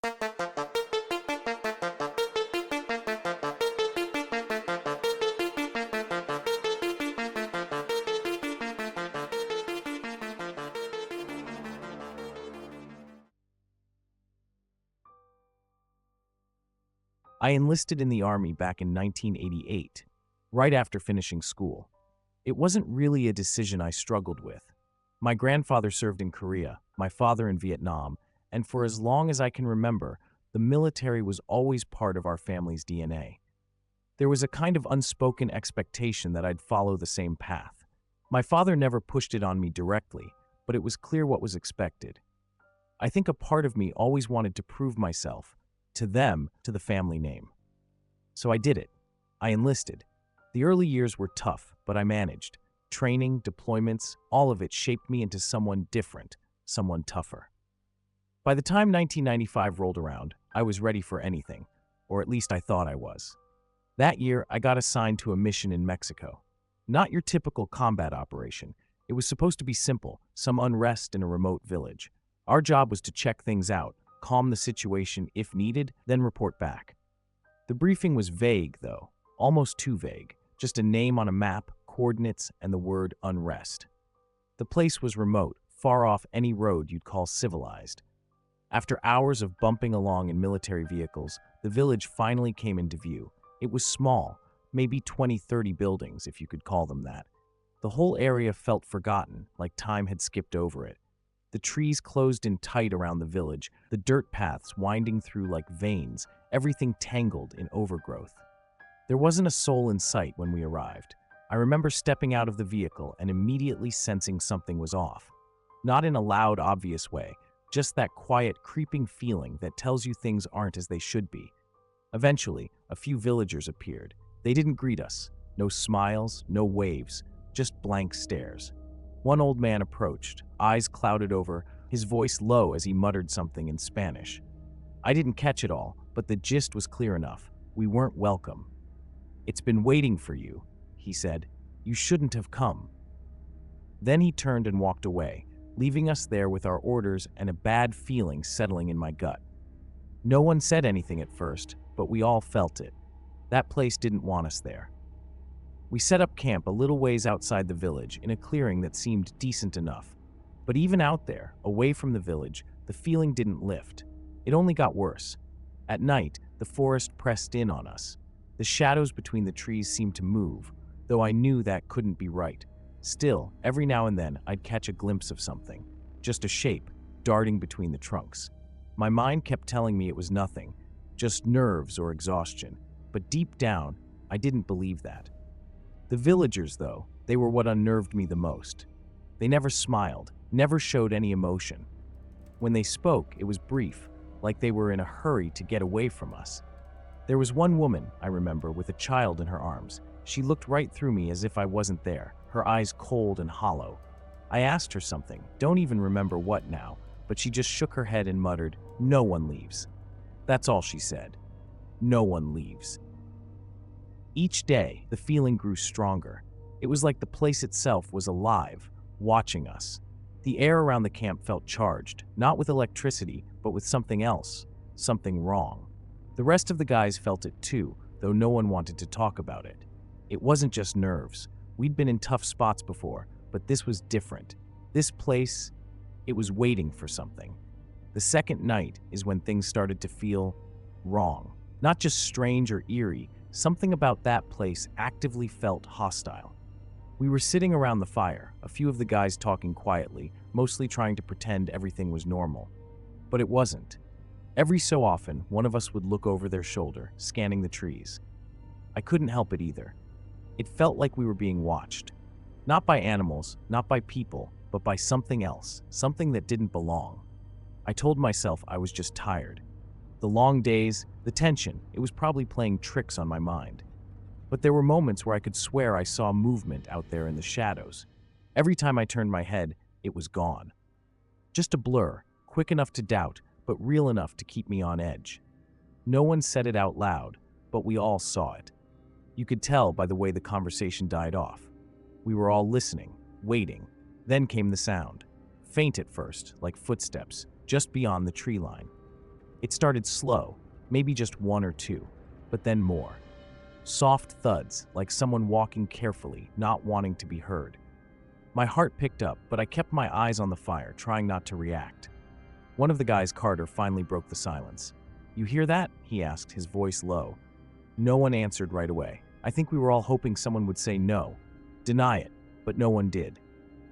I enlisted in the Army back in 1988, right after finishing school. It wasn't really a decision I struggled with. My grandfather served in Korea, my father in Vietnam, and for as long as I can remember, the military was always part of our family's DNA. There was a kind of unspoken expectation that I'd follow the same path. My father never pushed it on me directly, but it was clear what was expected. I think a part of me always wanted to prove myself, to them, to the family name. So I did it. I enlisted. The early years were tough, but I managed. Training, deployments, all of it shaped me into someone different, someone tougher. By the time 1995 rolled around, I was ready for anything, or at least I thought I was. That year, I got assigned to a mission in Mexico. Not your typical combat operation. It was supposed to be simple, some unrest in a remote village. Our job was to check things out, calm the situation if needed, then report back. The briefing was vague, though, almost too vague. Just a name on a map, coordinates, and the word unrest. The place was remote, far off any road you'd call civilized. After hours of bumping along in military vehicles, the village finally came into view. It was small, maybe 20-30 buildings, if you could call them that. The whole area felt forgotten, like time had skipped over it. The trees closed in tight around the village, the dirt paths winding through like veins, everything tangled in overgrowth. There wasn't a soul in sight when we arrived. I remember stepping out of the vehicle and immediately sensing something was off. Not in a loud, obvious way, just that quiet, creeping feeling that tells you things aren't as they should be. Eventually, a few villagers appeared. They didn't greet us. No smiles, no waves, just blank stares. One old man approached, eyes clouded over, his voice low as he muttered something in Spanish. I didn't catch it all, but the gist was clear enough. We weren't welcome. "It's been waiting for you," he said. "You shouldn't have come." Then he turned and walked away, leaving us there with our orders and a bad feeling settling in my gut. No one said anything at first, but we all felt it. That place didn't want us there. We set up camp a little ways outside the village in a clearing that seemed decent enough. But even out there, away from the village, the feeling didn't lift. It only got worse. At night, the forest pressed in on us. The shadows between the trees seemed to move, though I knew that couldn't be right. Still, every now and then, I'd catch a glimpse of something. Just a shape, darting between the trunks. My mind kept telling me it was nothing, just nerves or exhaustion. But deep down, I didn't believe that. The villagers, though, they were what unnerved me the most. They never smiled, never showed any emotion. When they spoke, it was brief, like they were in a hurry to get away from us. There was one woman, I remember, with a child in her arms. She looked right through me as if I wasn't there, her eyes cold and hollow. I asked her something, don't even remember what now, but she just shook her head and muttered, "No one leaves." That's all she said. No one leaves. Each day, the feeling grew stronger. It was like the place itself was alive, watching us. The air around the camp felt charged, not with electricity, but with something else, something wrong. The rest of the guys felt it too, though no one wanted to talk about it. It wasn't just nerves. We'd been in tough spots before, but this was different. This place, it was waiting for something. The second night is when things started to feel wrong. Not just strange or eerie, something about that place actively felt hostile. We were sitting around the fire, a few of the guys talking quietly, mostly trying to pretend everything was normal. But it wasn't. Every so often, one of us would look over their shoulder, scanning the trees. I couldn't help it either. It felt like we were being watched. Not by animals, not by people, but by something else, something that didn't belong. I told myself I was just tired. The long days, the tension, it was probably playing tricks on my mind. But there were moments where I could swear I saw movement out there in the shadows. Every time I turned my head, it was gone. Just a blur, quick enough to doubt, but real enough to keep me on edge. No one said it out loud, but we all saw it. You could tell by the way the conversation died off. We were all listening, waiting. Then came the sound. Faint at first, like footsteps, just beyond the tree line. It started slow, maybe just one or two, but then more. Soft thuds, like someone walking carefully, not wanting to be heard. My heart picked up, but I kept my eyes on the fire, trying not to react. One of the guys, Carter, finally broke the silence. "You hear that?" he asked, his voice low. No one answered right away. I think we were all hoping someone would say no, deny it, but no one did.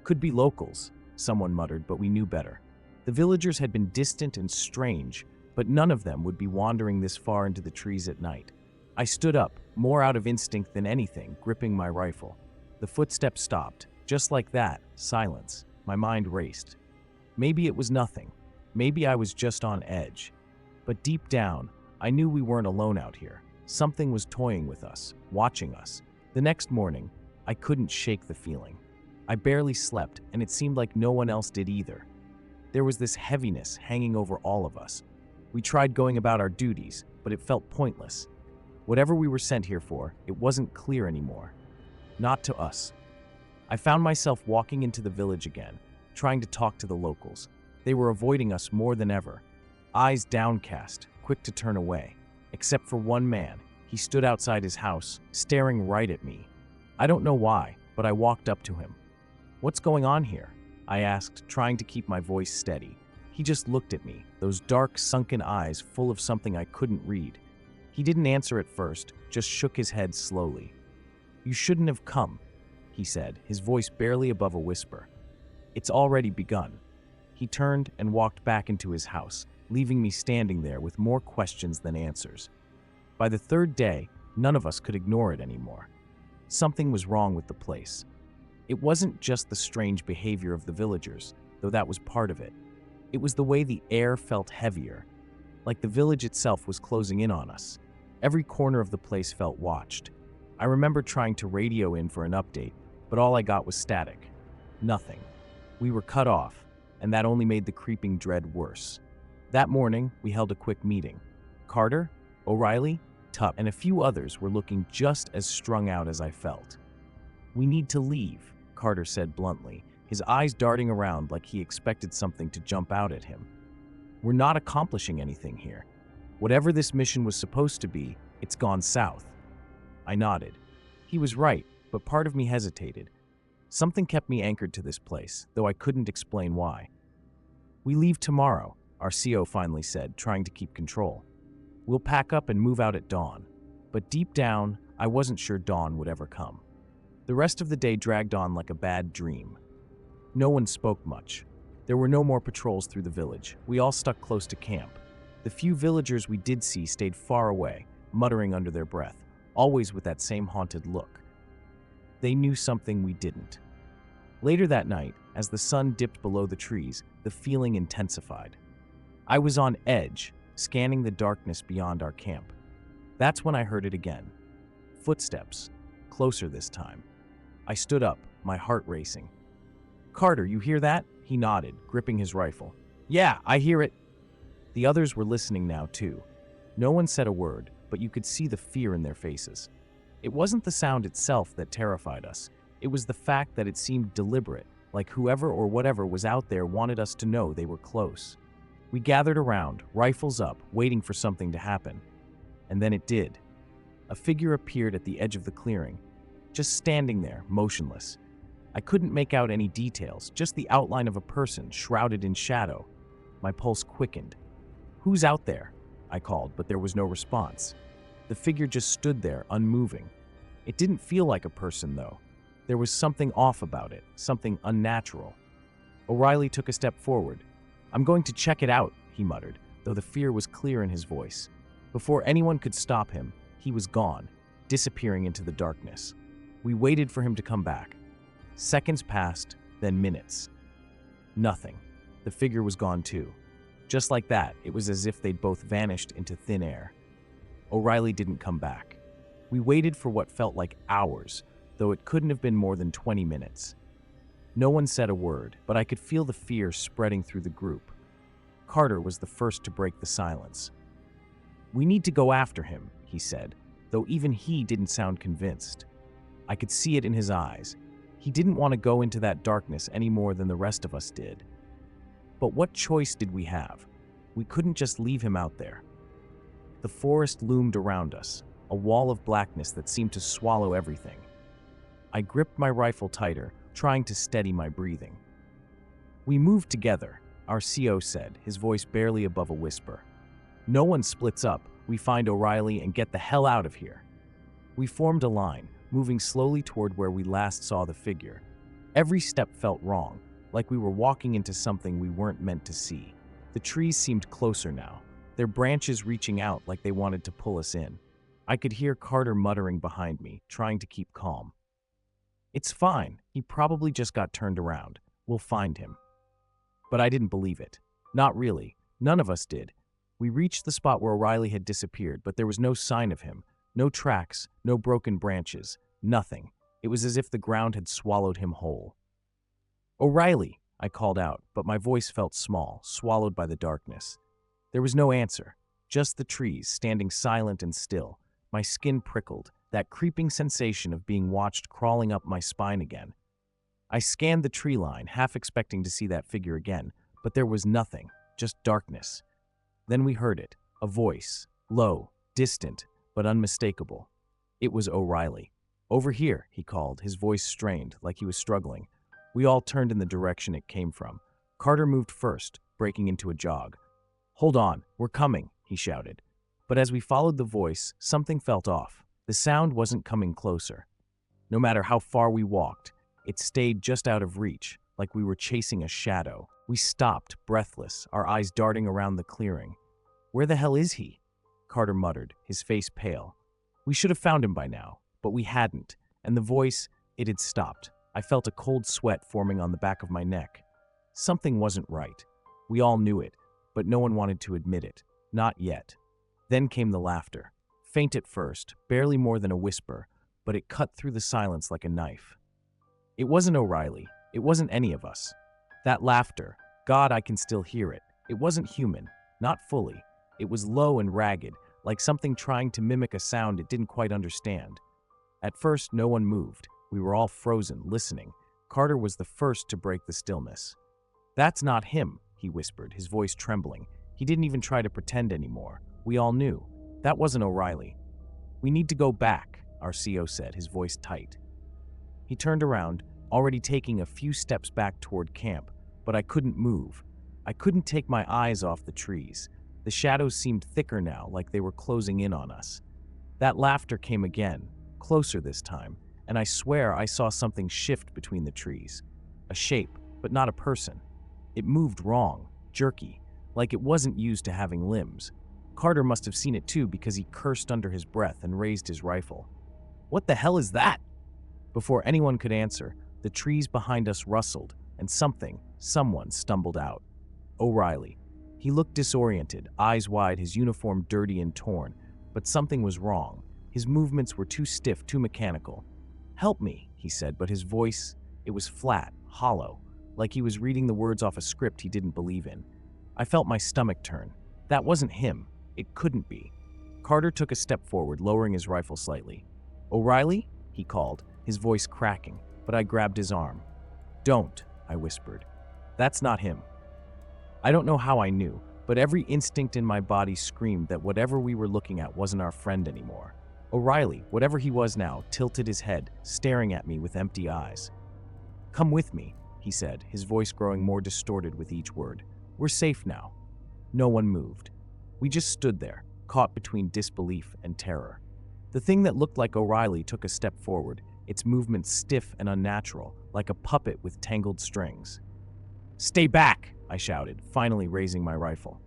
"Could be locals," someone muttered, but we knew better. The villagers had been distant and strange, but none of them would be wandering this far into the trees at night. I stood up, more out of instinct than anything, gripping my rifle. The footsteps stopped. Just like that, silence. My mind raced. Maybe it was nothing. Maybe I was just on edge. But deep down, I knew we weren't alone out here. Something was toying with us, watching us. The next morning, I couldn't shake the feeling. I barely slept, and it seemed like no one else did either. There was this heaviness hanging over all of us. We tried going about our duties, but it felt pointless. Whatever we were sent here for, it wasn't clear anymore. Not to us. I found myself walking into the village again, trying to talk to the locals. They were avoiding us more than ever, eyes downcast, quick to turn away. Except for one man. He stood outside his house, staring right at me. I don't know why, but I walked up to him. "What's going on here?" I asked, trying to keep my voice steady. He just looked at me, those dark, sunken eyes full of something I couldn't read. He didn't answer at first, just shook his head slowly. "You shouldn't have come," he said, his voice barely above a whisper. "It's already begun." He turned and walked back into his house, leaving me standing there with more questions than answers. By the third day, none of us could ignore it anymore. Something was wrong with the place. It wasn't just the strange behavior of the villagers, though that was part of it. It was the way the air felt heavier, like the village itself was closing in on us. Every corner of the place felt watched. I remember trying to radio in for an update, but all I got was static. Nothing. We were cut off, and that only made the creeping dread worse. That morning, we held a quick meeting. Carter, O'Reilly, Tupp, and a few others were looking just as strung out as I felt. "We need to leave," Carter said bluntly, his eyes darting around like he expected something to jump out at him. "We're not accomplishing anything here. Whatever this mission was supposed to be, it's gone south." I nodded. He was right, but part of me hesitated. Something kept me anchored to this place, though I couldn't explain why. "We leave tomorrow," our CO finally said, trying to keep control. "We'll pack up and move out at dawn." But deep down, I wasn't sure dawn would ever come. The rest of the day dragged on like a bad dream. No one spoke much. There were no more patrols through the village. We all stuck close to camp. The few villagers we did see stayed far away, muttering under their breath, always with that same haunted look. They knew something we didn't. Later that night, as the sun dipped below the trees, the feeling intensified. I was on edge, scanning the darkness beyond our camp. That's when I heard it again. Footsteps, closer this time. I stood up, my heart racing. "Carter, you hear that?" He nodded, gripping his rifle. "Yeah, I hear it." The others were listening now, too. No one said a word, but you could see the fear in their faces. It wasn't the sound itself that terrified us. It was the fact that it seemed deliberate, like whoever or whatever was out there wanted us to know they were close. We gathered around, rifles up, waiting for something to happen. And then it did. A figure appeared at the edge of the clearing, just standing there, motionless. I couldn't make out any details, just the outline of a person shrouded in shadow. My pulse quickened. "Who's out there?" I called, but there was no response. The figure just stood there, unmoving. It didn't feel like a person, though. There was something off about it, something unnatural. O'Reilly took a step forward. "I'm going to check it out," he muttered, though the fear was clear in his voice. Before anyone could stop him, he was gone, disappearing into the darkness. We waited for him to come back. Seconds passed, then minutes. Nothing. The figure was gone too. Just like that, it was as if they'd both vanished into thin air. O'Reilly didn't come back. We waited for what felt like hours, though it couldn't have been more than 20 minutes. No one said a word, but I could feel the fear spreading through the group. Carter was the first to break the silence. "We need to go after him," he said, though even he didn't sound convinced. I could see it in his eyes. He didn't want to go into that darkness any more than the rest of us did. But what choice did we have? We couldn't just leave him out there. The forest loomed around us, a wall of blackness that seemed to swallow everything. I gripped my rifle tighter, trying to steady my breathing. "We move together," our CO said, his voice barely above a whisper. "No one splits up. We find O'Reilly and get the hell out of here." We formed a line, moving slowly toward where we last saw the figure. Every step felt wrong, like we were walking into something we weren't meant to see. The trees seemed closer now, their branches reaching out like they wanted to pull us in. I could hear Carter muttering behind me, trying to keep calm. "It's fine. He probably just got turned around. We'll find him." But I didn't believe it. Not really. None of us did. We reached the spot where O'Reilly had disappeared, but there was no sign of him. No tracks, no broken branches, nothing. It was as if the ground had swallowed him whole. "O'Reilly!" I called out, but my voice felt small, swallowed by the darkness. There was no answer, just the trees standing silent and still. My skin prickled, that creeping sensation of being watched crawling up my spine again. I scanned the tree line, half expecting to see that figure again, but there was nothing, just darkness. Then we heard it, a voice, low, distant, but unmistakable. It was O'Reilly. "Over here," he called, his voice strained, like he was struggling. We all turned in the direction it came from. Carter moved first, breaking into a jog. "Hold on, we're coming," he shouted. But as we followed the voice, something felt off. The sound wasn't coming closer. No matter how far we walked, it stayed just out of reach, like we were chasing a shadow. We stopped, breathless, our eyes darting around the clearing. "Where the hell is he?" Carter muttered, his face pale. We should have found him by now, but we hadn't, and the voice, it had stopped. I felt a cold sweat forming on the back of my neck. Something wasn't right. We all knew it, but no one wanted to admit it. Not yet. Then came the laughter. Faint at first, barely more than a whisper, but it cut through the silence like a knife. It wasn't O'Reilly. It wasn't any of us. That laughter, God, I can still hear it. It wasn't human. Not fully. It was low and ragged, like something trying to mimic a sound it didn't quite understand. At first, no one moved. We were all frozen, listening. Carter was the first to break the stillness. "That's not him," he whispered, his voice trembling. He didn't even try to pretend anymore. We all knew. That wasn't O'Reilly. "We need to go back," our CO said, his voice tight. He turned around, already taking a few steps back toward camp, but I couldn't move. I couldn't take my eyes off the trees. The shadows seemed thicker now, like they were closing in on us. That laughter came again, closer this time, and I swear I saw something shift between the trees. A shape, but not a person. It moved wrong, jerky, like it wasn't used to having limbs. Carter must have seen it too because he cursed under his breath and raised his rifle. "What the hell is that?" Before anyone could answer, the trees behind us rustled, and someone stumbled out. O'Reilly. He looked disoriented, eyes wide, his uniform dirty and torn, but something was wrong. His movements were too stiff, too mechanical. "Help me," he said, but his voice, it was flat, hollow, like he was reading the words off a script he didn't believe in. I felt my stomach turn. That wasn't him. It couldn't be. Carter took a step forward, lowering his rifle slightly. "O'Reilly?" he called, his voice cracking, but I grabbed his arm. "Don't," I whispered. "That's not him." I don't know how I knew, but every instinct in my body screamed that whatever we were looking at wasn't our friend anymore. O'Reilly, whatever he was now, tilted his head, staring at me with empty eyes. "Come with me," he said, his voice growing more distorted with each word. "We're safe now." No one moved. We just stood there, caught between disbelief and terror. The thing that looked like O'Reilly took a step forward, its movements stiff and unnatural, like a puppet with tangled strings. "Stay back!" I shouted, finally raising my rifle.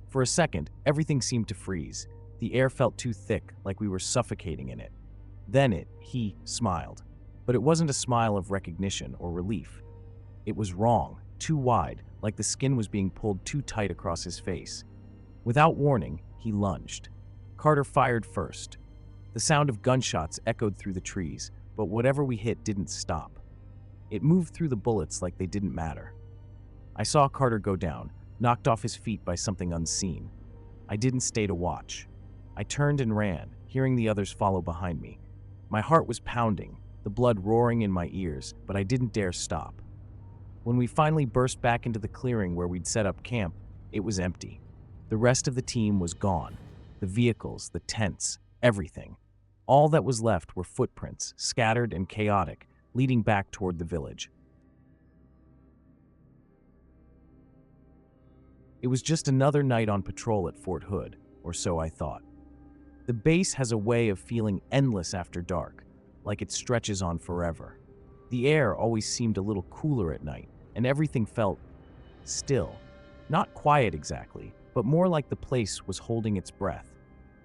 For a second, everything seemed to freeze. The air felt too thick, like we were suffocating in it. Then he smiled. But it wasn't a smile of recognition or relief. It was wrong, too wide, like the skin was being pulled too tight across his face. Without warning, he lunged. Carter fired first. The sound of gunshots echoed through the trees, but whatever we hit didn't stop. It moved through the bullets like they didn't matter. I saw Carter go down, knocked off his feet by something unseen. I didn't stay to watch. I turned and ran, hearing the others follow behind me. My heart was pounding, the blood roaring in my ears, but I didn't dare stop. When we finally burst back into the clearing where we'd set up camp, it was empty. The rest of the team was gone. The vehicles, the tents, everything. All that was left were footprints, scattered and chaotic, leading back toward the village. It was just another night on patrol at Fort Hood, or so I thought. The base has a way of feeling endless after dark, like it stretches on forever. The air always seemed a little cooler at night, and everything felt still. Not quiet exactly, but more like the place was holding its breath.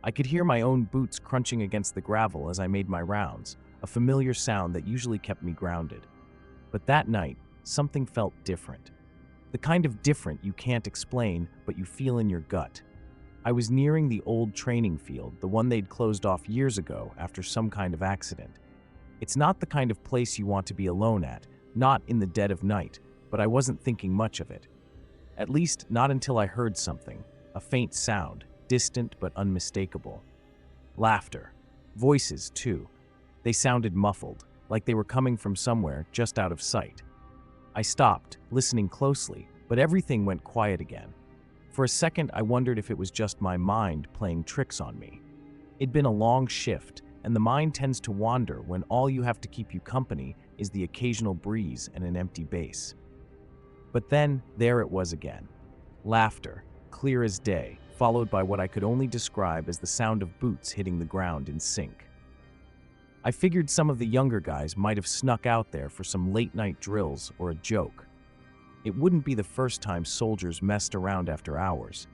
I could hear my own boots crunching against the gravel as I made my rounds, a familiar sound that usually kept me grounded. But that night, something felt different. The kind of different you can't explain, but you feel in your gut. I was nearing the old training field, the one they'd closed off years ago after some kind of accident. It's not the kind of place you want to be alone at, not in the dead of night, but I wasn't thinking much of it. At least not until I heard something, a faint sound, distant but unmistakable. Laughter. Voices, too. They sounded muffled, like they were coming from somewhere just out of sight. I stopped, listening closely, but everything went quiet again. For a second, I wondered if it was just my mind playing tricks on me. It'd been a long shift, and the mind tends to wander when all you have to keep you company is the occasional breeze and an empty base. But then, there it was again. Laughter, clear as day, followed by what I could only describe as the sound of boots hitting the ground in sync. I figured some of the younger guys might have snuck out there for some late-night drills or a joke. It wouldn't be the first time soldiers messed around after hours.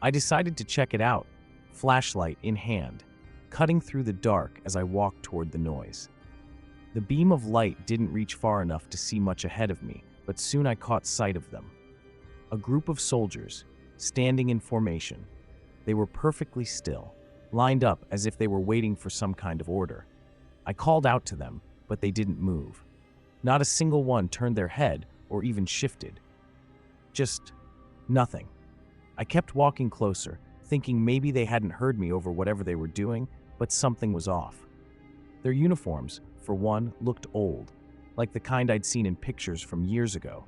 I decided to check it out, flashlight in hand, cutting through the dark as I walked toward the noise. The beam of light didn't reach far enough to see much ahead of me, but soon I caught sight of them. A group of soldiers, standing in formation. They were perfectly still, lined up as if they were waiting for some kind of order. I called out to them, but they didn't move. Not a single one turned their head or even shifted. Just nothing. I kept walking closer, thinking maybe they hadn't heard me over whatever they were doing, but something was off. Their uniforms, for one, looked old, like the kind I'd seen in pictures from years ago.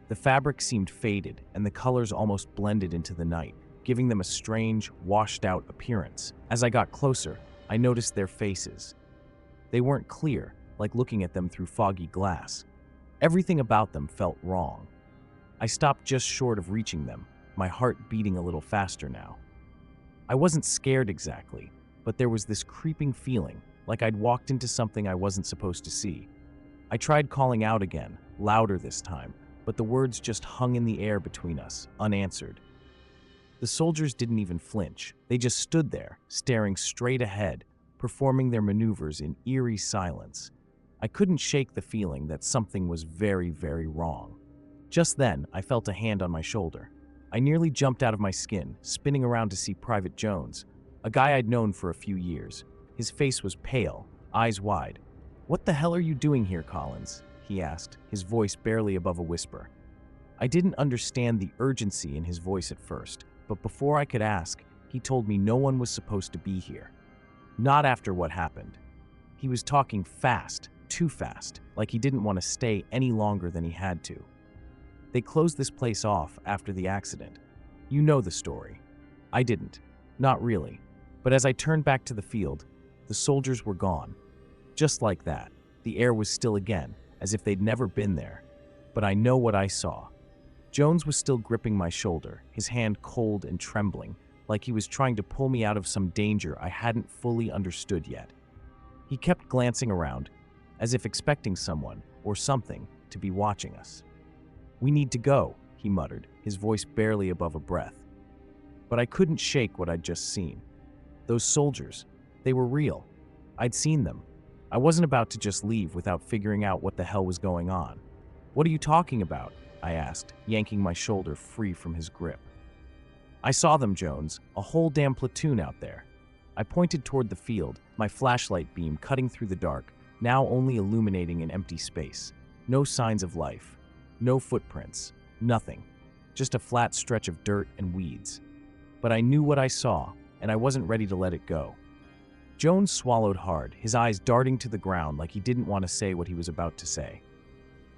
The fabric seemed faded, and the colors almost blended into the night, giving them a strange, washed-out appearance. As I got closer, I noticed their faces. They weren't clear, like looking at them through foggy glass. Everything about them felt wrong. I stopped just short of reaching them, my heart beating a little faster now. I wasn't scared exactly, but there was this creeping feeling, like I'd walked into something I wasn't supposed to see. I tried calling out again, louder this time, but the words just hung in the air between us, unanswered. The soldiers didn't even flinch. They just stood there, staring straight ahead, performing their maneuvers in eerie silence. I couldn't shake the feeling that something was very, very wrong. Just then, I felt a hand on my shoulder. I nearly jumped out of my skin, spinning around to see Private Jones, a guy I'd known for a few years. His face was pale, eyes wide. "What the hell are you doing here, Collins?" he asked, his voice barely above a whisper. I didn't understand the urgency in his voice at first, but before I could ask, he told me no one was supposed to be here. Not after what happened. He was talking fast, too fast, like he didn't want to stay any longer than he had to. They closed this place off after the accident. You know the story. I didn't. Not really. But as I turned back to the field, the soldiers were gone. Just like that, the air was still again, as if they'd never been there. But I know what I saw. Jones was still gripping my shoulder, his hand cold and trembling, like he was trying to pull me out of some danger I hadn't fully understood yet. He kept glancing around, as if expecting someone, or something, to be watching us. "We need to go," he muttered, his voice barely above a breath. But I couldn't shake what I'd just seen. Those soldiers, they were real. I'd seen them. I wasn't about to just leave without figuring out what the hell was going on. "What are you talking about?" I asked, yanking my shoulder free from his grip. "I saw them, Jones, a whole damn platoon out there." I pointed toward the field, my flashlight beam cutting through the dark, now only illuminating an empty space. No signs of life. No footprints. Nothing. Just a flat stretch of dirt and weeds. But I knew what I saw, and I wasn't ready to let it go. Jones swallowed hard, his eyes darting to the ground like he didn't want to say what he was about to say.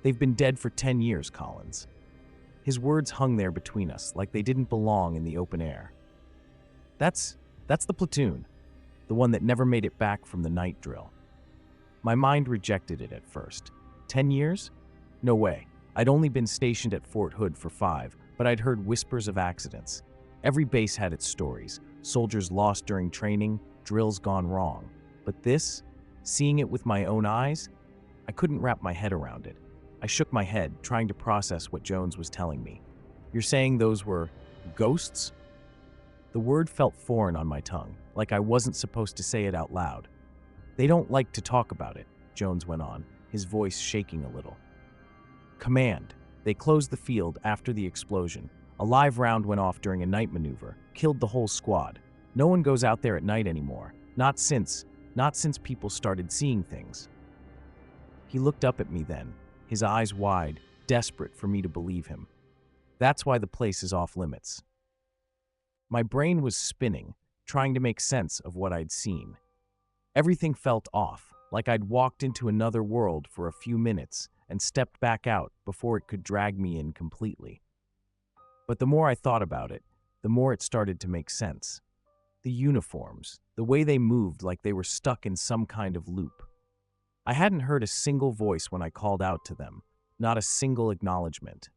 "They've been dead for 10 years, Collins." His words hung there between us like they didn't belong in the open air. That's the platoon, the one that never made it back from the night drill. My mind rejected it at first. 10 years? No way. I'd only been stationed at Fort Hood for 5, but I'd heard whispers of accidents. Every base had its stories. Soldiers lost during training, drills gone wrong. But this, seeing it with my own eyes, I couldn't wrap my head around it. I shook my head, trying to process what Jones was telling me. You're saying those were ghosts? The word felt foreign on my tongue, like I wasn't supposed to say it out loud. They don't like to talk about it, Jones went on, his voice shaking a little. Command. They closed the field after the explosion. A live round went off during a night maneuver, killed the whole squad. No one goes out there at night anymore. Not since people started seeing things. He looked up at me then, his eyes wide, desperate for me to believe him. That's why the place is off limits. My brain was spinning, trying to make sense of what I'd seen. Everything felt off, like I'd walked into another world for a few minutes and stepped back out before it could drag me in completely. But the more I thought about it, the more it started to make sense. The uniforms, the way they moved like they were stuck in some kind of loop. I hadn't heard a single voice when I called out to them, not a single acknowledgement.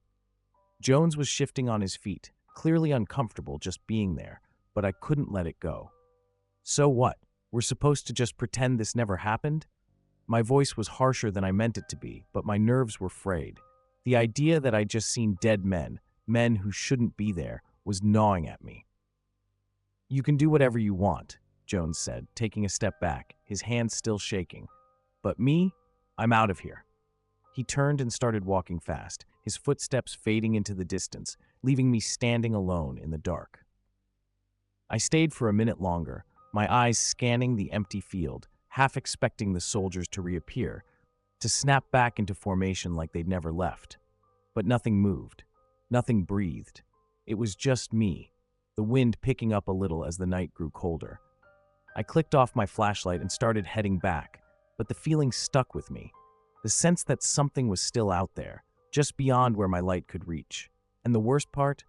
Jones was shifting on his feet, clearly uncomfortable just being there, but I couldn't let it go. So what? We're supposed to just pretend this never happened? My voice was harsher than I meant it to be, but my nerves were frayed. The idea that I'd just seen dead men who shouldn't be there, was gnawing at me. You can do whatever you want, Jones said, taking a step back, his hands still shaking. But me, I'm out of here. He turned and started walking fast, his footsteps fading into the distance, leaving me standing alone in the dark. I stayed for a minute longer, my eyes scanning the empty field, half expecting the soldiers to reappear, to snap back into formation like they'd never left. But nothing moved. Nothing breathed. It was just me, the wind picking up a little as the night grew colder. I clicked off my flashlight and started heading back, but the feeling stuck with me. The sense that something was still out there, just beyond where my light could reach. And the worst part?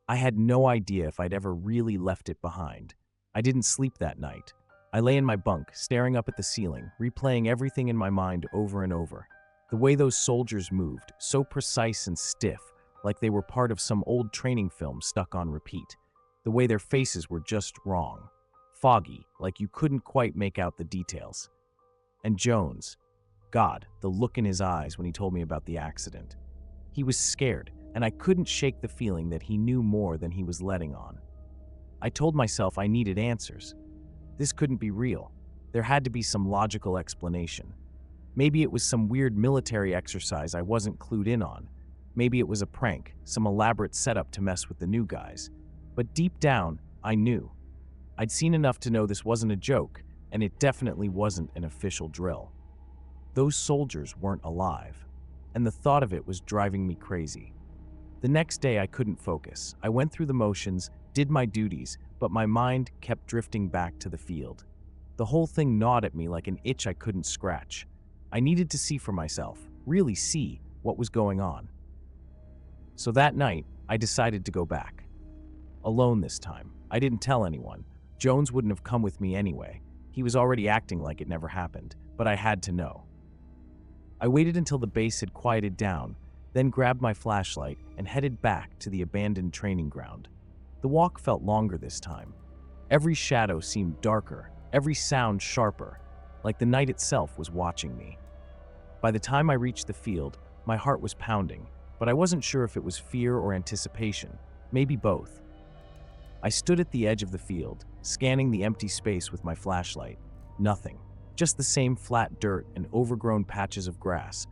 I had no idea if I'd ever really left it behind. I didn't sleep that night. I lay in my bunk, staring up at the ceiling, replaying everything in my mind over and over. The way those soldiers moved, so precise and stiff, like they were part of some old training film stuck on repeat. The way their faces were just wrong. Foggy, like you couldn't quite make out the details. And Jones. God, the look in his eyes when he told me about the accident. He was scared, and I couldn't shake the feeling that he knew more than he was letting on. I told myself I needed answers. This couldn't be real. There had to be some logical explanation. Maybe it was some weird military exercise I wasn't clued in on. Maybe it was a prank, some elaborate setup to mess with the new guys. But deep down, I knew. I'd seen enough to know this wasn't a joke, and it definitely wasn't an official drill. Those soldiers weren't alive, and the thought of it was driving me crazy. The next day I couldn't focus. I went through the motions, did my duties, but my mind kept drifting back to the field. The whole thing gnawed at me like an itch I couldn't scratch. I needed to see for myself, really see what was going on. So that night, I decided to go back. Alone this time. I didn't tell anyone. Jones wouldn't have come with me anyway. He was already acting like it never happened, but I had to know. I waited until the base had quieted down, then grabbed my flashlight and headed back to the abandoned training ground. The walk felt longer this time. Every shadow seemed darker, every sound sharper, like the night itself was watching me. By the time I reached the field, my heart was pounding, but I wasn't sure if it was fear or anticipation, maybe both. I stood at the edge of the field, scanning the empty space with my flashlight. Nothing. Just the same flat dirt and overgrown patches of grass.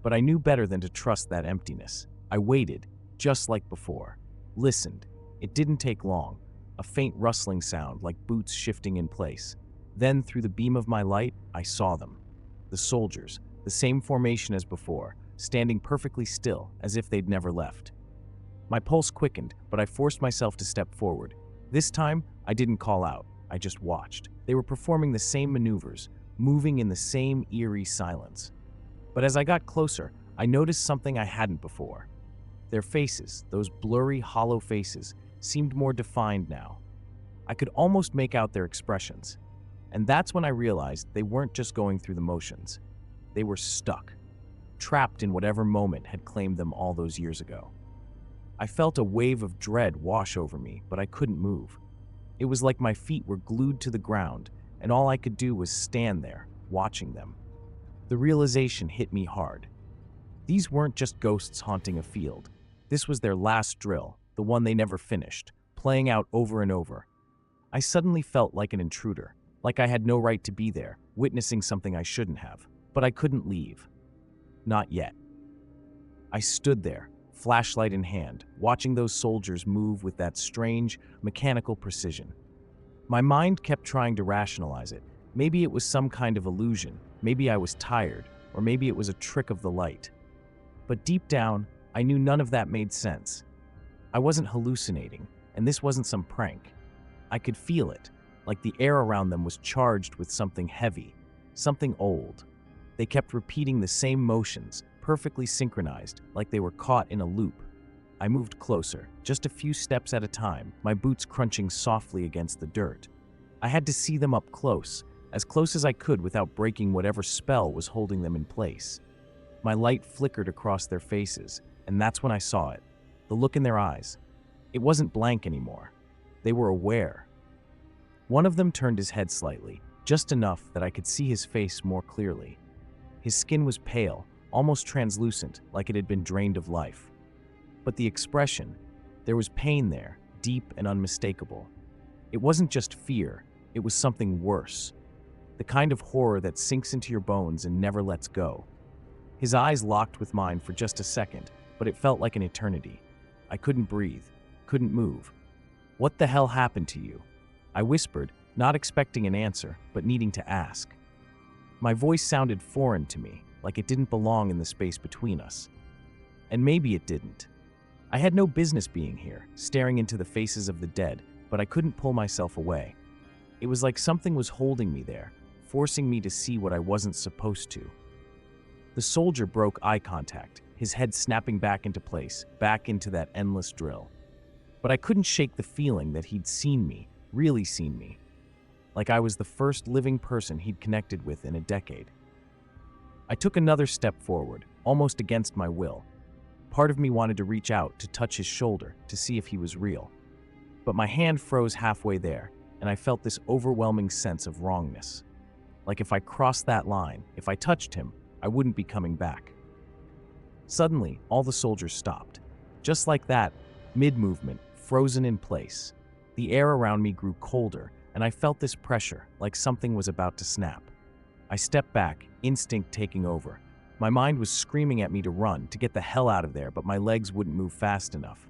But I knew better than to trust that emptiness. I waited, just like before. Listened. It didn't take long. A faint rustling sound, like boots shifting in place. Then, through the beam of my light, I saw them. The soldiers, the same formation as before, standing perfectly still, as if they'd never left. My pulse quickened, but I forced myself to step forward. This time, I didn't call out. I just watched. They were performing the same maneuvers, moving in the same eerie silence. But as I got closer, I noticed something I hadn't before. Their faces, those blurry, hollow faces, seemed more defined now. I could almost make out their expressions. And that's when I realized they weren't just going through the motions. They were stuck, trapped in whatever moment had claimed them all those years ago. I felt a wave of dread wash over me, but I couldn't move. It was like my feet were glued to the ground, and all I could do was stand there, watching them. The realization hit me hard. These weren't just ghosts haunting a field. This was their last drill, the one they never finished, playing out over and over. I suddenly felt like an intruder, like I had no right to be there, witnessing something I shouldn't have. But I couldn't leave. Not yet. I stood there, flashlight in hand, watching those soldiers move with that strange, mechanical precision. My mind kept trying to rationalize it. Maybe it was some kind of illusion, maybe I was tired, or maybe it was a trick of the light. But deep down, I knew none of that made sense. I wasn't hallucinating, and this wasn't some prank. I could feel it, like the air around them was charged with something heavy, something old. They kept repeating the same motions, perfectly synchronized, like they were caught in a loop. I moved closer, just a few steps at a time, my boots crunching softly against the dirt. I had to see them up close as I could without breaking whatever spell was holding them in place. My light flickered across their faces, and that's when I saw it. The look in their eyes. It wasn't blank anymore. They were aware. One of them turned his head slightly, just enough that I could see his face more clearly. His skin was pale, almost translucent, like it had been drained of life. But the expression, there was pain there, deep and unmistakable. It wasn't just fear, it was something worse. The kind of horror that sinks into your bones and never lets go. His eyes locked with mine for just a second, but it felt like an eternity. I couldn't breathe, couldn't move. "What the hell happened to you?" I whispered, not expecting an answer, but needing to ask. My voice sounded foreign to me, like it didn't belong in the space between us. And maybe it didn't. I had no business being here, staring into the faces of the dead, but I couldn't pull myself away. It was like something was holding me there, forcing me to see what I wasn't supposed to. The soldier broke eye contact, his head snapping back into place, back into that endless drill. But I couldn't shake the feeling that he'd seen me, really seen me. Like I was the first living person he'd connected with in a decade. I took another step forward, almost against my will. Part of me wanted to reach out to touch his shoulder to see if he was real. But my hand froze halfway there, and I felt this overwhelming sense of wrongness. Like if I crossed that line, if I touched him, I wouldn't be coming back. Suddenly, all the soldiers stopped. Just like that, mid-movement, frozen in place. The air around me grew colder, and I felt this pressure, like something was about to snap. I stepped back, instinct taking over. My mind was screaming at me to run, to get the hell out of there, but my legs wouldn't move fast enough.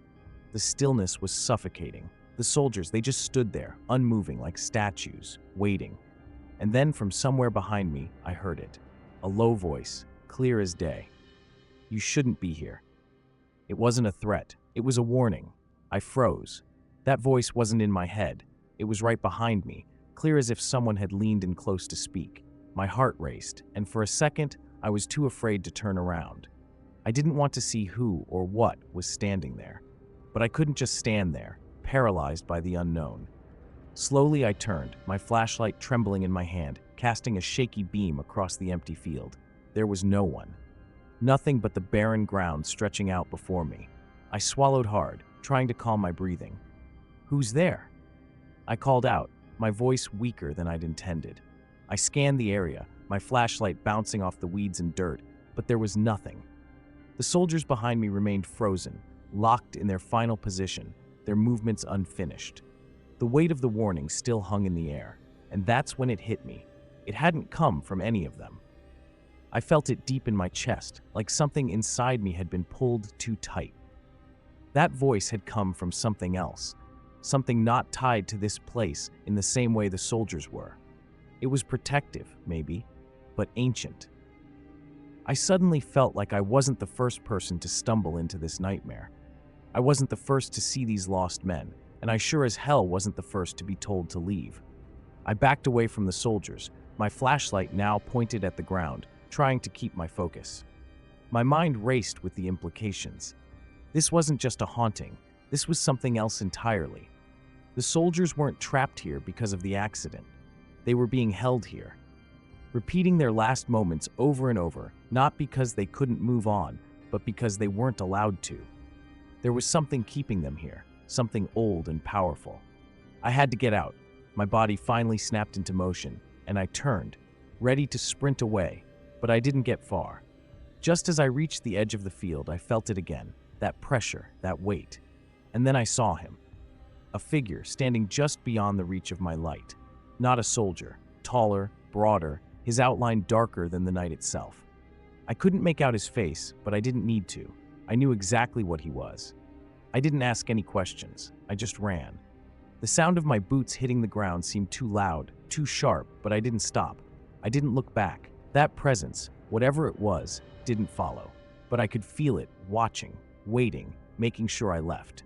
The stillness was suffocating. The soldiers, they just stood there, unmoving like statues, waiting. And then from somewhere behind me, I heard it. A low voice, clear as day. "You shouldn't be here." It wasn't a threat. It was a warning. I froze. That voice wasn't in my head. It was right behind me, clear as if someone had leaned in close to speak. My heart raced, and for a second, I was too afraid to turn around. I didn't want to see who or what was standing there. But I couldn't just stand there, paralyzed by the unknown. Slowly I turned, my flashlight trembling in my hand, casting a shaky beam across the empty field. There was no one. Nothing but the barren ground stretching out before me. I swallowed hard, trying to calm my breathing. "Who's there?" I called out, my voice weaker than I'd intended. I scanned the area, my flashlight bouncing off the weeds and dirt, but there was nothing. The soldiers behind me remained frozen, locked in their final position, their movements unfinished. The weight of the warning still hung in the air, and that's when it hit me. It hadn't come from any of them. I felt it deep in my chest, like something inside me had been pulled too tight. That voice had come from something else, something not tied to this place in the same way the soldiers were. It was protective, maybe, but ancient. I suddenly felt like I wasn't the first person to stumble into this nightmare. I wasn't the first to see these lost men, and I sure as hell wasn't the first to be told to leave. I backed away from the soldiers, my flashlight now pointed at the ground, trying to keep my focus. My mind raced with the implications. This wasn't just a haunting, this was something else entirely. The soldiers weren't trapped here because of the accident. They were being held here, repeating their last moments over and over, not because they couldn't move on, but because they weren't allowed to. There was something keeping them here, something old and powerful. I had to get out. My body finally snapped into motion, and I turned, ready to sprint away, but I didn't get far. Just as I reached the edge of the field, I felt it again, that pressure, that weight. And then I saw him. A figure standing just beyond the reach of my light. Not a soldier, taller, broader, his outline darker than the night itself. I couldn't make out his face, but I didn't need to. I knew exactly what he was. I didn't ask any questions. I just ran. The sound of my boots hitting the ground seemed too loud, too sharp, but I didn't stop. I didn't look back. That presence, whatever it was, didn't follow. But I could feel it, watching, waiting, making sure I left.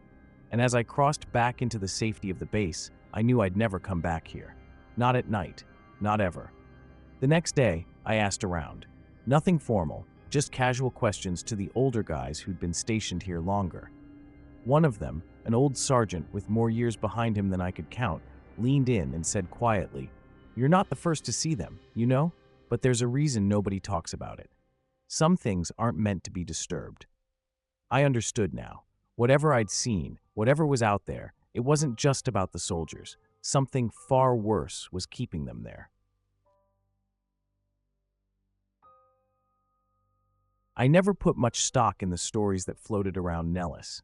And as I crossed back into the safety of the base, I knew I'd never come back here. Not at night. Not ever. The next day, I asked around. Nothing formal, just casual questions to the older guys who'd been stationed here longer. One of them, an old sergeant with more years behind him than I could count, leaned in and said quietly, "You're not the first to see them, you know? But there's a reason nobody talks about it. Some things aren't meant to be disturbed." I understood now. Whatever I'd seen, whatever was out there, it wasn't just about the soldiers. Something far worse was keeping them there. I never put much stock in the stories that floated around Nellis.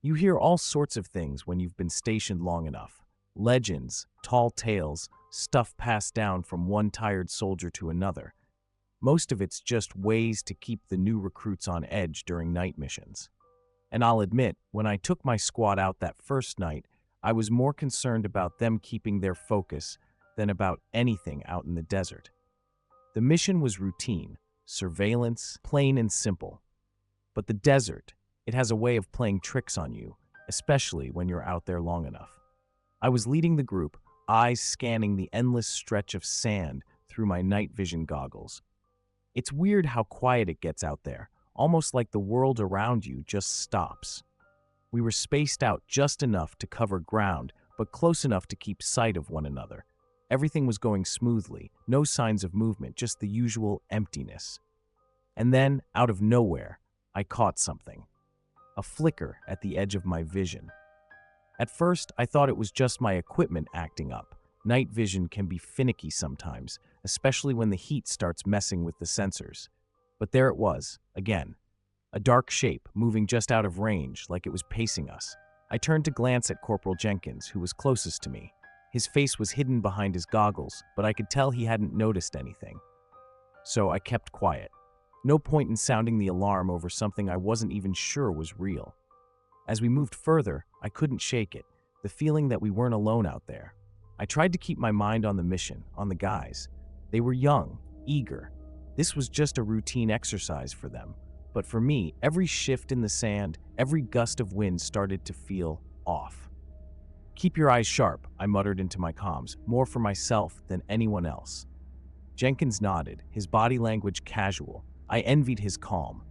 You hear all sorts of things when you've been stationed long enough. Legends, tall tales, stuff passed down from one tired soldier to another. Most of it's just ways to keep the new recruits on edge during night missions. And I'll admit, when I took my squad out that first night, I was more concerned about them keeping their focus than about anything out in the desert. The mission was routine, surveillance, plain and simple. But the desert, it has a way of playing tricks on you, especially when you're out there long enough. I was leading the group, eyes scanning the endless stretch of sand through my night vision goggles. It's weird how quiet it gets out there, almost like the world around you just stops. We were spaced out just enough to cover ground, but close enough to keep sight of one another. Everything was going smoothly, no signs of movement, just the usual emptiness. And then, out of nowhere, I caught something. A flicker at the edge of my vision. At first, I thought it was just my equipment acting up. Night vision can be finicky sometimes, especially when the heat starts messing with the sensors. But there it was, again. A dark shape, moving just out of range, like it was pacing us. I turned to glance at Corporal Jenkins, who was closest to me. His face was hidden behind his goggles, but I could tell he hadn't noticed anything. So I kept quiet. No point in sounding the alarm over something I wasn't even sure was real. As we moved further, I couldn't shake it, the feeling that we weren't alone out there. I tried to keep my mind on the mission, on the guys. They were young, eager. This was just a routine exercise for them. But for me, every shift in the sand, every gust of wind started to feel off. "Keep your eyes sharp," I muttered into my comms, more for myself than anyone else. Jenkins nodded, his body language casual. I envied his calm.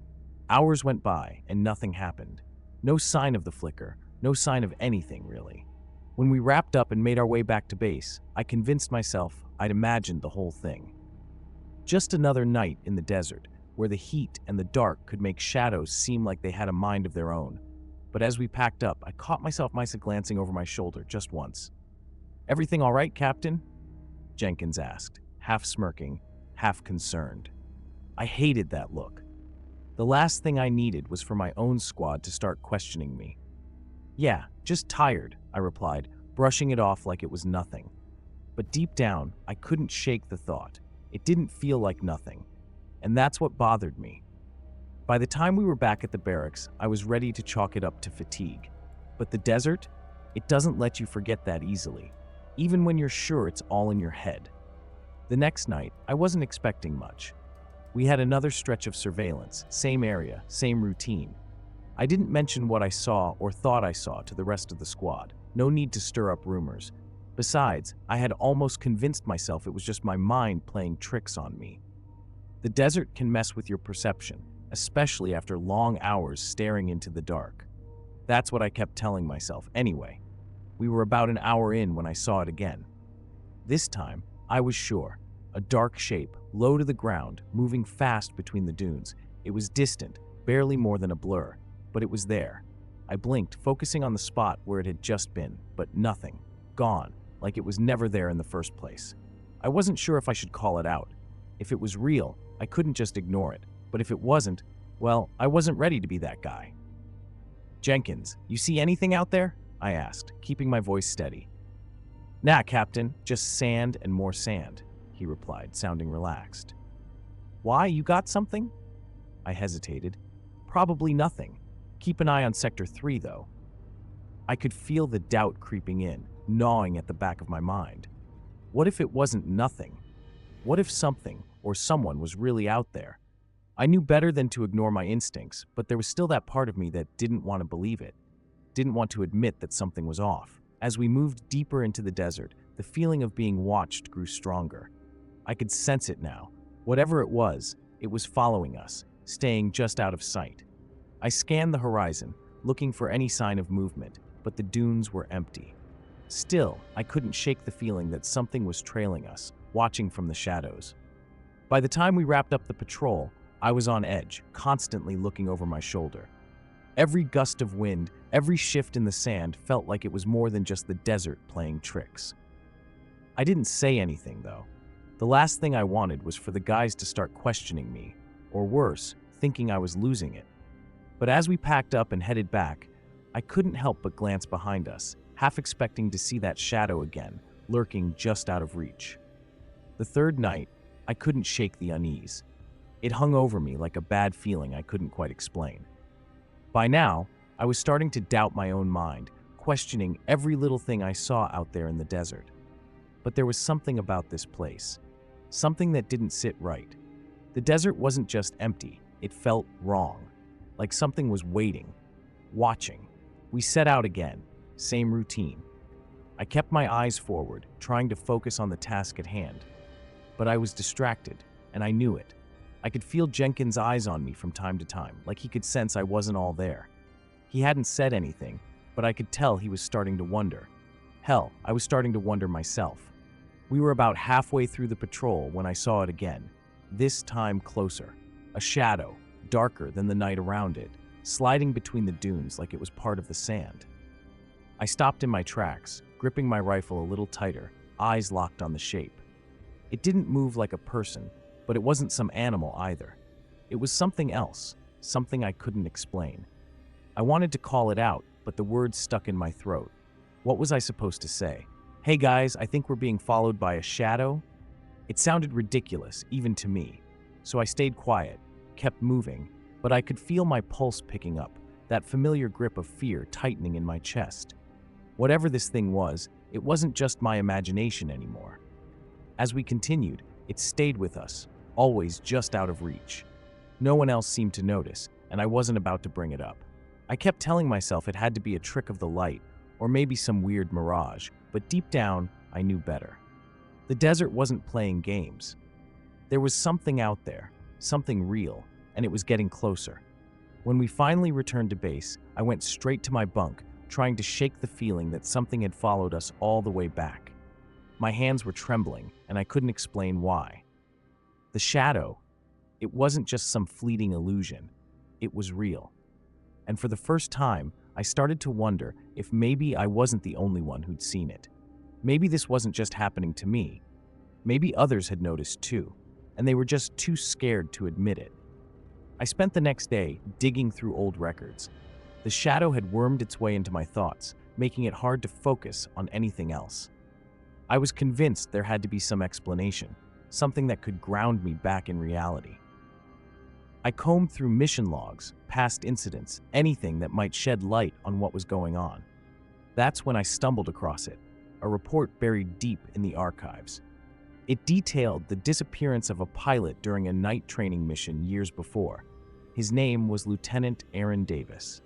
Hours went by, and nothing happened. No sign of the flicker, no sign of anything, really. When we wrapped up and made our way back to base, I convinced myself I'd imagined the whole thing. Just another night in the desert, where the heat and the dark could make shadows seem like they had a mind of their own. But as we packed up, I caught myself glancing over my shoulder just once. "Everything all right, Captain?" Jenkins asked, half smirking, half concerned. I hated that look. The last thing I needed was for my own squad to start questioning me. "Yeah, just tired," I replied, brushing it off like it was nothing. But deep down, I couldn't shake the thought. It didn't feel like nothing. And that's what bothered me. By the time we were back at the barracks, I was ready to chalk it up to fatigue. But the desert? It doesn't let you forget that easily, even when you're sure it's all in your head. The next night, I wasn't expecting much. We had another stretch of surveillance, same area, same routine. I didn't mention what I saw or thought I saw to the rest of the squad. No need to stir up rumors. Besides, I had almost convinced myself it was just my mind playing tricks on me. The desert can mess with your perception, especially after long hours staring into the dark. That's what I kept telling myself anyway. We were about an hour in when I saw it again. This time, I was sure. A dark shape, low to the ground, moving fast between the dunes. It was distant, barely more than a blur, but it was there. I blinked, focusing on the spot where it had just been, but nothing. Gone, like it was never there in the first place. I wasn't sure if I should call it out. If it was real, I couldn't just ignore it. But if it wasn't, well, I wasn't ready to be that guy. "Jenkins, you see anything out there?" I asked, keeping my voice steady. "Nah, Captain, just sand and more sand," he replied, sounding relaxed. "Why, you got something?" I hesitated. "Probably nothing. Keep an eye on Sector 3, though." I could feel the doubt creeping in, gnawing at the back of my mind. What if it wasn't nothing? What if something or someone was really out there? I knew better than to ignore my instincts, but there was still that part of me that didn't want to believe it, didn't want to admit that something was off. As we moved deeper into the desert, the feeling of being watched grew stronger. I could sense it now. Whatever it was following us, staying just out of sight. I scanned the horizon, looking for any sign of movement, but the dunes were empty. Still, I couldn't shake the feeling that something was trailing us, watching from the shadows. By the time we wrapped up the patrol, I was on edge, constantly looking over my shoulder. Every gust of wind, every shift in the sand felt like it was more than just the desert playing tricks. I didn't say anything, though. The last thing I wanted was for the guys to start questioning me, or worse, thinking I was losing it. But as we packed up and headed back, I couldn't help but glance behind us, half expecting to see that shadow again, lurking just out of reach. The third night, I couldn't shake the unease. It hung over me like a bad feeling I couldn't quite explain. By now, I was starting to doubt my own mind, questioning every little thing I saw out there in the desert. But there was something about this place, something that didn't sit right. The desert wasn't just empty, it felt wrong, like something was waiting, watching. We set out again, same routine. I kept my eyes forward, trying to focus on the task at hand. But I was distracted, and I knew it. I could feel Jenkins' eyes on me from time to time, like he could sense I wasn't all there. He hadn't said anything, but I could tell he was starting to wonder. Hell, I was starting to wonder myself. We were about halfway through the patrol when I saw it again, this time closer. A shadow, darker than the night around it, sliding between the dunes like it was part of the sand. I stopped in my tracks, gripping my rifle a little tighter, eyes locked on the shape. It didn't move like a person, but it wasn't some animal either. It was something else, something I couldn't explain. I wanted to call it out, but the words stuck in my throat. What was I supposed to say? "Hey guys, I think we're being followed by a shadow?" It sounded ridiculous, even to me. So I stayed quiet, kept moving, but I could feel my pulse picking up, that familiar grip of fear tightening in my chest. Whatever this thing was, it wasn't just my imagination anymore. As we continued, it stayed with us, always just out of reach. No one else seemed to notice, and I wasn't about to bring it up. I kept telling myself it had to be a trick of the light, or maybe some weird mirage, but deep down, I knew better. The desert wasn't playing games. There was something out there, something real, and it was getting closer. When we finally returned to base, I went straight to my bunk, trying to shake the feeling that something had followed us all the way back. My hands were trembling, and I couldn't explain why. The shadow, it wasn't just some fleeting illusion. It was real. And for the first time, I started to wonder if maybe I wasn't the only one who'd seen it. Maybe this wasn't just happening to me. Maybe others had noticed too, and they were just too scared to admit it. I spent the next day digging through old records. The shadow had wormed its way into my thoughts, making it hard to focus on anything else. I was convinced there had to be some explanation, something that could ground me back in reality. I combed through mission logs, past incidents, anything that might shed light on what was going on. That's when I stumbled across it, a report buried deep in the archives. It detailed the disappearance of a pilot during a night training mission years before. His name was Lieutenant Aaron Davis.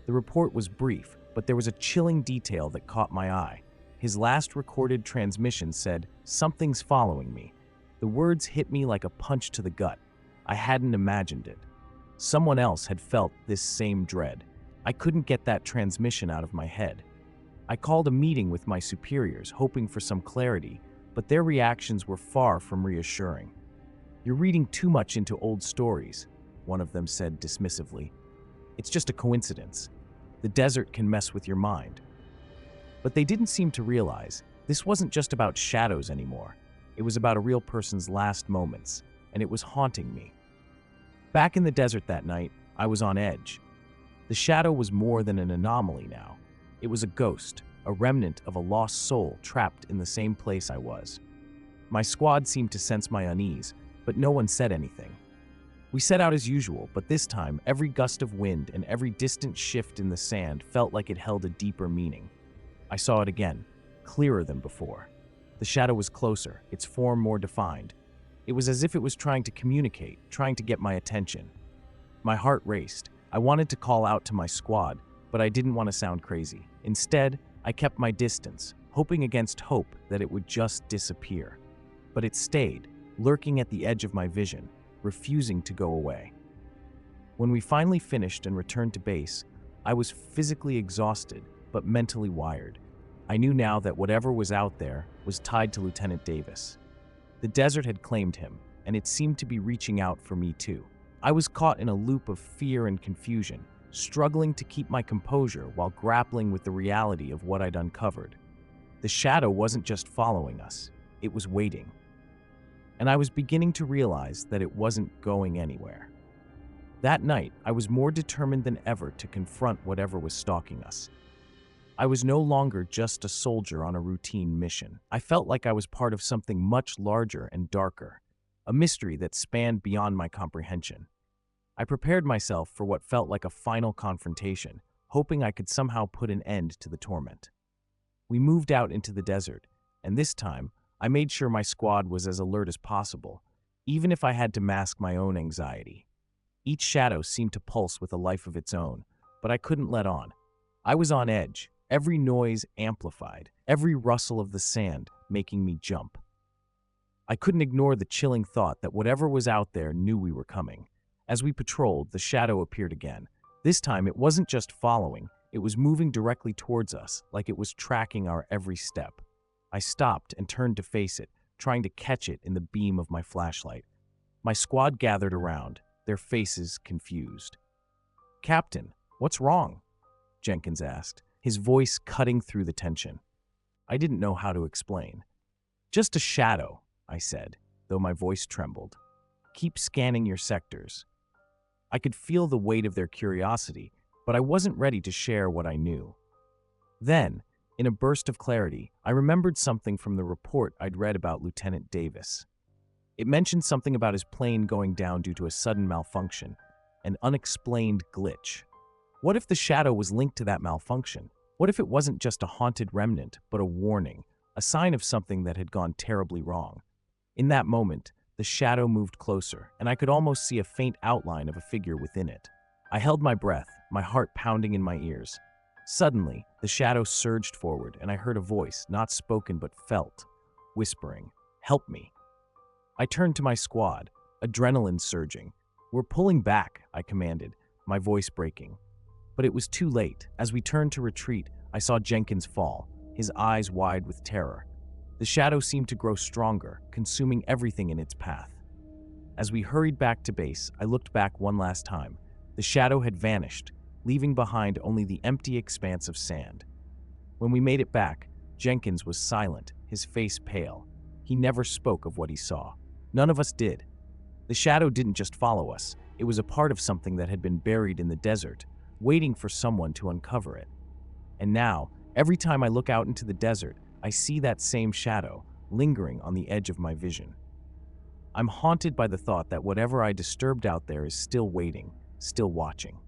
The report was brief, but there was a chilling detail that caught my eye. His last recorded transmission said, "Something's following me." The words hit me like a punch to the gut. I hadn't imagined it. Someone else had felt this same dread. I couldn't get that transmission out of my head. I called a meeting with my superiors, hoping for some clarity, but their reactions were far from reassuring. "You're reading too much into old stories," one of them said dismissively. "It's just a coincidence. The desert can mess with your mind." But they didn't seem to realize this wasn't just about shadows anymore. It was about a real person's last moments, and it was haunting me. Back in the desert that night, I was on edge. The shadow was more than an anomaly now. It was a ghost, a remnant of a lost soul trapped in the same place I was. My squad seemed to sense my unease, but no one said anything. We set out as usual, but this time, every gust of wind and every distant shift in the sand felt like it held a deeper meaning. I saw it again, clearer than before. The shadow was closer, its form more defined. It was as if it was trying to communicate, trying to get my attention. My heart raced. I wanted to call out to my squad, but I didn't want to sound crazy. Instead, I kept my distance, hoping against hope that it would just disappear. But it stayed, lurking at the edge of my vision, refusing to go away. When we finally finished and returned to base, I was physically exhausted, but mentally wired. I knew now that whatever was out there was tied to Lieutenant Davis. The desert had claimed him, and it seemed to be reaching out for me too. I was caught in a loop of fear and confusion, struggling to keep my composure while grappling with the reality of what I'd uncovered. The shadow wasn't just following us, it was waiting. And I was beginning to realize that it wasn't going anywhere. That night, I was more determined than ever to confront whatever was stalking us. I was no longer just a soldier on a routine mission. I felt like I was part of something much larger and darker, a mystery that spanned beyond my comprehension. I prepared myself for what felt like a final confrontation, hoping I could somehow put an end to the torment. We moved out into the desert, and this time, I made sure my squad was as alert as possible, even if I had to mask my own anxiety. Each shadow seemed to pulse with a life of its own, but I couldn't let on. I was on edge, every noise amplified, every rustle of the sand making me jump. I couldn't ignore the chilling thought that whatever was out there knew we were coming. As we patrolled, the shadow appeared again. This time, it wasn't just following, it was moving directly towards us, like it was tracking our every step. I stopped and turned to face it, trying to catch it in the beam of my flashlight. My squad gathered around, their faces confused. "Captain, what's wrong?" Jenkins asked, his voice cutting through the tension. I didn't know how to explain. "Just a shadow," I said, though my voice trembled. "Keep scanning your sectors." I could feel the weight of their curiosity, but I wasn't ready to share what I knew. Then, in a burst of clarity, I remembered something from the report I'd read about Lieutenant Davis. It mentioned something about his plane going down due to a sudden malfunction, an unexplained glitch. What if the shadow was linked to that malfunction? What if it wasn't just a haunted remnant, but a warning, a sign of something that had gone terribly wrong? In that moment, the shadow moved closer, and I could almost see a faint outline of a figure within it. I held my breath, my heart pounding in my ears. Suddenly, the shadow surged forward, and I heard a voice, not spoken but felt, whispering, "Help me." I turned to my squad, adrenaline surging. "We're pulling back," I commanded, my voice breaking. But it was too late. As we turned to retreat, I saw Jenkins fall, his eyes wide with terror. The shadow seemed to grow stronger, consuming everything in its path. As we hurried back to base, I looked back one last time. The shadow had vanished, leaving behind only the empty expanse of sand. When we made it back, Jenkins was silent, his face pale. He never spoke of what he saw. None of us did. The shadow didn't just follow us. It was a part of something that had been buried in the desert, waiting for someone to uncover it. And now, every time I look out into the desert, I see that same shadow, lingering on the edge of my vision. I'm haunted by the thought that whatever I disturbed out there is still waiting, still watching.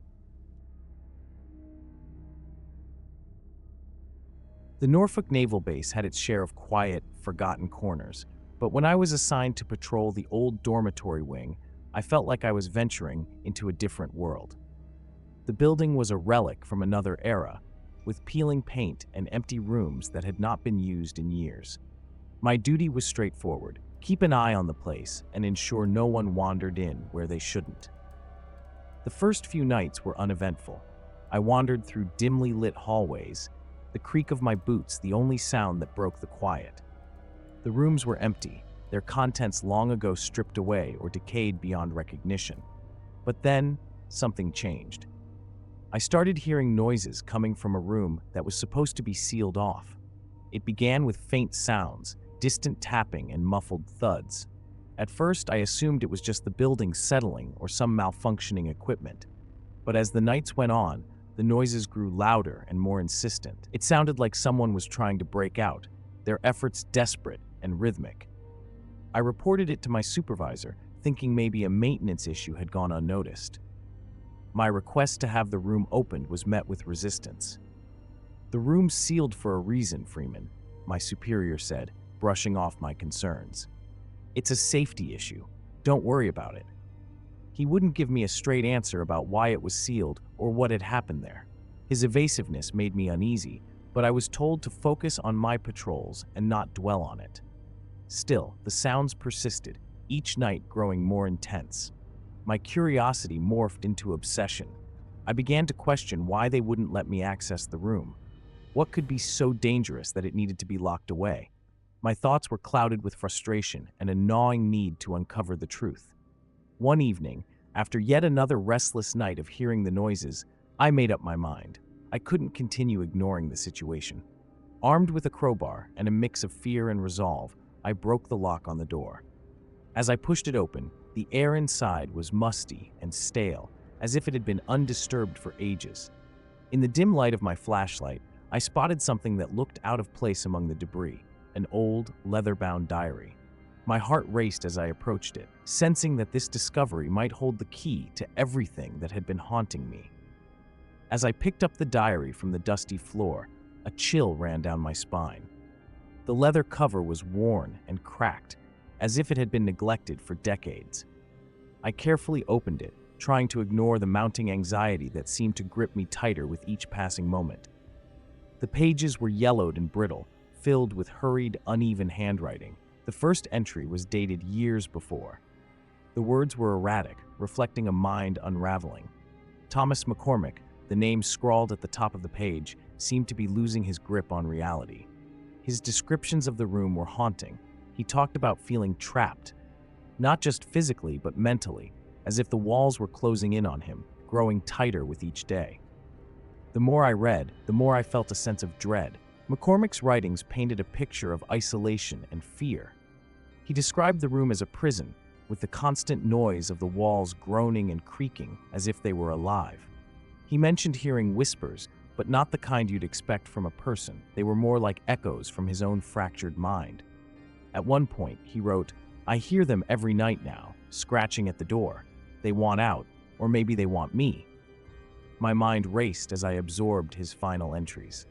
The Norfolk Naval Base had its share of quiet, forgotten corners, but when I was assigned to patrol the old dormitory wing, I felt like I was venturing into a different world. The building was a relic from another era, with peeling paint and empty rooms that had not been used in years. My duty was straightforward: keep an eye on the place and ensure no one wandered in where they shouldn't. The first few nights were uneventful. I wandered through dimly lit hallways, the creak of my boots the only sound that broke the quiet. The rooms were empty, their contents long ago stripped away or decayed beyond recognition. But then, something changed. I started hearing noises coming from a room that was supposed to be sealed off. It began with faint sounds, distant tapping and muffled thuds. At first, I assumed it was just the building settling or some malfunctioning equipment. But as the nights went on, the noises grew louder and more insistent. It sounded like someone was trying to break out, their efforts desperate and rhythmic. I reported it to my supervisor, thinking maybe a maintenance issue had gone unnoticed. My request to have the room opened was met with resistance. "The room's sealed for a reason, Freeman," my superior said, brushing off my concerns. "It's a safety issue. Don't worry about it." He wouldn't give me a straight answer about why it was sealed or what had happened there. His evasiveness made me uneasy, but I was told to focus on my patrols and not dwell on it. Still, the sounds persisted, each night growing more intense. My curiosity morphed into obsession. I began to question why they wouldn't let me access the room. What could be so dangerous that it needed to be locked away? My thoughts were clouded with frustration and a gnawing need to uncover the truth. One evening, after yet another restless night of hearing the noises, I made up my mind. I couldn't continue ignoring the situation. Armed with a crowbar and a mix of fear and resolve, I broke the lock on the door. As I pushed it open, the air inside was musty and stale, as if it had been undisturbed for ages. In the dim light of my flashlight, I spotted something that looked out of place among the debris, an old, leather-bound diary. My heart raced as I approached it, sensing that this discovery might hold the key to everything that had been haunting me. As I picked up the diary from the dusty floor, a chill ran down my spine. The leather cover was worn and cracked, as if it had been neglected for decades. I carefully opened it, trying to ignore the mounting anxiety that seemed to grip me tighter with each passing moment. The pages were yellowed and brittle, filled with hurried, uneven handwriting. The first entry was dated years before. The words were erratic, reflecting a mind unraveling. Thomas McCormick, the name scrawled at the top of the page, seemed to be losing his grip on reality. His descriptions of the room were haunting. He talked about feeling trapped, not just physically but mentally, as if the walls were closing in on him, growing tighter with each day. The more I read, the more I felt a sense of dread. McCormick's writings painted a picture of isolation and fear. He described the room as a prison, with the constant noise of the walls groaning and creaking as if they were alive. He mentioned hearing whispers, but not the kind you'd expect from a person. They were more like echoes from his own fractured mind. At one point, he wrote, "I hear them every night now, scratching at the door. They want out, or maybe they want me." My mind raced as I absorbed his final entries.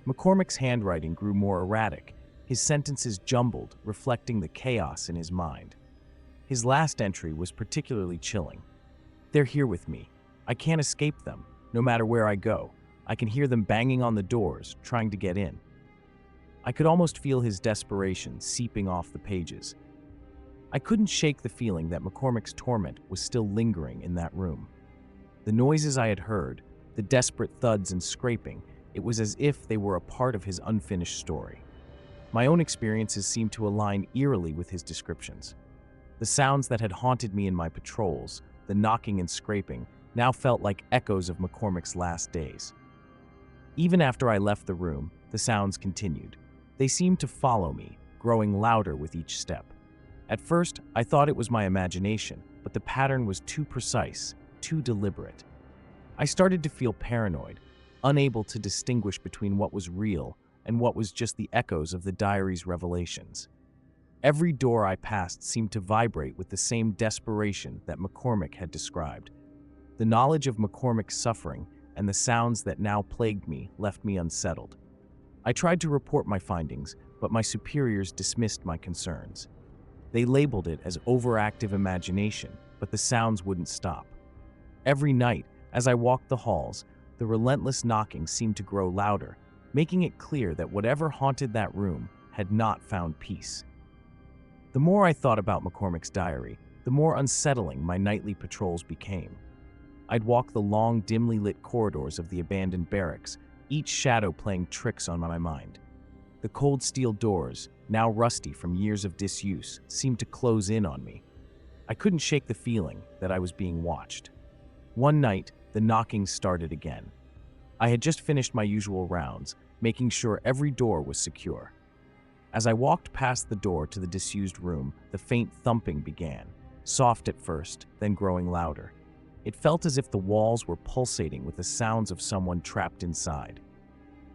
McCormick's handwriting grew more erratic, his sentences jumbled, reflecting the chaos in his mind. His last entry was particularly chilling. "They're here with me. I can't escape them. No matter where I go, I can hear them banging on the doors, trying to get in." I could almost feel his desperation seeping off the pages. I couldn't shake the feeling that McCormick's torment was still lingering in that room. The noises I had heard, the desperate thuds and scraping, it was as if they were a part of his unfinished story. My own experiences seemed to align eerily with his descriptions. The sounds that had haunted me in my patrols, the knocking and scraping, now felt like echoes of McCormick's last days. Even after I left the room, the sounds continued. They seemed to follow me, growing louder with each step. At first, I thought it was my imagination, but the pattern was too precise, too deliberate. I started to feel paranoid, unable to distinguish between what was real and what was just the echoes of the diary's revelations. Every door I passed seemed to vibrate with the same desperation that McCormick had described. The knowledge of McCormick's suffering and the sounds that now plagued me left me unsettled. I tried to report my findings, but my superiors dismissed my concerns. They labeled it as overactive imagination, but the sounds wouldn't stop. Every night, as I walked the halls, the relentless knocking seemed to grow louder, making it clear that whatever haunted that room had not found peace. The more I thought about McCormick's diary, the more unsettling my nightly patrols became. I'd walk the long, dimly lit corridors of the abandoned barracks, each shadow playing tricks on my mind. The cold steel doors, now rusty from years of disuse, seemed to close in on me. I couldn't shake the feeling that I was being watched. One night, the knocking started again. I had just finished my usual rounds, making sure every door was secure. As I walked past the door to the disused room, the faint thumping began, soft at first, then growing louder. It felt as if the walls were pulsating with the sounds of someone trapped inside.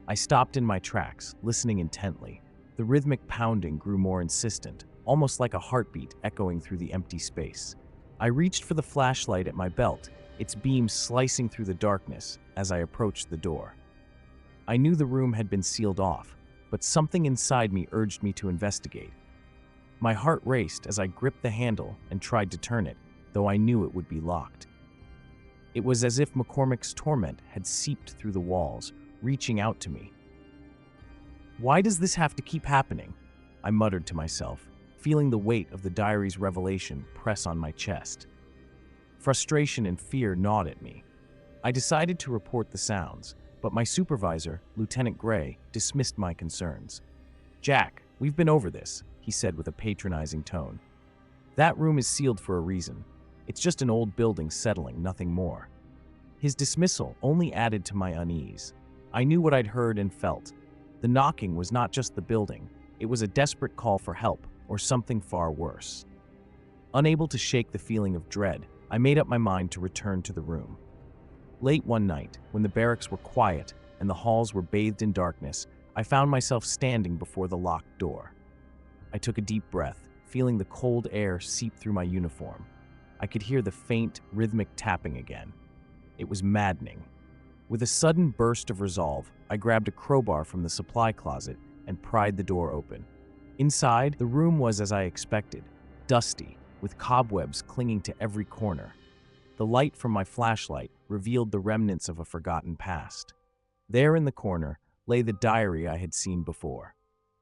I stopped in my tracks, listening intently. The rhythmic pounding grew more insistent, almost like a heartbeat echoing through the empty space. I reached for the flashlight at my belt, its beam slicing through the darkness as I approached the door. I knew the room had been sealed off, but something inside me urged me to investigate. My heart raced as I gripped the handle and tried to turn it, though I knew it would be locked. It was as if McCormick's torment had seeped through the walls, reaching out to me. "Why does this have to keep happening?" I muttered to myself, feeling the weight of the diary's revelation press on my chest. Frustration and fear gnawed at me. I decided to report the sounds, but my supervisor, Lieutenant Gray, dismissed my concerns. "Jack, we've been over this," he said with a patronizing tone. "That room is sealed for a reason. It's just an old building settling, nothing more." His dismissal only added to my unease. I knew what I'd heard and felt. The knocking was not just the building. It was a desperate call for help, or something far worse. Unable to shake the feeling of dread, I made up my mind to return to the room. Late one night, when the barracks were quiet and the halls were bathed in darkness, I found myself standing before the locked door. I took a deep breath, feeling the cold air seep through my uniform. I could hear the faint, rhythmic tapping again. It was maddening. With a sudden burst of resolve, I grabbed a crowbar from the supply closet and pried the door open. Inside, the room was as I expected, dusty, with cobwebs clinging to every corner. The light from my flashlight revealed the remnants of a forgotten past. There in the corner lay the diary I had seen before.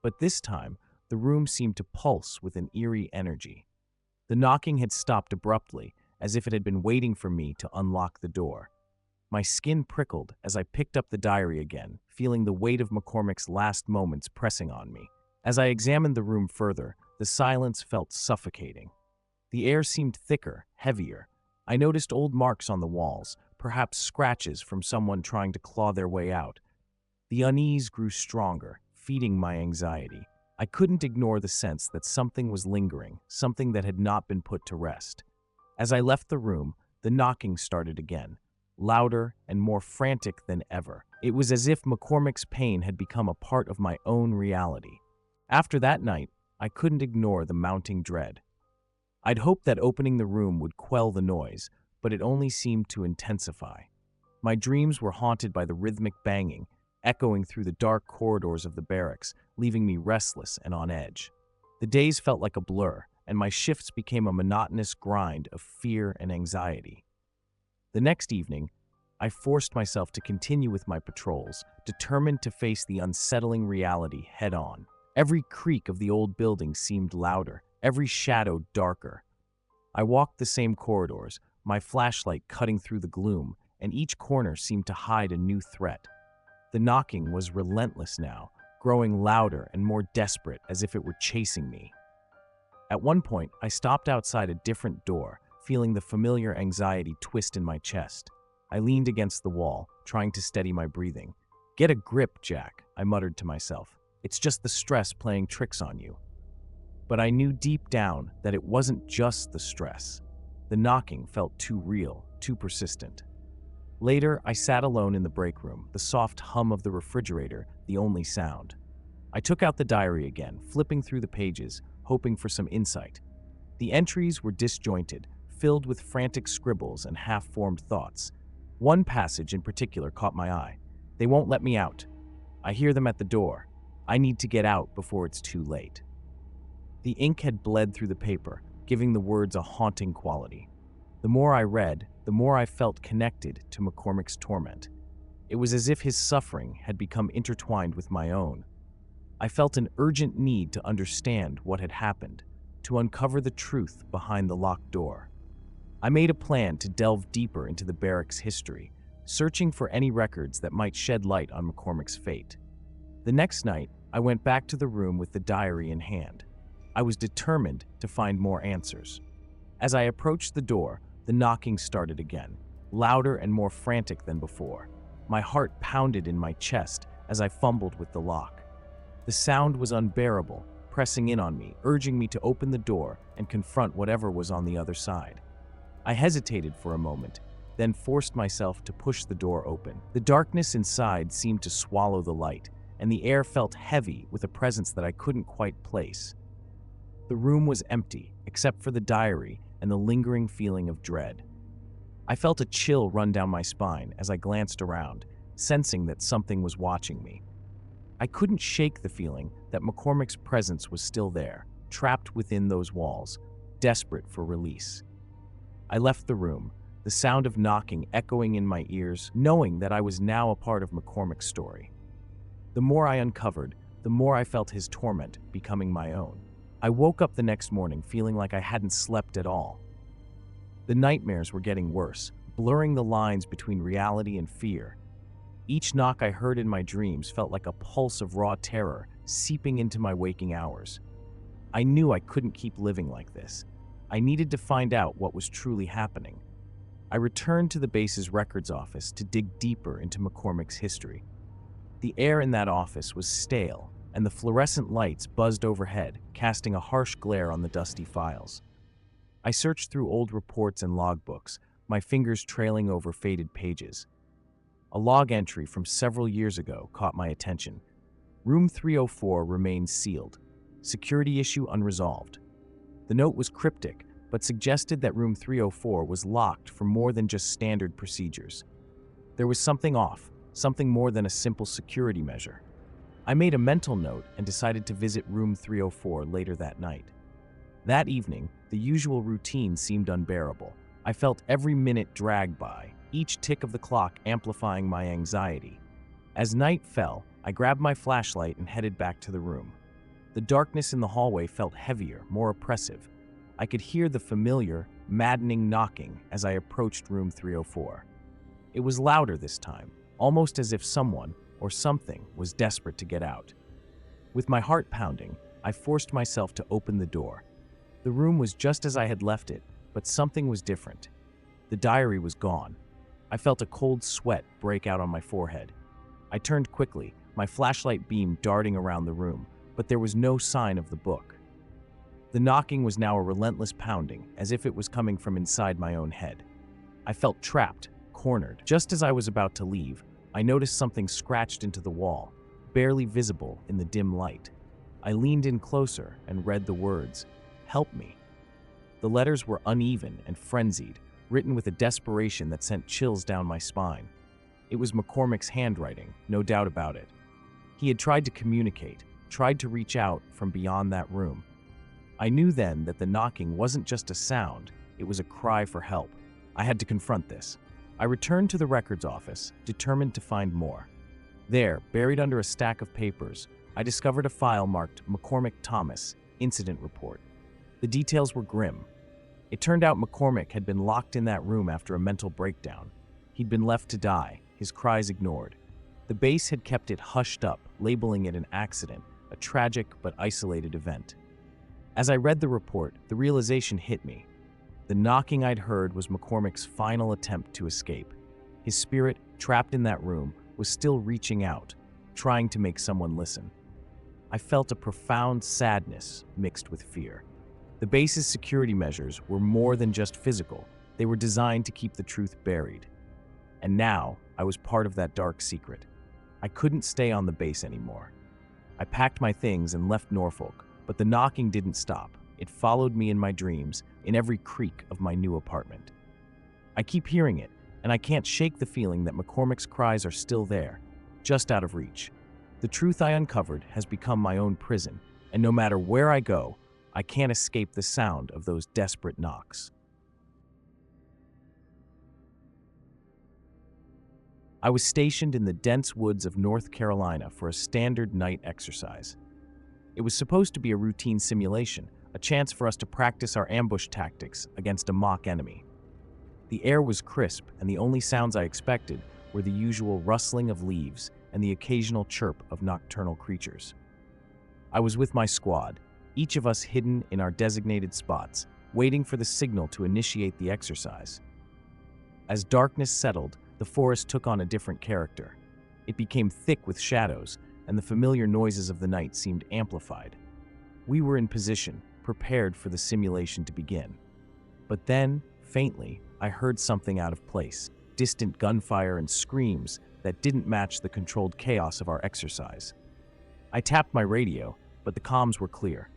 But this time, the room seemed to pulse with an eerie energy. The knocking had stopped abruptly, as if it had been waiting for me to unlock the door. My skin prickled as I picked up the diary again, feeling the weight of McCormick's last moments pressing on me. As I examined the room further, the silence felt suffocating. The air seemed thicker, heavier. I noticed old marks on the walls, perhaps scratches from someone trying to claw their way out. The unease grew stronger, feeding my anxiety. I couldn't ignore the sense that something was lingering, something that had not been put to rest. As I left the room, the knocking started again, louder and more frantic than ever. It was as if McCormick's pain had become a part of my own reality. After that night, I couldn't ignore the mounting dread. I'd hoped that opening the room would quell the noise, but it only seemed to intensify. My dreams were haunted by the rhythmic banging, echoing through the dark corridors of the barracks, leaving me restless and on edge. The days felt like a blur, and my shifts became a monotonous grind of fear and anxiety. The next evening, I forced myself to continue with my patrols, determined to face the unsettling reality head-on. Every creak of the old building seemed louder, every shadow darker. I walked the same corridors, my flashlight cutting through the gloom, and each corner seemed to hide a new threat. The knocking was relentless now, growing louder and more desperate as if it were chasing me. At one point, I stopped outside a different door, feeling the familiar anxiety twist in my chest. I leaned against the wall, trying to steady my breathing. "Get a grip, Jack," I muttered to myself. "It's just the stress playing tricks on you." But I knew deep down that it wasn't just the stress. The knocking felt too real, too persistent. Later, I sat alone in the break room, the soft hum of the refrigerator the only sound. I took out the diary again, flipping through the pages, hoping for some insight. The entries were disjointed, filled with frantic scribbles and half-formed thoughts. One passage in particular caught my eye. "They won't let me out. I hear them at the door. I need to get out before it's too late." The ink had bled through the paper, giving the words a haunting quality. The more I read, the more I felt connected to McCormick's torment. It was as if his suffering had become intertwined with my own. I felt an urgent need to understand what had happened, to uncover the truth behind the locked door. I made a plan to delve deeper into the barracks' history, searching for any records that might shed light on McCormick's fate. The next night, I went back to the room with the diary in hand. I was determined to find more answers. As I approached the door, the knocking started again, louder and more frantic than before. My heart pounded in my chest as I fumbled with the lock. The sound was unbearable, pressing in on me, urging me to open the door and confront whatever was on the other side. I hesitated for a moment, then forced myself to push the door open. The darkness inside seemed to swallow the light, and the air felt heavy with a presence that I couldn't quite place. The room was empty, except for the diary and the lingering feeling of dread. I felt a chill run down my spine as I glanced around, sensing that something was watching me. I couldn't shake the feeling that McCormick's presence was still there, trapped within those walls, desperate for release. I left the room, the sound of knocking echoing in my ears, knowing that I was now a part of McCormick's story. The more I uncovered, the more I felt his torment becoming my own. I woke up the next morning feeling like I hadn't slept at all. The nightmares were getting worse, blurring the lines between reality and fear. Each knock I heard in my dreams felt like a pulse of raw terror seeping into my waking hours. I knew I couldn't keep living like this. I needed to find out what was truly happening. I returned to the base's records office to dig deeper into McCormick's history. The air in that office was stale, and the fluorescent lights buzzed overhead, casting a harsh glare on the dusty files. I searched through old reports and logbooks, my fingers trailing over faded pages. A log entry from several years ago caught my attention. Room 304 remains sealed. Security issue unresolved. The note was cryptic, but suggested that room 304 was locked for more than just standard procedures. There was something off, something more than a simple security measure. I made a mental note and decided to visit room 304 later that night. That evening, the usual routine seemed unbearable. I felt every minute drag by, each tick of the clock amplifying my anxiety. As night fell, I grabbed my flashlight and headed back to the room. The darkness in the hallway felt heavier, more oppressive. I could hear the familiar, maddening knocking as I approached room 304. It was louder this time, almost as if someone or something was desperate to get out. With my heart pounding, I forced myself to open the door. The room was just as I had left it, but something was different. The diary was gone. I felt a cold sweat break out on my forehead. I turned quickly, my flashlight beam darting around the room, but there was no sign of the book. The knocking was now a relentless pounding, as if it was coming from inside my own head. I felt trapped, cornered. Just as I was about to leave, I noticed something scratched into the wall, barely visible in the dim light. I leaned in closer and read the words, "Help me." The letters were uneven and frenzied, written with a desperation that sent chills down my spine. It was McCormick's handwriting, no doubt about it. He had tried to communicate, tried to reach out from beyond that room. I knew then that the knocking wasn't just a sound, it was a cry for help. I had to confront this. I returned to the records office, determined to find more. There, buried under a stack of papers, I discovered a file marked McCormick Thomas, Incident Report. The details were grim. It turned out McCormick had been locked in that room after a mental breakdown. He'd been left to die, his cries ignored. The base had kept it hushed up, labeling it an accident, a tragic but isolated event. As I read the report, the realization hit me. The knocking I'd heard was McCormick's final attempt to escape. His spirit, trapped in that room, was still reaching out, trying to make someone listen. I felt a profound sadness mixed with fear. The base's security measures were more than just physical. They were designed to keep the truth buried. And now, I was part of that dark secret. I couldn't stay on the base anymore. I packed my things and left Norfolk, but the knocking didn't stop. It followed me in my dreams, in every creak of my new apartment. I keep hearing it, and I can't shake the feeling that McCormick's cries are still there, just out of reach. The truth I uncovered has become my own prison, and no matter where I go, I can't escape the sound of those desperate knocks. I was stationed in the dense woods of North Carolina for a standard night exercise. It was supposed to be a routine simulation, a chance for us to practice our ambush tactics against a mock enemy. The air was crisp, and the only sounds I expected were the usual rustling of leaves and the occasional chirp of nocturnal creatures. I was with my squad, each of us hidden in our designated spots, waiting for the signal to initiate the exercise. As darkness settled, the forest took on a different character. It became thick with shadows, and the familiar noises of the night seemed amplified. We were in position, prepared for the simulation to begin. But then, faintly, I heard something out of place, distant gunfire and screams that didn't match the controlled chaos of our exercise. I tapped my radio, but the comms were clear.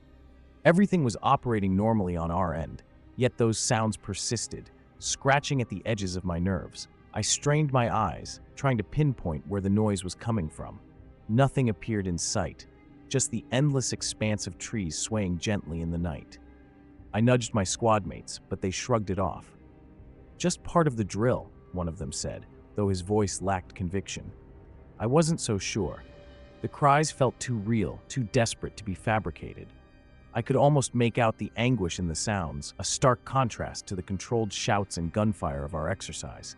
Everything was operating normally on our end, yet those sounds persisted, scratching at the edges of my nerves. I strained my eyes, trying to pinpoint where the noise was coming from. Nothing appeared in sight, just the endless expanse of trees swaying gently in the night. I nudged my squad mates, but they shrugged it off. "Just part of the drill," one of them said, though his voice lacked conviction. I wasn't so sure. The cries felt too real, too desperate to be fabricated. I could almost make out the anguish in the sounds, a stark contrast to the controlled shouts and gunfire of our exercise.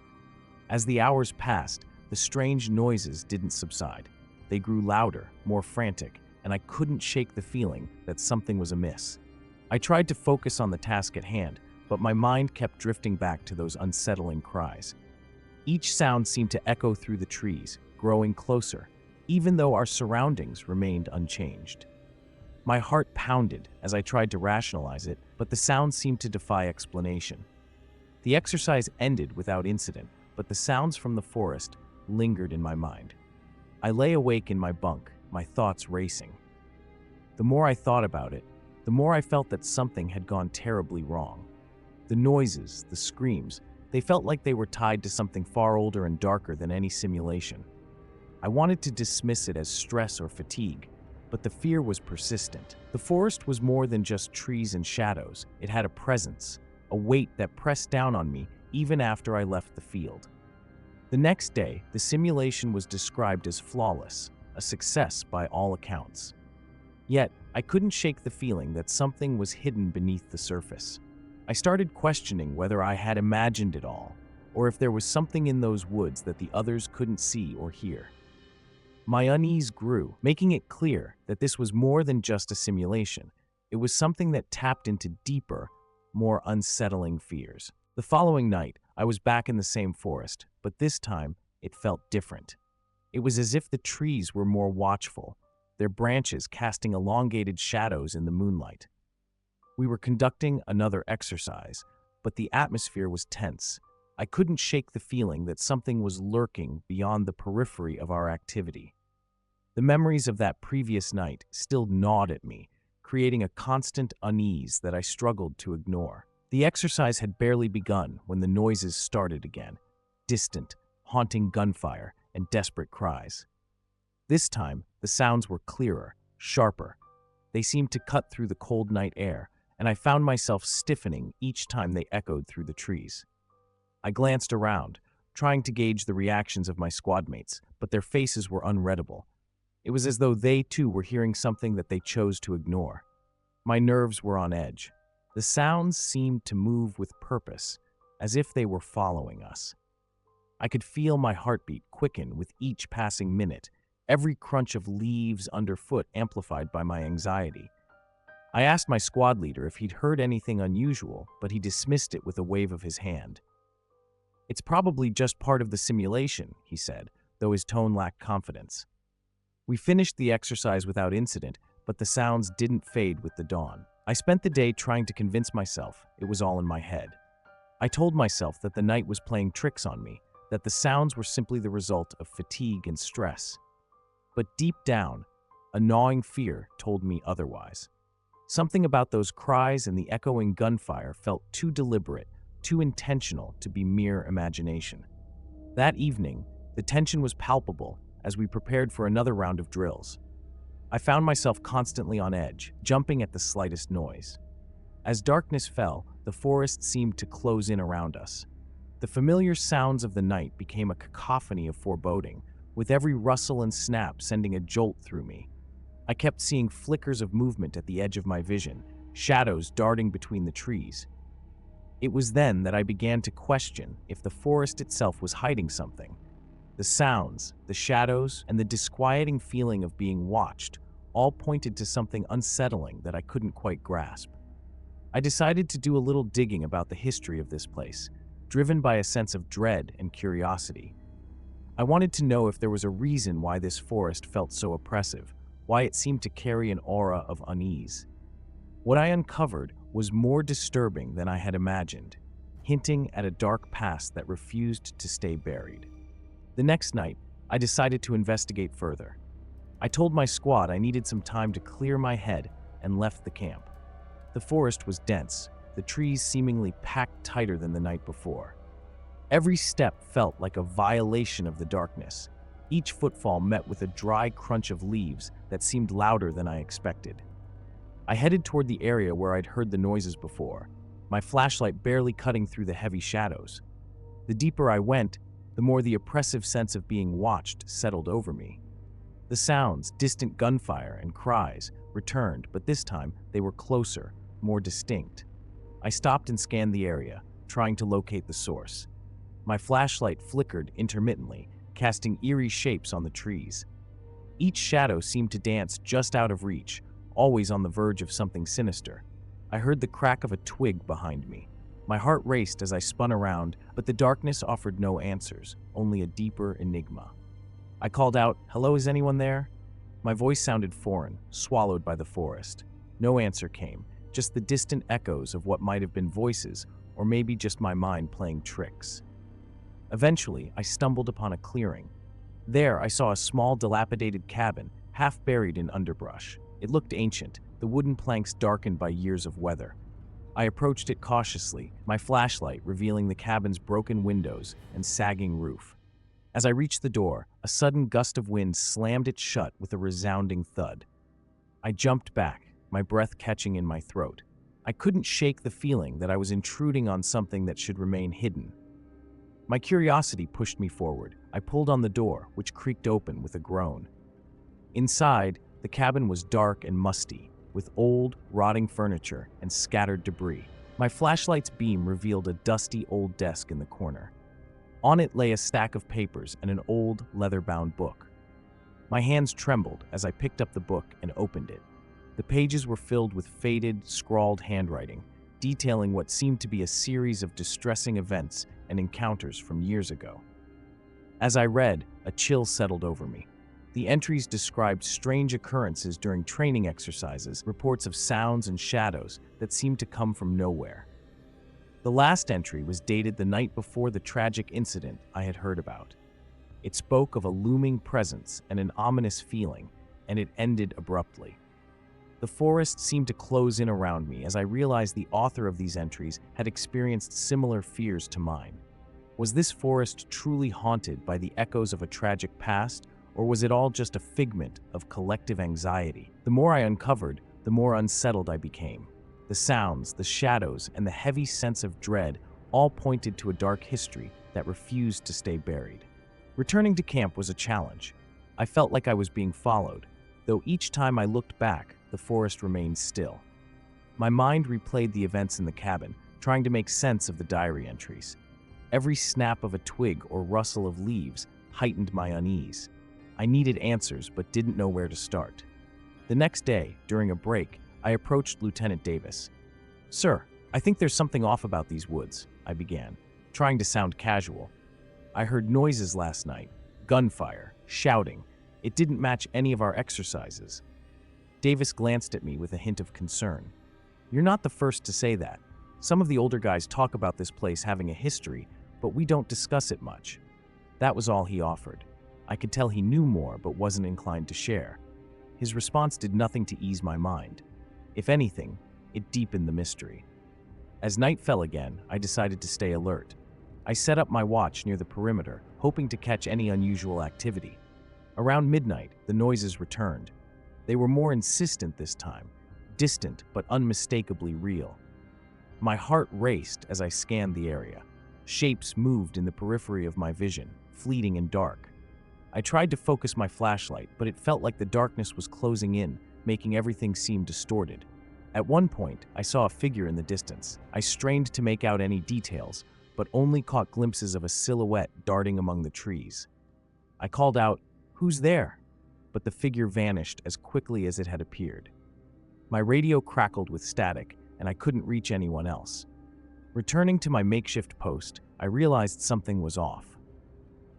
As the hours passed, the strange noises didn't subside. They grew louder, more frantic, and I couldn't shake the feeling that something was amiss. I tried to focus on the task at hand, but my mind kept drifting back to those unsettling cries. Each sound seemed to echo through the trees, growing closer, even though our surroundings remained unchanged. My heart pounded as I tried to rationalize it, but the sound seemed to defy explanation. The exercise ended without incident, but the sounds from the forest lingered in my mind. I lay awake in my bunk, my thoughts racing. The more I thought about it, the more I felt that something had gone terribly wrong. The noises, the screams, they felt like they were tied to something far older and darker than any simulation. I wanted to dismiss it as stress or fatigue, but the fear was persistent. The forest was more than just trees and shadows. It had a presence, a weight that pressed down on me even after I left the field. The next day, the simulation was described as flawless, a success by all accounts. Yet, I couldn't shake the feeling that something was hidden beneath the surface. I started questioning whether I had imagined it all, or if there was something in those woods that the others couldn't see or hear. My unease grew, making it clear that this was more than just a simulation. It was something that tapped into deeper, more unsettling fears. The following night, I was back in the same forest, but this time, it felt different. It was as if the trees were more watchful, their branches casting elongated shadows in the moonlight. We were conducting another exercise, but the atmosphere was tense. I couldn't shake the feeling that something was lurking beyond the periphery of our activity. The memories of that previous night still gnawed at me, creating a constant unease that I struggled to ignore. The exercise had barely begun when the noises started again, distant, haunting gunfire and desperate cries. This time, the sounds were clearer, sharper. They seemed to cut through the cold night air, and I found myself stiffening each time they echoed through the trees. I glanced around, trying to gauge the reactions of my squadmates, but their faces were unreadable. It was as though they too were hearing something that they chose to ignore. My nerves were on edge. The sounds seemed to move with purpose, as if they were following us. I could feel my heartbeat quicken with each passing minute, every crunch of leaves underfoot amplified by my anxiety. I asked my squad leader if he'd heard anything unusual, but he dismissed it with a wave of his hand. "It's probably just part of the simulation," he said, though his tone lacked confidence. We finished the exercise without incident, but the sounds didn't fade with the dawn. I spent the day trying to convince myself it was all in my head. I told myself that the night was playing tricks on me, that the sounds were simply the result of fatigue and stress. But deep down, a gnawing fear told me otherwise. Something about those cries and the echoing gunfire felt too deliberate, too intentional to be mere imagination. That evening, the tension was palpable as we prepared for another round of drills. I found myself constantly on edge, jumping at the slightest noise. As darkness fell, the forest seemed to close in around us. The familiar sounds of the night became a cacophony of foreboding, with every rustle and snap sending a jolt through me. I kept seeing flickers of movement at the edge of my vision, shadows darting between the trees. It was then that I began to question if the forest itself was hiding something. The sounds, the shadows, and the disquieting feeling of being watched all pointed to something unsettling that I couldn't quite grasp. I decided to do a little digging about the history of this place, driven by a sense of dread and curiosity. I wanted to know if there was a reason why this forest felt so oppressive, why it seemed to carry an aura of unease. What I uncovered was more disturbing than I had imagined, hinting at a dark past that refused to stay buried. The next night, I decided to investigate further. I told my squad I needed some time to clear my head and left the camp. The forest was dense, the trees seemingly packed tighter than the night before. Every step felt like a violation of the darkness. Each footfall met with a dry crunch of leaves that seemed louder than I expected. I headed toward the area where I'd heard the noises before, my flashlight barely cutting through the heavy shadows. The deeper I went, the more the oppressive sense of being watched settled over me. The sounds, distant gunfire and cries, returned, but this time they were closer, more distinct. I stopped and scanned the area, trying to locate the source. My flashlight flickered intermittently, casting eerie shapes on the trees. Each shadow seemed to dance just out of reach, always on the verge of something sinister. I heard the crack of a twig behind me. My heart raced as I spun around, but the darkness offered no answers, only a deeper enigma. I called out, "Hello, is anyone there?" My voice sounded foreign, swallowed by the forest. No answer came, just the distant echoes of what might have been voices, or maybe just my mind playing tricks. Eventually, I stumbled upon a clearing. There, I saw a small, dilapidated cabin, half buried in underbrush. It looked ancient, the wooden planks darkened by years of weather. I approached it cautiously, my flashlight revealing the cabin's broken windows and sagging roof. As I reached the door, a sudden gust of wind slammed it shut with a resounding thud. I jumped back, my breath catching in my throat. I couldn't shake the feeling that I was intruding on something that should remain hidden. My curiosity pushed me forward. I pulled on the door, which creaked open with a groan. Inside, the cabin was dark and musty, with old, rotting furniture and scattered debris. My flashlight's beam revealed a dusty old desk in the corner. On it lay a stack of papers and an old, leather-bound book. My hands trembled as I picked up the book and opened it. The pages were filled with faded, scrawled handwriting, detailing what seemed to be a series of distressing events and encounters from years ago. As I read, a chill settled over me. The entries described strange occurrences during training exercises, reports of sounds and shadows that seemed to come from nowhere. The last entry was dated the night before the tragic incident I had heard about. It spoke of a looming presence and an ominous feeling, and it ended abruptly. The forest seemed to close in around me as I realized the author of these entries had experienced similar fears to mine. Was this forest truly haunted by the echoes of a tragic past, or was it all just a figment of collective anxiety? The more I uncovered, the more unsettled I became. The sounds, the shadows, and the heavy sense of dread all pointed to a dark history that refused to stay buried. Returning to camp was a challenge. I felt like I was being followed, though each time I looked back, the forest remained still. My mind replayed the events in the cabin, trying to make sense of the diary entries. Every snap of a twig or rustle of leaves heightened my unease. I needed answers, but didn't know where to start. The next day, during a break, I approached Lieutenant Davis. "Sir, I think there's something off about these woods," I began, trying to sound casual. "I heard noises last night, gunfire, shouting. It didn't match any of our exercises." Davis glanced at me with a hint of concern. "You're not the first to say that. Some of the older guys talk about this place having a history, but we don't discuss it much." That was all he offered. I could tell he knew more but wasn't inclined to share. His response did nothing to ease my mind. If anything, it deepened the mystery. As night fell again, I decided to stay alert. I set up my watch near the perimeter, hoping to catch any unusual activity. Around midnight, the noises returned. They were more insistent this time, distant but unmistakably real. My heart raced as I scanned the area. Shapes moved in the periphery of my vision, fleeting and dark. I tried to focus my flashlight, but it felt like the darkness was closing in, making everything seem distorted. At one point, I saw a figure in the distance. I strained to make out any details, but only caught glimpses of a silhouette darting among the trees. I called out, "Who's there?" But the figure vanished as quickly as it had appeared. My radio crackled with static, and I couldn't reach anyone else. Returning to my makeshift post, I realized something was off.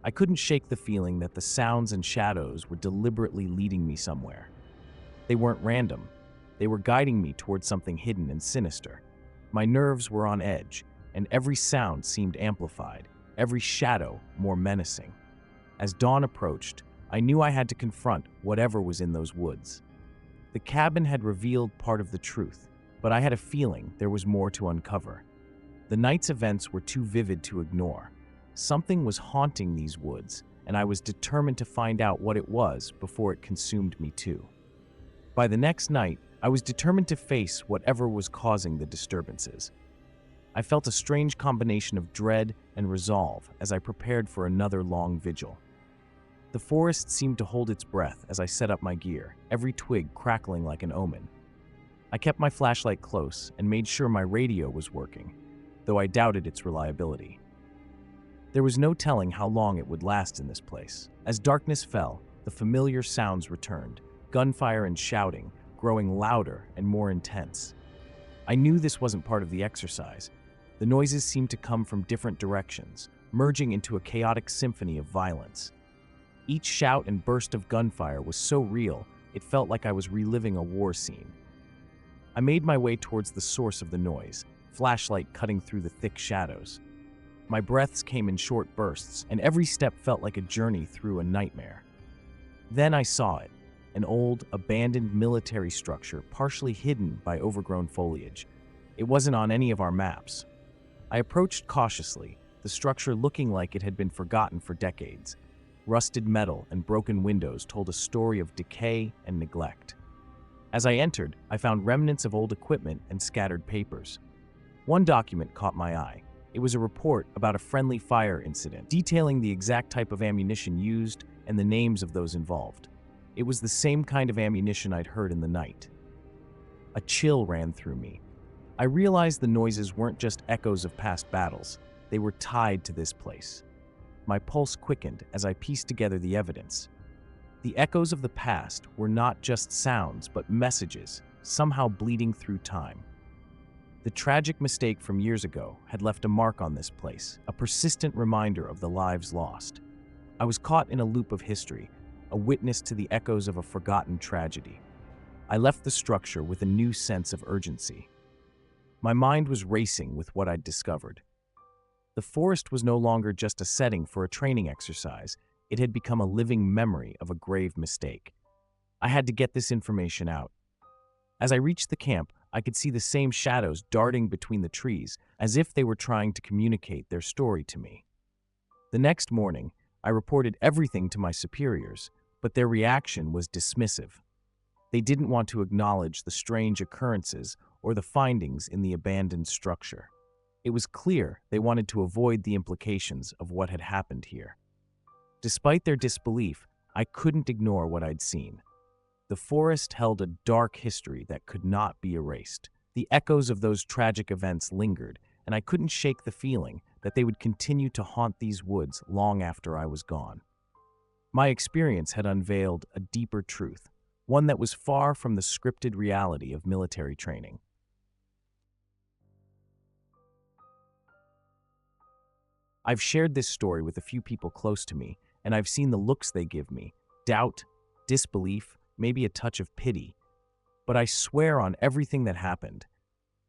I couldn't shake the feeling that the sounds and shadows were deliberately leading me somewhere. They weren't random. They were guiding me towards something hidden and sinister. My nerves were on edge, and every sound seemed amplified, every shadow more menacing. As dawn approached, I knew I had to confront whatever was in those woods. The cabin had revealed part of the truth, but I had a feeling there was more to uncover. The night's events were too vivid to ignore. Something was haunting these woods, and I was determined to find out what it was before it consumed me too. By the next night, I was determined to face whatever was causing the disturbances. I felt a strange combination of dread and resolve as I prepared for another long vigil. The forest seemed to hold its breath as I set up my gear, every twig crackling like an omen. I kept my flashlight close and made sure my radio was working, though I doubted its reliability. There was no telling how long it would last in this place. As darkness fell, the familiar sounds returned, gunfire and shouting, growing louder and more intense. I knew this wasn't part of the exercise. The noises seemed to come from different directions, merging into a chaotic symphony of violence. Each shout and burst of gunfire was so real, it felt like I was reliving a war scene. I made my way towards the source of the noise, flashlight cutting through the thick shadows. My breaths came in short bursts, and every step felt like a journey through a nightmare. Then I saw it, an old, abandoned military structure partially hidden by overgrown foliage. It wasn't on any of our maps. I approached cautiously, the structure looking like it had been forgotten for decades. Rusted metal and broken windows told a story of decay and neglect. As I entered, I found remnants of old equipment and scattered papers. One document caught my eye. It was a report about a friendly fire incident, detailing the exact type of ammunition used and the names of those involved. It was the same kind of ammunition I'd heard in the night. A chill ran through me. I realized the noises weren't just echoes of past battles. They were tied to this place. My pulse quickened as I pieced together the evidence. The echoes of the past were not just sounds, but messages, somehow bleeding through time. The tragic mistake from years ago had left a mark on this place, a persistent reminder of the lives lost. I was caught in a loop of history, a witness to the echoes of a forgotten tragedy. I left the structure with a new sense of urgency. My mind was racing with what I'd discovered. The forest was no longer just a setting for a training exercise. It had become a living memory of a grave mistake. I had to get this information out. As I reached the camp, I could see the same shadows darting between the trees, as if they were trying to communicate their story to me. The next morning, I reported everything to my superiors, but their reaction was dismissive. They didn't want to acknowledge the strange occurrences or the findings in the abandoned structure. It was clear they wanted to avoid the implications of what had happened here. Despite their disbelief, I couldn't ignore what I'd seen. The forest held a dark history that could not be erased. The echoes of those tragic events lingered, and I couldn't shake the feeling that they would continue to haunt these woods long after I was gone. My experience had unveiled a deeper truth, one that was far from the scripted reality of military training. I've shared this story with a few people close to me, and I've seen the looks they give me: doubt, disbelief, maybe a touch of pity. But I swear on everything that happened.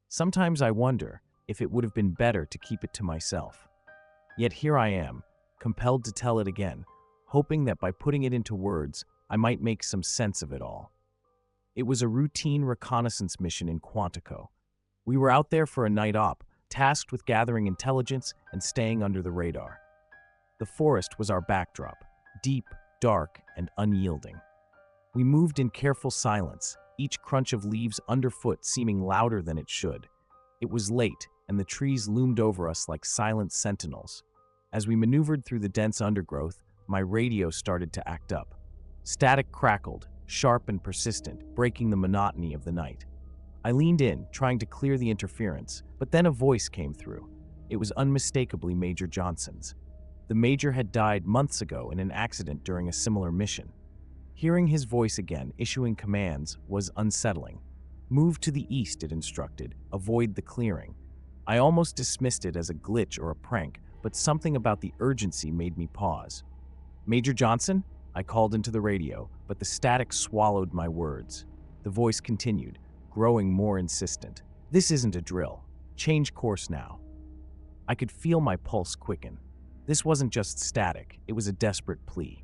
Sometimes I wonder if it would have been better to keep it to myself. Yet here I am, compelled to tell it again, hoping that by putting it into words, I might make some sense of it all. It was a routine reconnaissance mission in Quantico. We were out there for a night op, tasked with gathering intelligence and staying under the radar. The forest was our backdrop, deep, dark, and unyielding. We moved in careful silence, each crunch of leaves underfoot seeming louder than it should. It was late, and the trees loomed over us like silent sentinels. As we maneuvered through the dense undergrowth, my radio started to act up. Static crackled, sharp and persistent, breaking the monotony of the night. I leaned in, trying to clear the interference, but then a voice came through. It was unmistakably Major Johnson's. The Major had died months ago in an accident during a similar mission. Hearing his voice again, issuing commands, was unsettling. Move to the east, it instructed. Avoid the clearing. I almost dismissed it as a glitch or a prank, but something about the urgency made me pause. Major Johnson? I called into the radio, but the static swallowed my words. The voice continued, growing more insistent. This isn't a drill. Change course now. I could feel my pulse quicken. This wasn't just static, it was a desperate plea.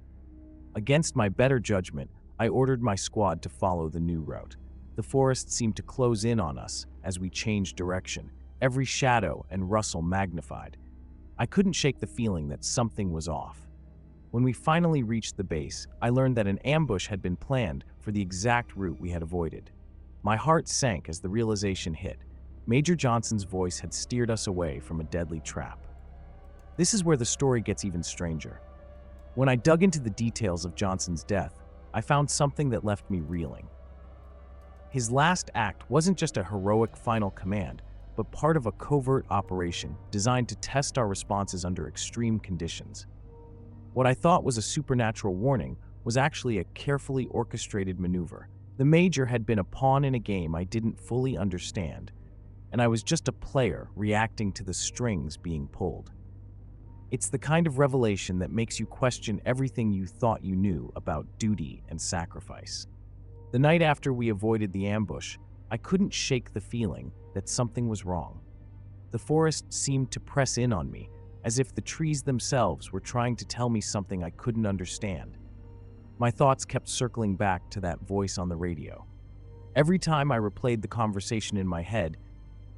Against my better judgment, I ordered my squad to follow the new route. The forest seemed to close in on us as we changed direction, every shadow and rustle magnified. I couldn't shake the feeling that something was off. When we finally reached the base, I learned that an ambush had been planned for the exact route we had avoided. My heart sank as the realization hit. Major Johnson's voice had steered us away from a deadly trap. This is where the story gets even stranger. When I dug into the details of Johnson's death, I found something that left me reeling. His last act wasn't just a heroic final command, but part of a covert operation designed to test our responses under extreme conditions. What I thought was a supernatural warning was actually a carefully orchestrated maneuver. The Major had been a pawn in a game I didn't fully understand, and I was just a player reacting to the strings being pulled. It's the kind of revelation that makes you question everything you thought you knew about duty and sacrifice. The night after we avoided the ambush, I couldn't shake the feeling that something was wrong. The forest seemed to press in on me, as if the trees themselves were trying to tell me something I couldn't understand. My thoughts kept circling back to that voice on the radio. Every time I replayed the conversation in my head,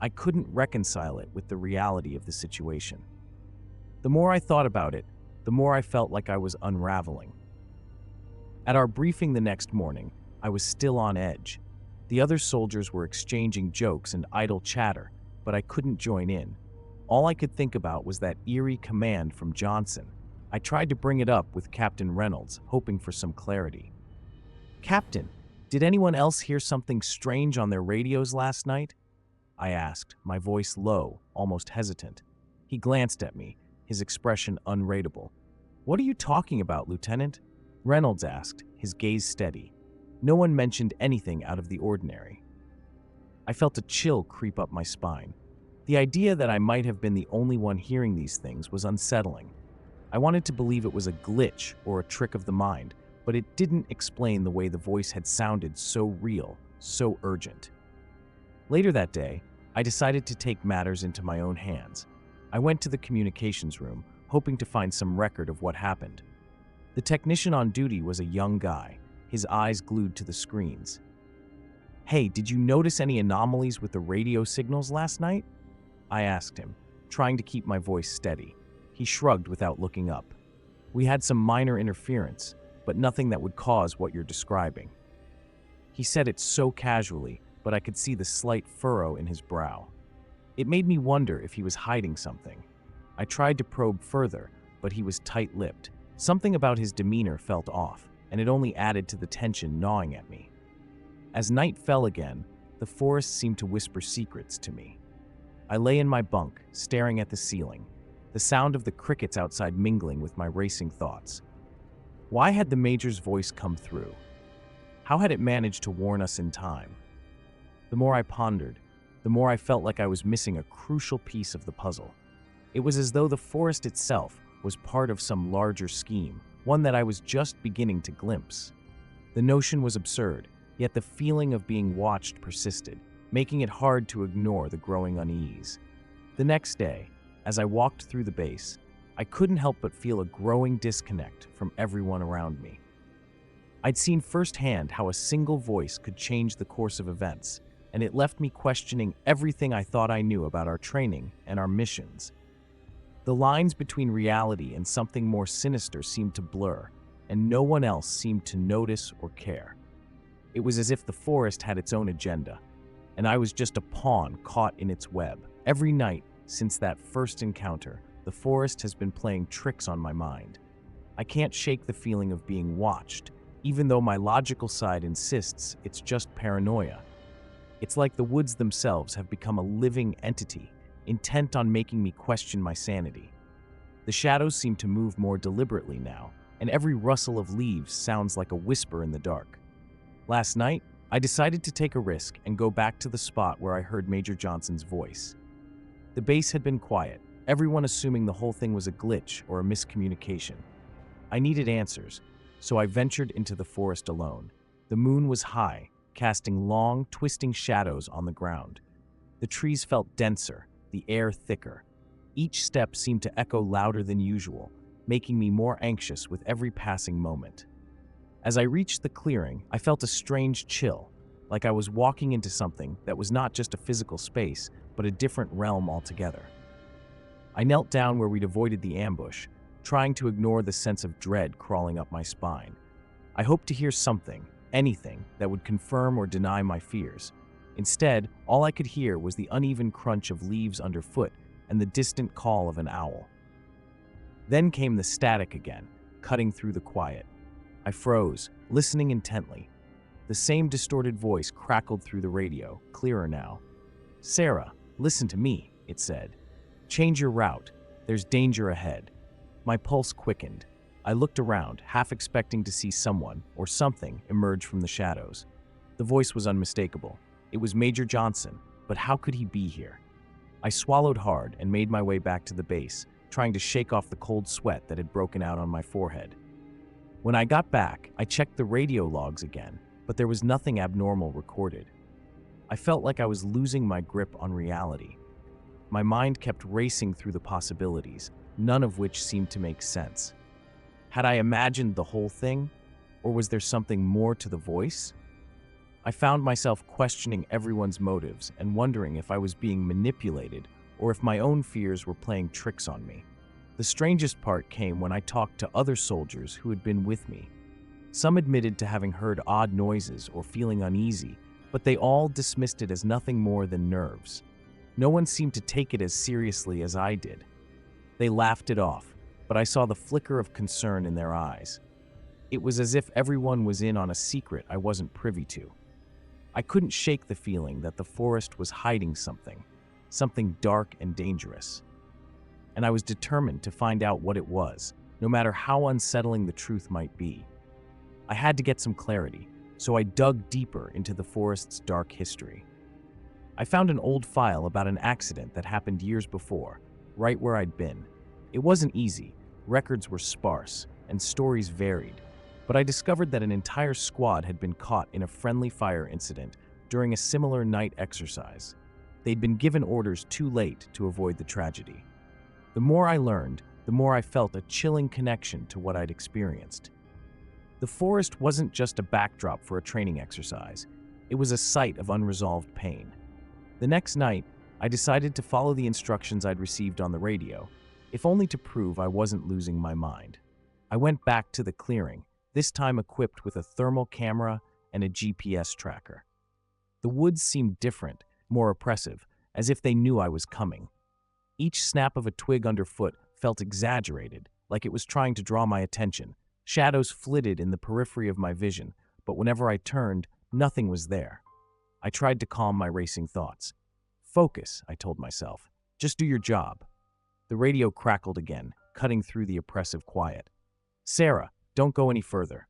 I couldn't reconcile it with the reality of the situation. The more I thought about it, the more I felt like I was unraveling. At our briefing the next morning, I was still on edge. The other soldiers were exchanging jokes and idle chatter, but I couldn't join in. All I could think about was that eerie command from Johnson. I tried to bring it up with Captain Reynolds, hoping for some clarity. "Captain, did anyone else hear something strange on their radios last night?" I asked, my voice low, almost hesitant. He glanced at me, his expression unreadable. "What are you talking about, Lieutenant?" Reynolds asked, his gaze steady. No one mentioned anything out of the ordinary. I felt a chill creep up my spine. The idea that I might have been the only one hearing these things was unsettling. I wanted to believe it was a glitch or a trick of the mind, but it didn't explain the way the voice had sounded so real, so urgent. Later that day, I decided to take matters into my own hands. I went to the communications room, hoping to find some record of what happened. The technician on duty was a young guy, his eyes glued to the screens. "Hey, did you notice any anomalies with the radio signals last night?" I asked him, trying to keep my voice steady. He shrugged without looking up. "We had some minor interference, but nothing that would cause what you're describing." He said it so casually, but I could see the slight furrow in his brow. It made me wonder if he was hiding something. I tried to probe further, but he was tight-lipped. Something about his demeanor felt off, and it only added to the tension gnawing at me. As night fell again, the forest seemed to whisper secrets to me. I lay in my bunk, staring at the ceiling, the sound of the crickets outside mingling with my racing thoughts. Why had the Major's voice come through? How had it managed to warn us in time? The more I pondered, the more I felt like I was missing a crucial piece of the puzzle. It was as though the forest itself was part of some larger scheme, one that I was just beginning to glimpse. The notion was absurd, yet the feeling of being watched persisted, making it hard to ignore the growing unease. The next day, as I walked through the base, I couldn't help but feel a growing disconnect from everyone around me. I'd seen firsthand how a single voice could change the course of events, and it left me questioning everything I thought I knew about our training and our missions. The lines between reality and something more sinister seemed to blur, and no one else seemed to notice or care. It was as if the forest had its own agenda, and I was just a pawn caught in its web. Every night since that first encounter, the forest has been playing tricks on my mind. I can't shake the feeling of being watched, even though my logical side insists it's just paranoia. It's like the woods themselves have become a living entity, intent on making me question my sanity. The shadows seem to move more deliberately now, and every rustle of leaves sounds like a whisper in the dark. Last night, I decided to take a risk and go back to the spot where I heard Major Johnson's voice. The base had been quiet, everyone assuming the whole thing was a glitch or a miscommunication. I needed answers, so I ventured into the forest alone. The moon was high, casting long, twisting shadows on the ground. The trees felt denser, the air thicker. Each step seemed to echo louder than usual, making me more anxious with every passing moment. As I reached the clearing, I felt a strange chill, like I was walking into something that was not just a physical space, but a different realm altogether. I knelt down where we'd avoided the ambush, trying to ignore the sense of dread crawling up my spine. I hoped to hear something, anything, that would confirm or deny my fears. Instead, all I could hear was the uneven crunch of leaves underfoot and the distant call of an owl. Then came the static again, cutting through the quiet. I froze, listening intently. The same distorted voice crackled through the radio, clearer now. "Sarah, listen to me," it said. "Change your route. There's danger ahead." My pulse quickened. I looked around, half expecting to see someone, or something, emerge from the shadows. The voice was unmistakable. It was Major Johnson, but how could he be here? I swallowed hard and made my way back to the base, trying to shake off the cold sweat that had broken out on my forehead. When I got back, I checked the radio logs again, but there was nothing abnormal recorded. I felt like I was losing my grip on reality. My mind kept racing through the possibilities, none of which seemed to make sense. Had I imagined the whole thing, or was there something more to the voice? I found myself questioning everyone's motives and wondering if I was being manipulated or if my own fears were playing tricks on me. The strangest part came when I talked to other soldiers who had been with me. Some admitted to having heard odd noises or feeling uneasy, but they all dismissed it as nothing more than nerves. No one seemed to take it as seriously as I did. They laughed it off, but I saw the flicker of concern in their eyes. It was as if everyone was in on a secret I wasn't privy to. I couldn't shake the feeling that the forest was hiding something dark and dangerous. And I was determined to find out what it was, no matter how unsettling the truth might be. I had to get some clarity, so I dug deeper into the forest's dark history. I found an old file about an accident that happened years before, right where I'd been. It wasn't easy, records were sparse, and stories varied, but I discovered that an entire squad had been caught in a friendly fire incident during a similar night exercise. They'd been given orders too late to avoid the tragedy. The more I learned, the more I felt a chilling connection to what I'd experienced. The forest wasn't just a backdrop for a training exercise, it was a site of unresolved pain. The next night, I decided to follow the instructions I'd received on the radio, if only to prove I wasn't losing my mind. I went back to the clearing, this time equipped with a thermal camera and a GPS tracker. The woods seemed different, more oppressive, as if they knew I was coming. Each snap of a twig underfoot felt exaggerated, like it was trying to draw my attention. Shadows flitted in the periphery of my vision, but whenever I turned, nothing was there. I tried to calm my racing thoughts. "Focus," I told myself. "Just do your job." The radio crackled again, cutting through the oppressive quiet. "Sarah, don't go any further."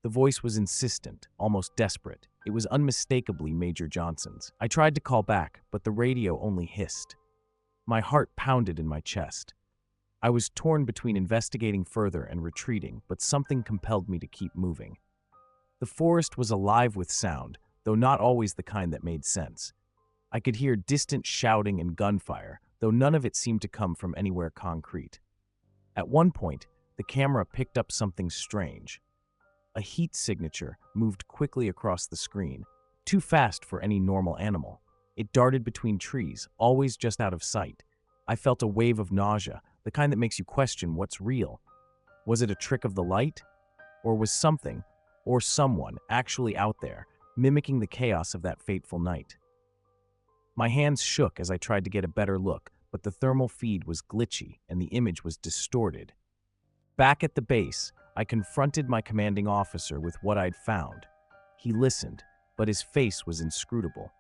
The voice was insistent, almost desperate. It was unmistakably Major Johnson's. I tried to call back, but the radio only hissed. My heart pounded in my chest. I was torn between investigating further and retreating, but something compelled me to keep moving. The forest was alive with sound, though not always the kind that made sense. I could hear distant shouting and gunfire, though none of it seemed to come from anywhere concrete. At one point, the camera picked up something strange. A heat signature moved quickly across the screen, too fast for any normal animal. It darted between trees, always just out of sight. I felt a wave of nausea, the kind that makes you question what's real. Was it a trick of the light? Or was something, or someone, actually out there, mimicking the chaos of that fateful night? My hands shook as I tried to get a better look, but the thermal feed was glitchy and the image was distorted. Back at the base, I confronted my commanding officer with what I'd found. He listened, but his face was inscrutable.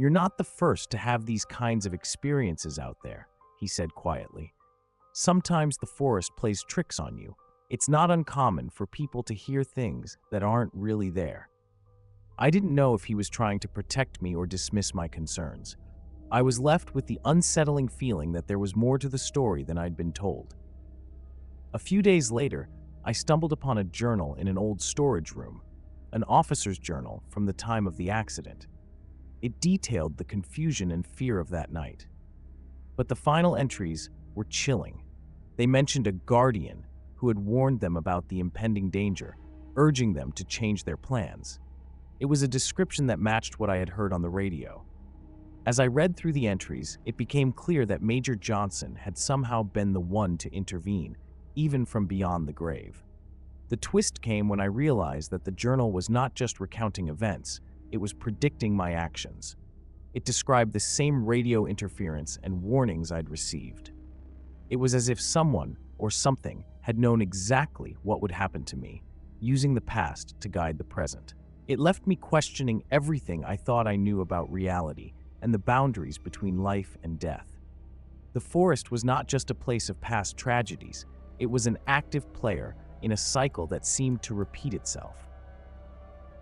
"You're not the first to have these kinds of experiences out there," he said quietly. "Sometimes the forest plays tricks on you. It's not uncommon for people to hear things that aren't really there." I didn't know if he was trying to protect me or dismiss my concerns. I was left with the unsettling feeling that there was more to the story than I'd been told. A few days later, I stumbled upon a journal in an old storage room, an officer's journal from the time of the accident. It detailed the confusion and fear of that night. But the final entries were chilling. They mentioned a guardian who had warned them about the impending danger, urging them to change their plans. It was a description that matched what I had heard on the radio. As I read through the entries, it became clear that Major Johnson had somehow been the one to intervene, even from beyond the grave. The twist came when I realized that the journal was not just recounting events, it was predicting my actions. It described the same radio interference and warnings I'd received. It was as if someone or something had known exactly what would happen to me, using the past to guide the present. It left me questioning everything I thought I knew about reality and the boundaries between life and death. The forest was not just a place of past tragedies, it was an active player in a cycle that seemed to repeat itself.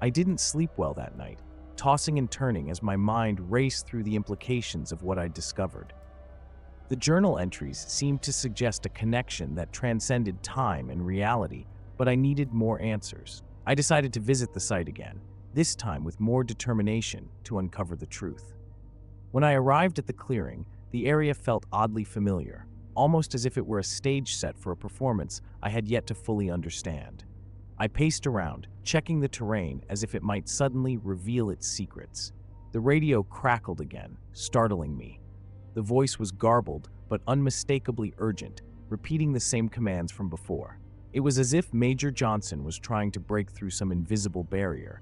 I didn't sleep well that night, tossing and turning as my mind raced through the implications of what I'd discovered. The journal entries seemed to suggest a connection that transcended time and reality, but I needed more answers. I decided to visit the site again, this time with more determination to uncover the truth. When I arrived at the clearing, the area felt oddly familiar, almost as if it were a stage set for a performance I had yet to fully understand. I paced around, checking the terrain as if it might suddenly reveal its secrets. The radio crackled again, startling me. The voice was garbled, but unmistakably urgent, repeating the same commands from before. It was as if Major Johnson was trying to break through some invisible barrier.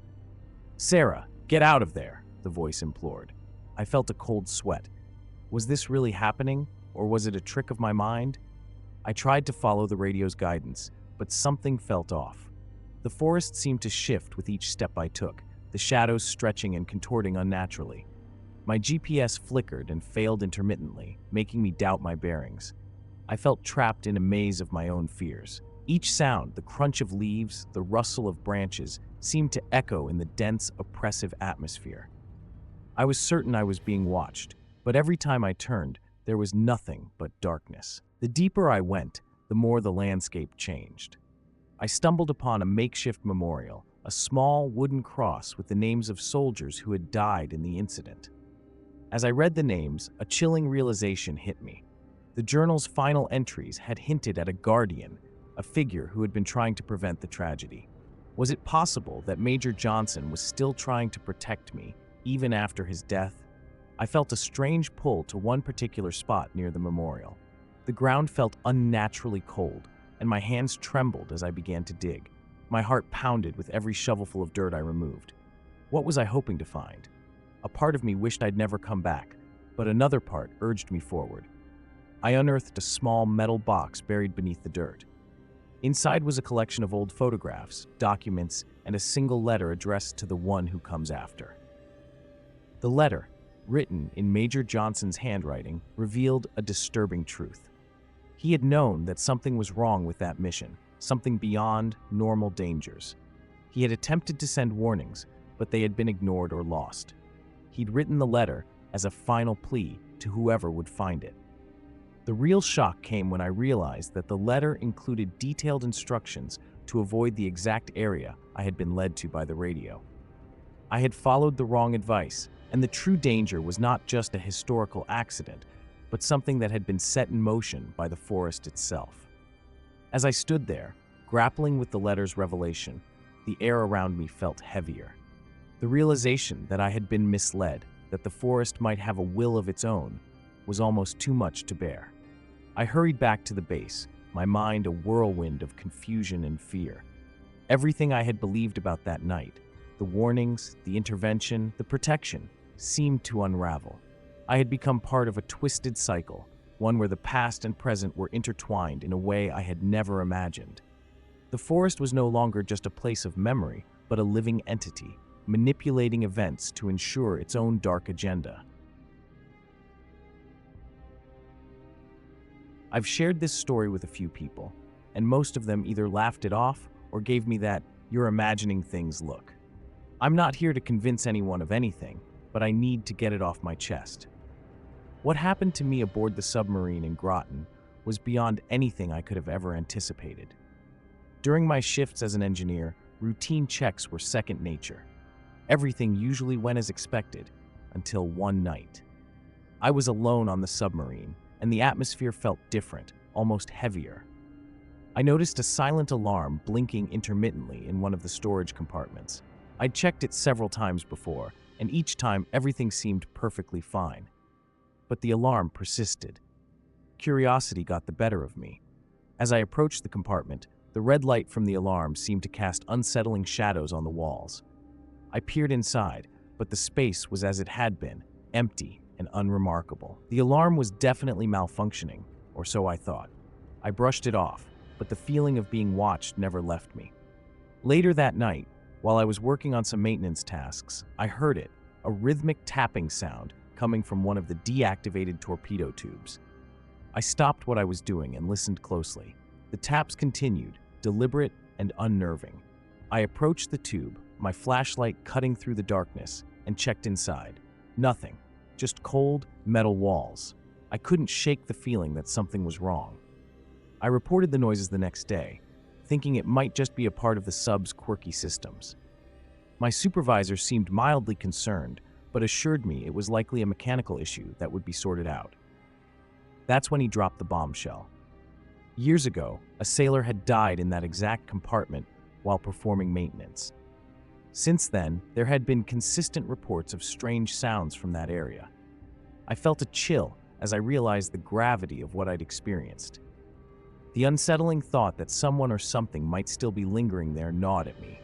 "Sarah, get out of there," the voice implored. I felt a cold sweat. Was this really happening, or was it a trick of my mind? I tried to follow the radio's guidance, but something felt off. The forest seemed to shift with each step I took, the shadows stretching and contorting unnaturally. My GPS flickered and failed intermittently, making me doubt my bearings. I felt trapped in a maze of my own fears. Each sound, the crunch of leaves, the rustle of branches, seemed to echo in the dense, oppressive atmosphere. I was certain I was being watched, but every time I turned, there was nothing but darkness. The deeper I went, the more the landscape changed. I stumbled upon a makeshift memorial, a small wooden cross with the names of soldiers who had died in the incident. As I read the names, a chilling realization hit me. The journal's final entries had hinted at a guardian, a figure who had been trying to prevent the tragedy. Was it possible that Major Johnson was still trying to protect me, even after his death? I felt a strange pull to one particular spot near the memorial. The ground felt unnaturally cold, and my hands trembled as I began to dig. My heart pounded with every shovelful of dirt I removed. What was I hoping to find? A part of me wished I'd never come back, but another part urged me forward. I unearthed a small metal box buried beneath the dirt. Inside was a collection of old photographs, documents, and a single letter addressed to the one who comes after. The letter, written in Major Johnson's handwriting, revealed a disturbing truth. He had known that something was wrong with that mission, something beyond normal dangers. He had attempted to send warnings, but they had been ignored or lost. He'd written the letter as a final plea to whoever would find it. The real shock came when I realized that the letter included detailed instructions to avoid the exact area I had been led to by the radio. I had followed the wrong advice, and the true danger was not just a historical accident, but something that had been set in motion by the forest itself. As I stood there, grappling with the letter's revelation, the air around me felt heavier. The realization that I had been misled, that the forest might have a will of its own, was almost too much to bear. I hurried back to the base, my mind a whirlwind of confusion and fear. Everything I had believed about that night, the warnings, the intervention, the protection, seemed to unravel. I had become part of a twisted cycle, one where the past and present were intertwined in a way I had never imagined. The forest was no longer just a place of memory, but a living entity, manipulating events to ensure its own dark agenda. I've shared this story with a few people, and most of them either laughed it off or gave me that "you're imagining things" look. I'm not here to convince anyone of anything, but I need to get it off my chest. What happened to me aboard the submarine in Groton was beyond anything I could have ever anticipated. During my shifts as an engineer, routine checks were second nature. Everything usually went as expected, until one night. I was alone on the submarine, and the atmosphere felt different, almost heavier. I noticed a silent alarm blinking intermittently in one of the storage compartments. I'd checked it several times before, and each time everything seemed perfectly fine. But the alarm persisted. Curiosity got the better of me. As I approached the compartment, the red light from the alarm seemed to cast unsettling shadows on the walls. I peered inside, but the space was as it had been, empty and unremarkable. The alarm was definitely malfunctioning, or so I thought. I brushed it off, but the feeling of being watched never left me. Later that night, while I was working on some maintenance tasks, I heard it, a rhythmic tapping sound coming from one of the deactivated torpedo tubes. I stopped what I was doing and listened closely. The taps continued, deliberate and unnerving. I approached the tube, my flashlight cutting through the darkness, and checked inside. Nothing, just cold, metal walls. I couldn't shake the feeling that something was wrong. I reported the noises the next day, thinking it might just be a part of the sub's quirky systems. My supervisor seemed mildly concerned, but assured me it was likely a mechanical issue that would be sorted out. That's when he dropped the bombshell. Years ago, a sailor had died in that exact compartment while performing maintenance. Since then, there had been consistent reports of strange sounds from that area. I felt a chill as I realized the gravity of what I'd experienced. The unsettling thought that someone or something might still be lingering there gnawed at me.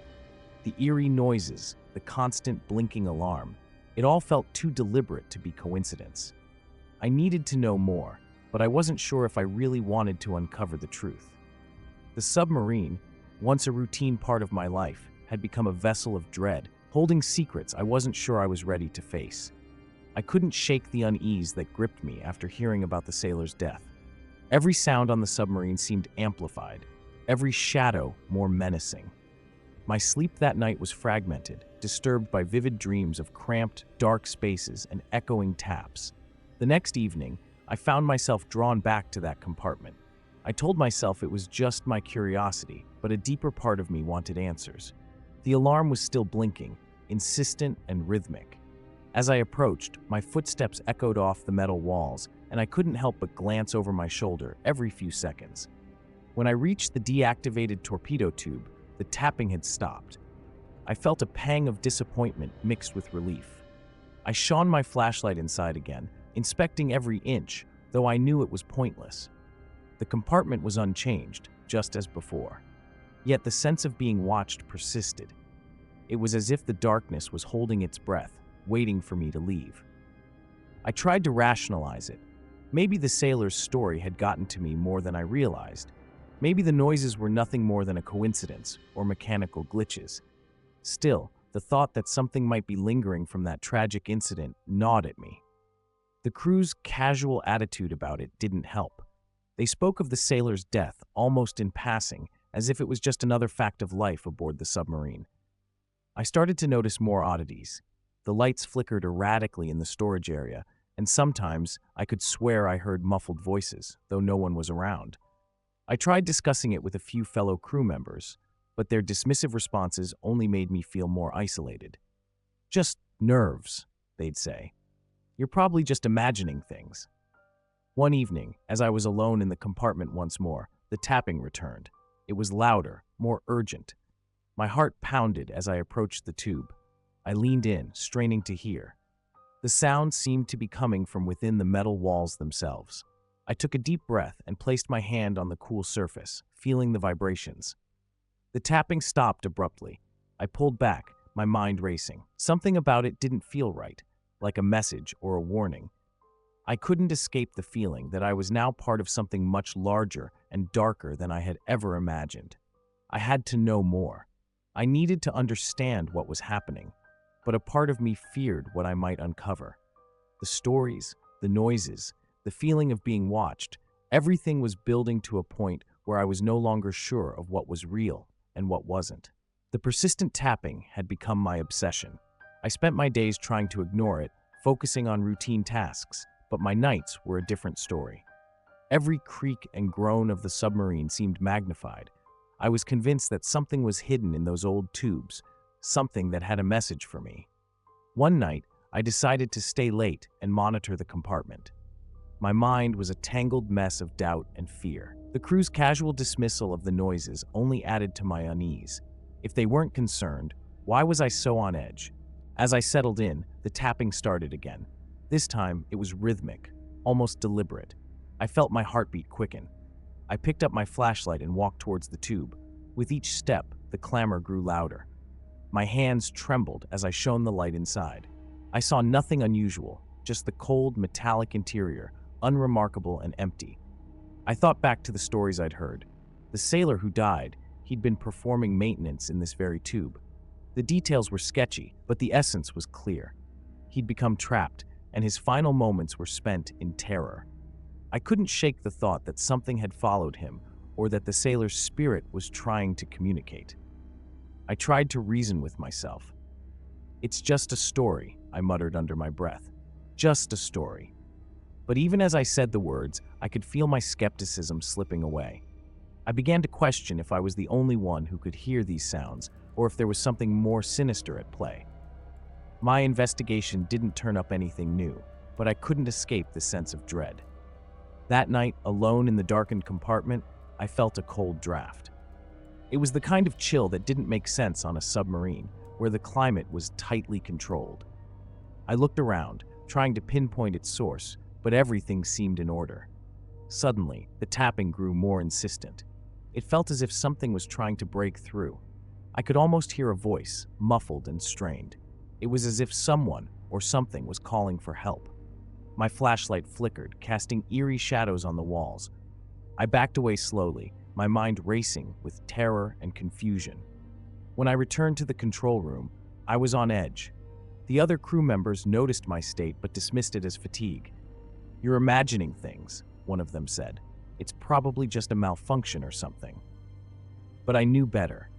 The eerie noises, the constant blinking alarm, it all felt too deliberate to be coincidence. I needed to know more, but I wasn't sure if I really wanted to uncover the truth. The submarine, once a routine part of my life, had become a vessel of dread, holding secrets I wasn't sure I was ready to face. I couldn't shake the unease that gripped me after hearing about the sailor's death. Every sound on the submarine seemed amplified, every shadow more menacing. My sleep that night was fragmented, disturbed by vivid dreams of cramped, dark spaces and echoing taps. The next evening, I found myself drawn back to that compartment. I told myself it was just my curiosity, but a deeper part of me wanted answers. The alarm was still blinking, insistent and rhythmic. As I approached, my footsteps echoed off the metal walls, and I couldn't help but glance over my shoulder every few seconds. When I reached the deactivated torpedo tube, the tapping had stopped. I felt a pang of disappointment mixed with relief. I shone my flashlight inside again, inspecting every inch, though I knew it was pointless. The compartment was unchanged, just as before. Yet the sense of being watched persisted. It was as if the darkness was holding its breath, waiting for me to leave. I tried to rationalize it. Maybe the sailor's story had gotten to me more than I realized. Maybe the noises were nothing more than a coincidence or mechanical glitches. Still, the thought that something might be lingering from that tragic incident gnawed at me. The crew's casual attitude about it didn't help. They spoke of the sailor's death almost in passing, as if it was just another fact of life aboard the submarine. I started to notice more oddities. The lights flickered erratically in the storage area, and sometimes I could swear I heard muffled voices, though no one was around. I tried discussing it with a few fellow crew members, but their dismissive responses only made me feel more isolated. "Just nerves," they'd say. "You're probably just imagining things." One evening, as I was alone in the compartment once more, the tapping returned. It was louder, more urgent. My heart pounded as I approached the tube. I leaned in, straining to hear. The sound seemed to be coming from within the metal walls themselves. I took a deep breath and placed my hand on the cool surface, feeling the vibrations. The tapping stopped abruptly. I pulled back, my mind racing. Something about it didn't feel right, like a message or a warning. I couldn't escape the feeling that I was now part of something much larger and darker than I had ever imagined. I had to know more. I needed to understand what was happening. but a part of me feared what I might uncover. The stories, the noises, the feeling of being watched, everything was building to a point where I was no longer sure of what was real and what wasn't. The persistent tapping had become my obsession. I spent my days trying to ignore it, focusing on routine tasks, but my nights were a different story. Every creak and groan of the submarine seemed magnified. I was convinced that something was hidden in those old tubes, something that had a message for me. One night, I decided to stay late and monitor the compartment. My mind was a tangled mess of doubt and fear. The crew's casual dismissal of the noises only added to my unease. If they weren't concerned, why was I so on edge? As I settled in, the tapping started again. This time, it was rhythmic, almost deliberate. I felt my heartbeat quicken. I picked up my flashlight and walked towards the tube. With each step, the clamor grew louder. My hands trembled as I shone the light inside. I saw nothing unusual, just the cold, metallic interior, unremarkable and empty. I thought back to the stories I'd heard. The sailor who died, he'd been performing maintenance in this very tube. The details were sketchy, but the essence was clear. He'd become trapped, and his final moments were spent in terror. I couldn't shake the thought that something had followed him, or that the sailor's spirit was trying to communicate. I tried to reason with myself. "It's just a story," I muttered under my breath. "Just a story." But even as I said the words, I could feel my skepticism slipping away. I began to question if I was the only one who could hear these sounds, or if there was something more sinister at play. My investigation didn't turn up anything new, but I couldn't escape the sense of dread. That night, alone in the darkened compartment, I felt a cold draft. It was the kind of chill that didn't make sense on a submarine, where the climate was tightly controlled. I looked around, trying to pinpoint its source, but everything seemed in order. Suddenly, the tapping grew more insistent. It felt as if something was trying to break through. I could almost hear a voice, muffled and strained. It was as if someone or something was calling for help. My flashlight flickered, casting eerie shadows on the walls. I backed away slowly, my mind racing with terror and confusion. When I returned to the control room, I was on edge. The other crew members noticed my state but dismissed it as fatigue. "You're imagining things," one of them said. "It's probably just a malfunction or something." But I knew better.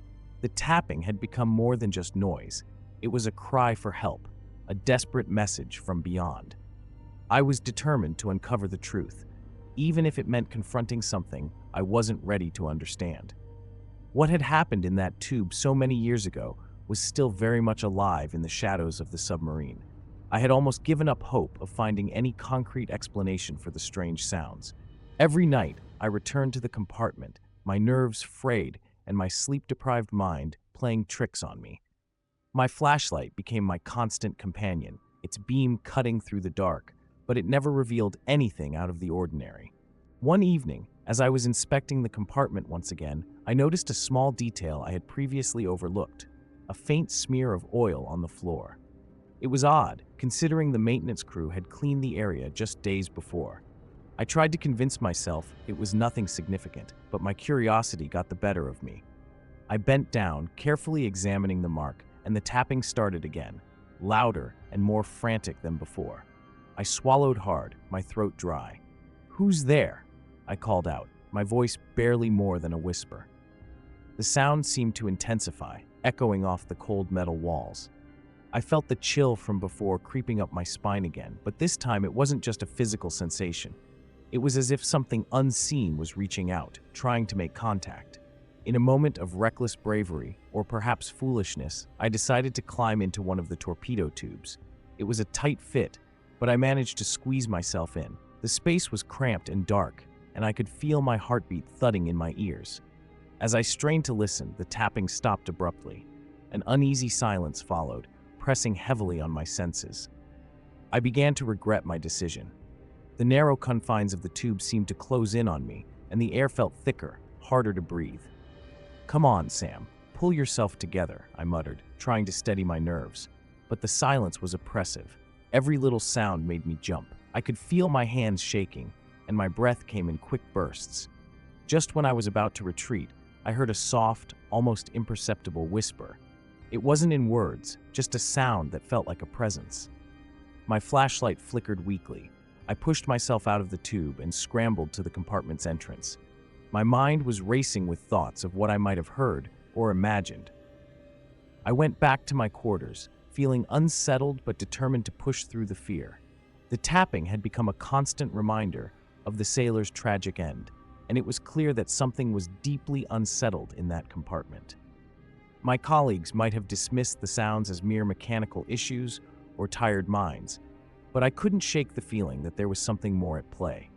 The tapping had become more than just noise. It was a cry for help, a desperate message from beyond. I was determined to uncover the truth, even if it meant confronting something I wasn't ready to understand. What had happened in that tube so many years ago was still very much alive in the shadows of the submarine. I had almost given up hope of finding any concrete explanation for the strange sounds. Every night, I returned to the compartment, my nerves frayed and my sleep-deprived mind playing tricks on me. My flashlight became my constant companion, its beam cutting through the dark, but it never revealed anything out of the ordinary. One evening, as I was inspecting the compartment once again, I noticed a small detail I had previously overlooked: a faint smear of oil on the floor. It was odd, considering the maintenance crew had cleaned the area just days before. I tried to convince myself it was nothing significant, but my curiosity got the better of me. I bent down, carefully examining the mark, and the tapping started again, louder and more frantic than before. I swallowed hard, my throat dry. "Who's there?" I called out, my voice barely more than a whisper. The sound seemed to intensify, echoing off the cold metal walls. I felt the chill from before creeping up my spine again, but this time it wasn't just a physical sensation. It was as if something unseen was reaching out, trying to make contact. In a moment of reckless bravery, or perhaps foolishness, I decided to climb into one of the torpedo tubes. It was a tight fit, but I managed to squeeze myself in. The space was cramped and dark, and I could feel my heartbeat thudding in my ears. As I strained to listen, the tapping stopped abruptly. An uneasy silence followed, pressing heavily on my senses. I began to regret my decision. The narrow confines of the tube seemed to close in on me, and the air felt thicker, harder to breathe. "Come on, Sam, pull yourself together," I muttered, trying to steady my nerves. But the silence was oppressive. Every little sound made me jump. I could feel my hands shaking, and my breath came in quick bursts. Just when I was about to retreat, I heard a soft, almost imperceptible whisper. It wasn't in words, just a sound that felt like a presence. My flashlight flickered weakly. I pushed myself out of the tube and scrambled to the compartment's entrance. My mind was racing with thoughts of what I might have heard or imagined. I went back to my quarters, feeling unsettled but determined to push through the fear. The tapping had become a constant reminder of the sailor's tragic end, and it was clear that something was deeply unsettled in that compartment. My colleagues might have dismissed the sounds as mere mechanical issues or tired minds, but I couldn't shake the feeling that there was something more at play.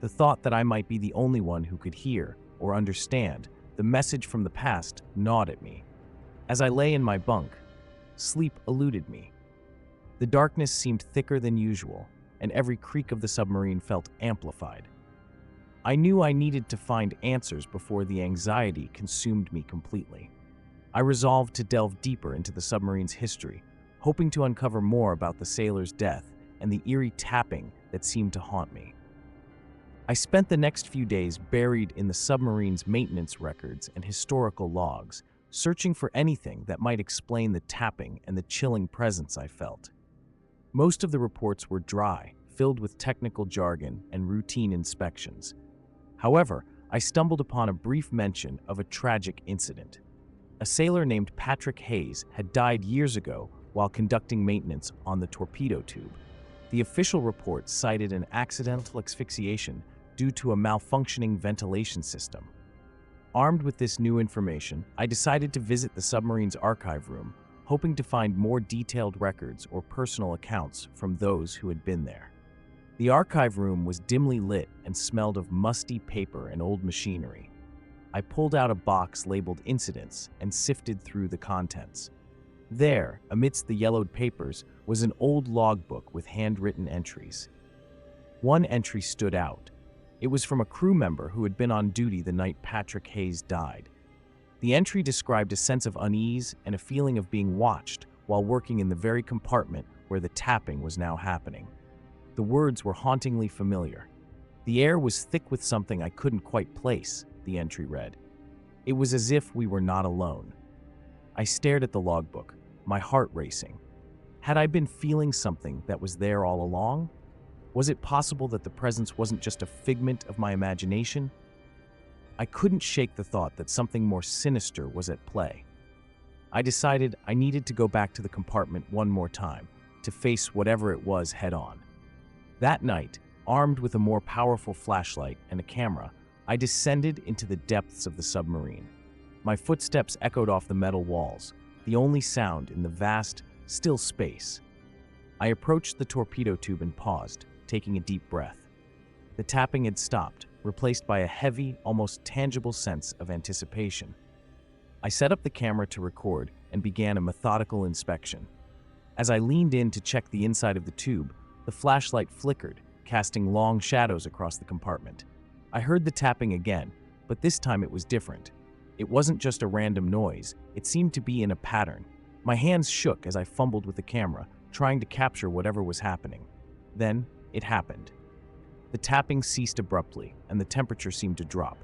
The thought that I might be the only one who could hear or understand the message from the past gnawed at me. As I lay in my bunk, sleep eluded me. The darkness seemed thicker than usual, and every creak of the submarine felt amplified. I knew I needed to find answers before the anxiety consumed me completely. I resolved to delve deeper into the submarine's history, hoping to uncover more about the sailor's death and the eerie tapping that seemed to haunt me. I spent the next few days buried in the submarine's maintenance records and historical logs, searching for anything that might explain the tapping and the chilling presence I felt. Most of the reports were dry, filled with technical jargon and routine inspections. However, I stumbled upon a brief mention of a tragic incident. A sailor named Patrick Hayes had died years ago while conducting maintenance on the torpedo tube. The official report cited an accidental asphyxiation due to a malfunctioning ventilation system. Armed with this new information, I decided to visit the submarine's archive room, hoping to find more detailed records or personal accounts from those who had been there. The archive room was dimly lit and smelled of musty paper and old machinery. I pulled out a box labeled Incidents and sifted through the contents. There, amidst the yellowed papers, was an old logbook with handwritten entries. One entry stood out. It was from a crew member who had been on duty the night Patrick Hayes died. The entry described a sense of unease and a feeling of being watched while working in the very compartment where the tapping was now happening. The words were hauntingly familiar. The air was thick with something I couldn't quite place, the entry read. It was as if we were not alone. I stared at the logbook, my heart racing. Had I been feeling something that was there all along? Was it possible that the presence wasn't just a figment of my imagination? I couldn't shake the thought that something more sinister was at play. I decided I needed to go back to the compartment one more time, to face whatever it was head-on. That night, armed with a more powerful flashlight and a camera, I descended into the depths of the submarine. My footsteps echoed off the metal walls, the only sound in the vast, still space. I approached the torpedo tube and paused, taking a deep breath. The tapping had stopped, replaced by a heavy, almost tangible sense of anticipation. I set up the camera to record and began a methodical inspection. As I leaned in to check the inside of the tube, the flashlight flickered, casting long shadows across the compartment. I heard the tapping again, but this time it was different. It wasn't just a random noise, it seemed to be in a pattern. My hands shook as I fumbled with the camera, trying to capture whatever was happening. Then, it happened. The tapping ceased abruptly, and the temperature seemed to drop.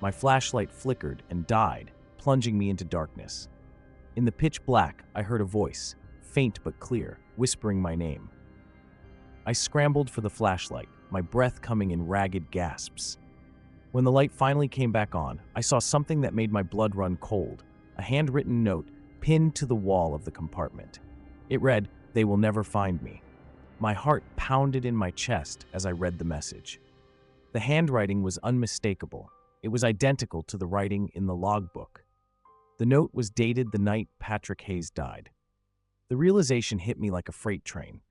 My flashlight flickered and died, plunging me into darkness. In the pitch black, I heard a voice, faint but clear, whispering my name. I scrambled for the flashlight, my breath coming in ragged gasps. When the light finally came back on, I saw something that made my blood run cold, a handwritten note pinned to the wall of the compartment. It read, "They will never find me." My heart pounded in my chest as I read the message. The handwriting was unmistakable. It was identical to the writing in the logbook. The note was dated the night Patrick Hayes died. The realization hit me like a freight train.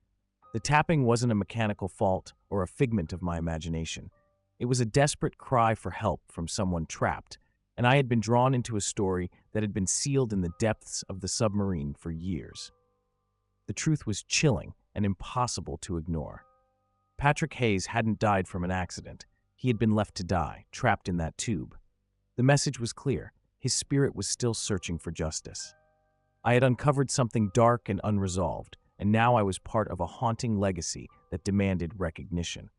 The tapping wasn't a mechanical fault or a figment of my imagination. It was a desperate cry for help from someone trapped, and I had been drawn into a story that had been sealed in the depths of the submarine for years. The truth was chilling and impossible to ignore. Patrick Hayes hadn't died from an accident. He had been left to die, trapped in that tube. The message was clear. His spirit was still searching for justice. I had uncovered something dark and unresolved, and now I was part of a haunting legacy that demanded recognition.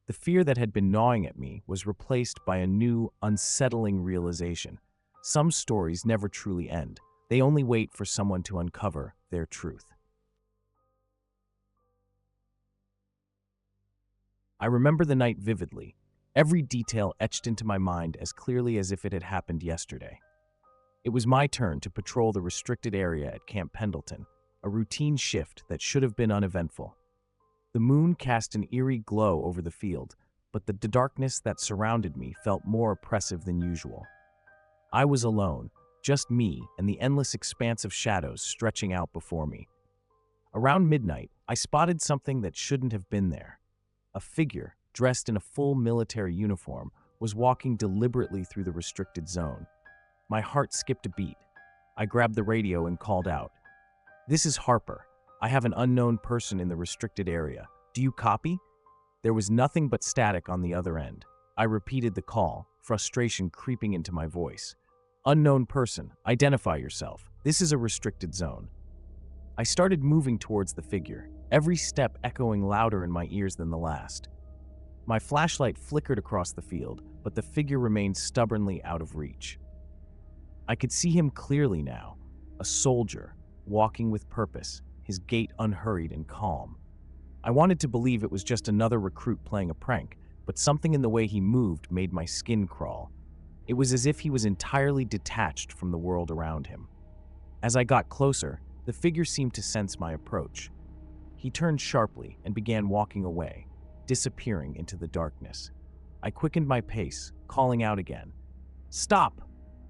The fear that had been gnawing at me was replaced by a new, unsettling realization. Some stories never truly end. They only wait for someone to uncover their truth. I remember the night vividly, every detail etched into my mind as clearly as if it had happened yesterday. It was my turn to patrol the restricted area at Camp Pendleton, a routine shift that should have been uneventful. The moon cast an eerie glow over the field, but the darkness that surrounded me felt more oppressive than usual. I was alone, just me and the endless expanse of shadows stretching out before me. Around midnight, I spotted something that shouldn't have been there. A figure, dressed in a full military uniform, was walking deliberately through the restricted zone. My heart skipped a beat. I grabbed the radio and called out, "This is Harper. I have an unknown person in the restricted area. Do you copy?" There was nothing but static on the other end. I repeated the call, frustration creeping into my voice. "Unknown person, identify yourself. This is a restricted zone." I started moving towards the figure, every step echoing louder in my ears than the last. My flashlight flickered across the field, but the figure remained stubbornly out of reach. I could see him clearly now, a soldier, walking with purpose, his gait unhurried and calm. I wanted to believe it was just another recruit playing a prank, but something in the way he moved made my skin crawl. It was as if he was entirely detached from the world around him. As I got closer, the figure seemed to sense my approach. He turned sharply and began walking away, disappearing into the darkness. I quickened my pace, calling out again, "Stop!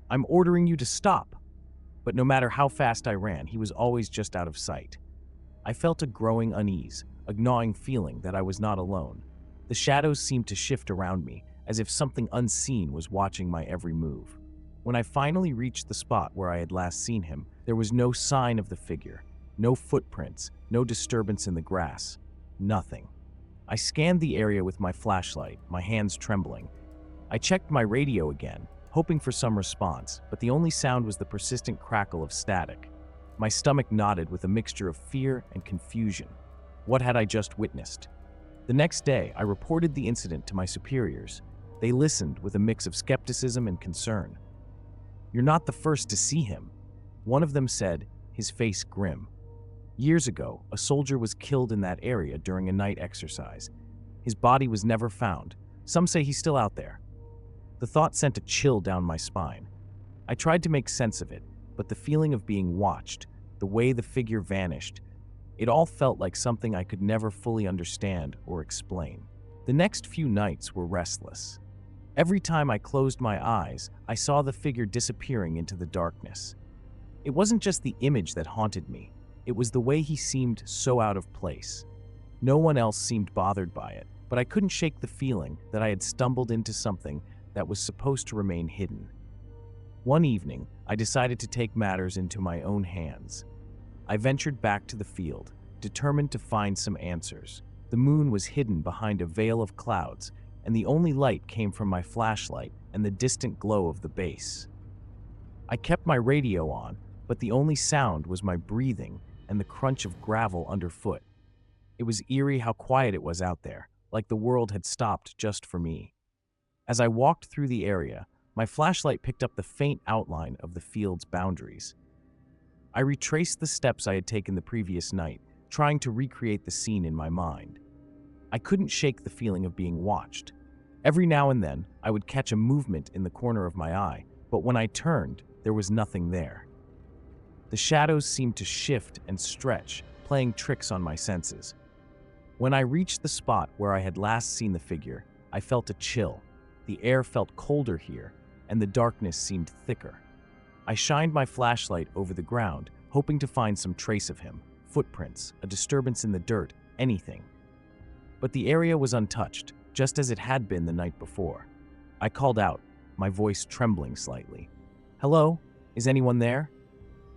I'm ordering you to stop!" But no matter how fast I ran, he was always just out of sight. I felt a growing unease, a gnawing feeling that I was not alone. The shadows seemed to shift around me, as if something unseen was watching my every move. When I finally reached the spot where I had last seen him, there was no sign of the figure, no footprints, no disturbance in the grass, nothing. I scanned the area with my flashlight, my hands trembling. I checked my radio again, hoping for some response, but the only sound was the persistent crackle of static. My stomach knotted with a mixture of fear and confusion. What had I just witnessed? The next day, I reported the incident to my superiors. They listened with a mix of skepticism and concern. "You're not the first to see him," one of them said, his face grim. "Years ago, a soldier was killed in that area during a night exercise. His body was never found. Some say he's still out there." The thought sent a chill down my spine. I tried to make sense of it, but the feeling of being watched, the way the figure vanished, it all felt like something I could never fully understand or explain. The next few nights were restless. Every time I closed my eyes, I saw the figure disappearing into the darkness. It wasn't just the image that haunted me. It was the way he seemed so out of place. No one else seemed bothered by it, but I couldn't shake the feeling that I had stumbled into something that was supposed to remain hidden. One evening, I decided to take matters into my own hands. I ventured back to the field, determined to find some answers. The moon was hidden behind a veil of clouds, and the only light came from my flashlight and the distant glow of the base. I kept my radio on, but the only sound was my breathing and the crunch of gravel underfoot. It was eerie how quiet it was out there, like the world had stopped just for me. As I walked through the area, my flashlight picked up the faint outline of the field's boundaries. I retraced the steps I had taken the previous night, trying to recreate the scene in my mind. I couldn't shake the feeling of being watched. Every now and then, I would catch a movement in the corner of my eye, but when I turned, there was nothing there. The shadows seemed to shift and stretch, playing tricks on my senses. When I reached the spot where I had last seen the figure, I felt a chill. The air felt colder here, and the darkness seemed thicker. I shined my flashlight over the ground, hoping to find some trace of him, footprints, a disturbance in the dirt, anything. But the area was untouched, just as it had been the night before. I called out, my voice trembling slightly. "Hello? Is anyone there?"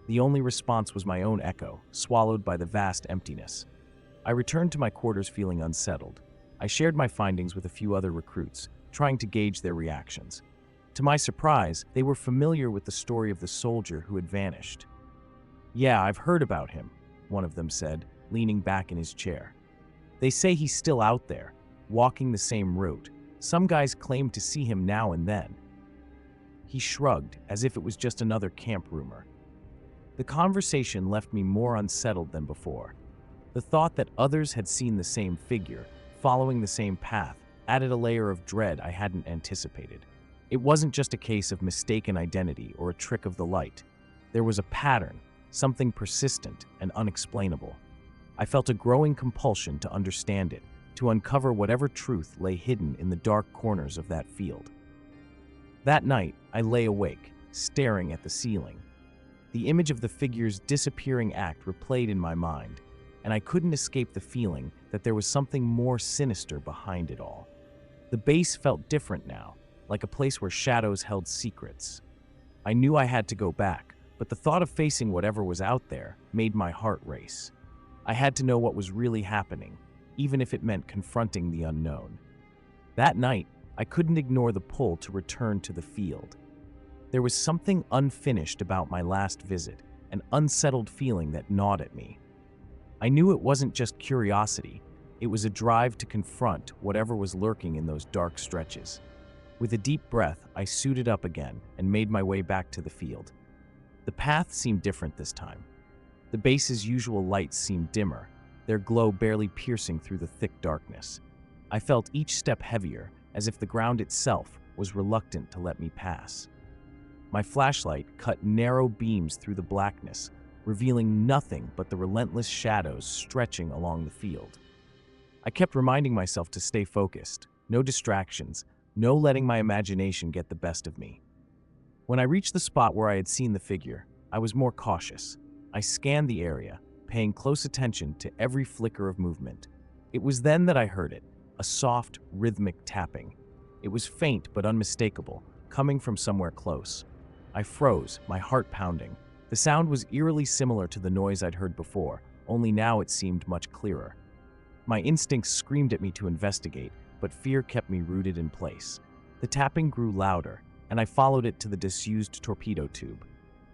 The only response was my own echo, swallowed by the vast emptiness. I returned to my quarters feeling unsettled. I shared my findings with a few other recruits, trying to gauge their reactions. To my surprise, they were familiar with the story of the soldier who had vanished. "Yeah, I've heard about him," one of them said, leaning back in his chair. "They say he's still out there, walking the same route. Some guys claim to see him now and then." He shrugged, as if it was just another camp rumor. The conversation left me more unsettled than before. The thought that others had seen the same figure, following the same path, added a layer of dread I hadn't anticipated. It wasn't just a case of mistaken identity or a trick of the light. There was a pattern, something persistent and unexplainable. I felt a growing compulsion to understand it, to uncover whatever truth lay hidden in the dark corners of that field. That night, I lay awake, staring at the ceiling. The image of the figure's disappearing act replayed in my mind, and I couldn't escape the feeling that there was something more sinister behind it all. The base felt different now, like a place where shadows held secrets. I knew I had to go back, but the thought of facing whatever was out there made my heart race. I had to know what was really happening, even if it meant confronting the unknown. That night, I couldn't ignore the pull to return to the field. There was something unfinished about my last visit, an unsettled feeling that gnawed at me. I knew it wasn't just curiosity, it was a drive to confront whatever was lurking in those dark stretches. With a deep breath, I suited up again and made my way back to the field. The path seemed different this time. The base's usual lights seemed dimmer, their glow barely piercing through the thick darkness. I felt each step heavier, as if the ground itself was reluctant to let me pass. My flashlight cut narrow beams through the blackness, revealing nothing but the relentless shadows stretching along the field. I kept reminding myself to stay focused, no distractions, no letting my imagination get the best of me. When I reached the spot where I had seen the figure, I was more cautious. I scanned the area, paying close attention to every flicker of movement. It was then that I heard it, a soft, rhythmic tapping. It was faint but unmistakable, coming from somewhere close. I froze, my heart pounding. The sound was eerily similar to the noise I'd heard before, only now it seemed much clearer. My instincts screamed at me to investigate, but fear kept me rooted in place. The tapping grew louder, and I followed it to the disused torpedo tube.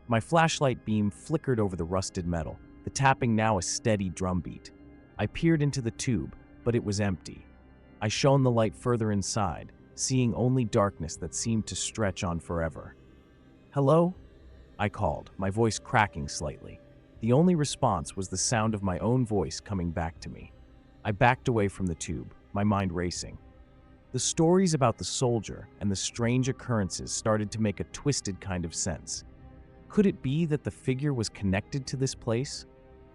My flashlight beam flickered over the rusted metal, the tapping now a steady drumbeat. I peered into the tube, but it was empty. I shone the light further inside, seeing only darkness that seemed to stretch on forever. "Hello?" I called, my voice cracking slightly. The only response was the sound of my own voice coming back to me. I backed away from the tube, my mind racing. The stories about the soldier and the strange occurrences started to make a twisted kind of sense. Could it be that the figure was connected to this place?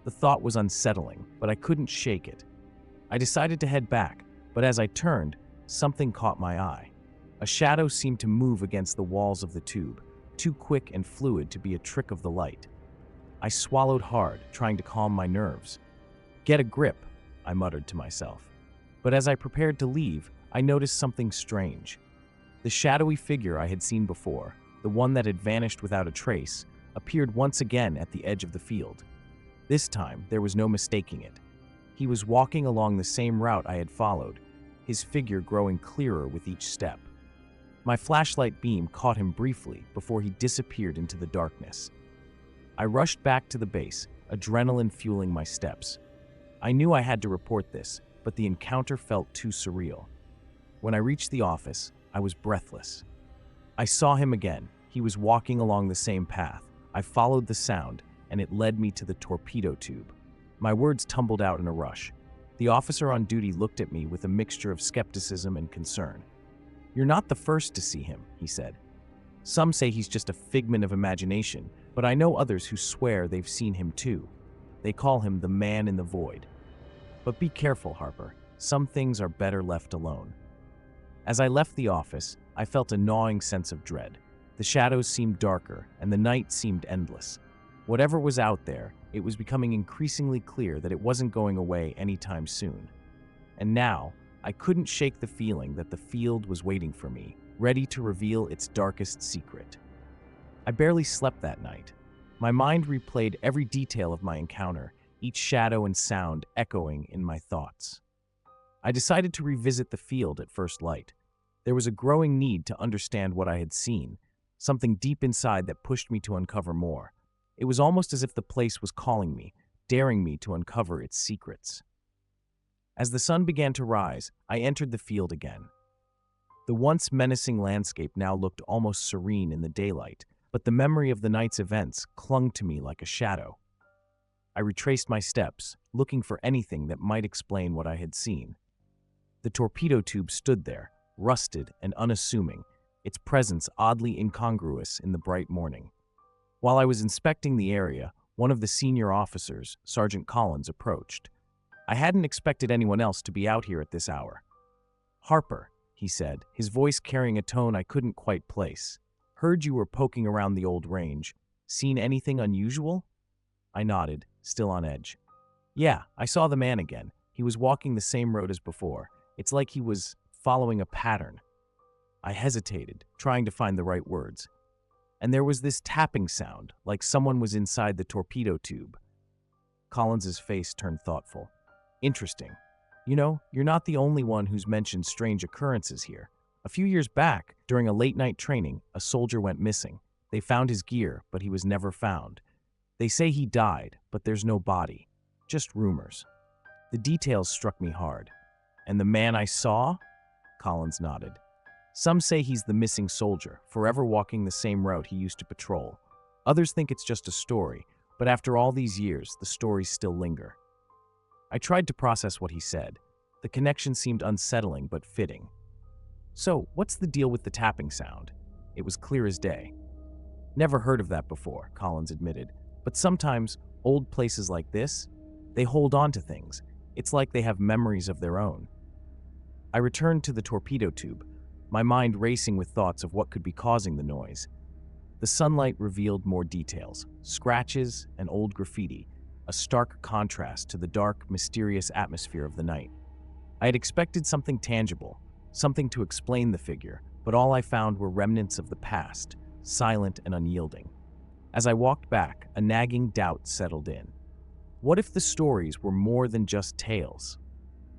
The thought was unsettling, but I couldn't shake it. I decided to head back, but as I turned, something caught my eye. A shadow seemed to move against the walls of the tube, too quick and fluid to be a trick of the light. I swallowed hard, trying to calm my nerves. "Get a grip," I muttered to myself. But as I prepared to leave, I noticed something strange. The shadowy figure I had seen before, the one that had vanished without a trace, appeared once again at the edge of the field. This time, there was no mistaking it. He was walking along the same route I had followed, his figure growing clearer with each step. My flashlight beam caught him briefly before he disappeared into the darkness. I rushed back to the base, adrenaline fueling my steps. I knew I had to report this, but the encounter felt too surreal. When I reached the office, I was breathless. I saw him again. He was walking along the same path. I followed the sound, and it led me to the torpedo tube. My words tumbled out in a rush. The officer on duty looked at me with a mixture of skepticism and concern. "You're not the first to see him," he said. "Some say he's just a figment of imagination, but I know others who swear they've seen him too. They call him the man in the void. But be careful, Harper. Some things are better left alone." As I left the office, I felt a gnawing sense of dread. The shadows seemed darker, and the night seemed endless. Whatever was out there, it was becoming increasingly clear that it wasn't going away anytime soon. And now, I couldn't shake the feeling that the field was waiting for me, ready to reveal its darkest secret. I barely slept that night. My mind replayed every detail of my encounter, each shadow and sound echoing in my thoughts. I decided to revisit the field at first light. There was a growing need to understand what I had seen, something deep inside that pushed me to uncover more. It was almost as if the place was calling me, daring me to uncover its secrets. As the sun began to rise, I entered the field again. The once menacing landscape now looked almost serene in the daylight, but but the memory of the night's events clung to me like a shadow. I retraced my steps, looking for anything that might explain what I had seen. The torpedo tube stood there, rusted and unassuming, its presence oddly incongruous in the bright morning. While I was inspecting the area, one of the senior officers, Sergeant Collins, approached. I hadn't expected anyone else to be out here at this hour. "Harper," he said, his voice carrying a tone I couldn't quite place. "Heard you were poking around the old range. Seen anything unusual?" I nodded, still on edge. "Yeah, I saw the man again. He was walking the same road as before. It's like he was following a pattern." I hesitated, trying to find the right words. And there was this tapping sound, like someone was inside the torpedo tube. Collins's face turned thoughtful. "Interesting. You know, you're not the only one who's mentioned strange occurrences here. A few years back, during a late-night training, a soldier went missing. They found his gear, but he was never found. They say he died, but there's no body. Just rumors." The details struck me hard. "And the man I saw?" Collins nodded. "Some say he's the missing soldier, forever walking the same route he used to patrol. Others think it's just a story, but after all these years, the stories still linger." I tried to process what he said. The connection seemed unsettling but fitting. "So, what's the deal with the tapping sound?" It was clear as day. "Never heard of that before," Collins admitted. "But sometimes, old places like this, they hold on to things. It's like they have memories of their own." I returned to the torpedo tube, my mind racing with thoughts of what could be causing the noise. The sunlight revealed more details, scratches and old graffiti, a stark contrast to the dark, mysterious atmosphere of the night. I had expected something tangible, something to explain the figure, but all I found were remnants of the past, silent and unyielding. As I walked back, a nagging doubt settled in. What if the stories were more than just tales?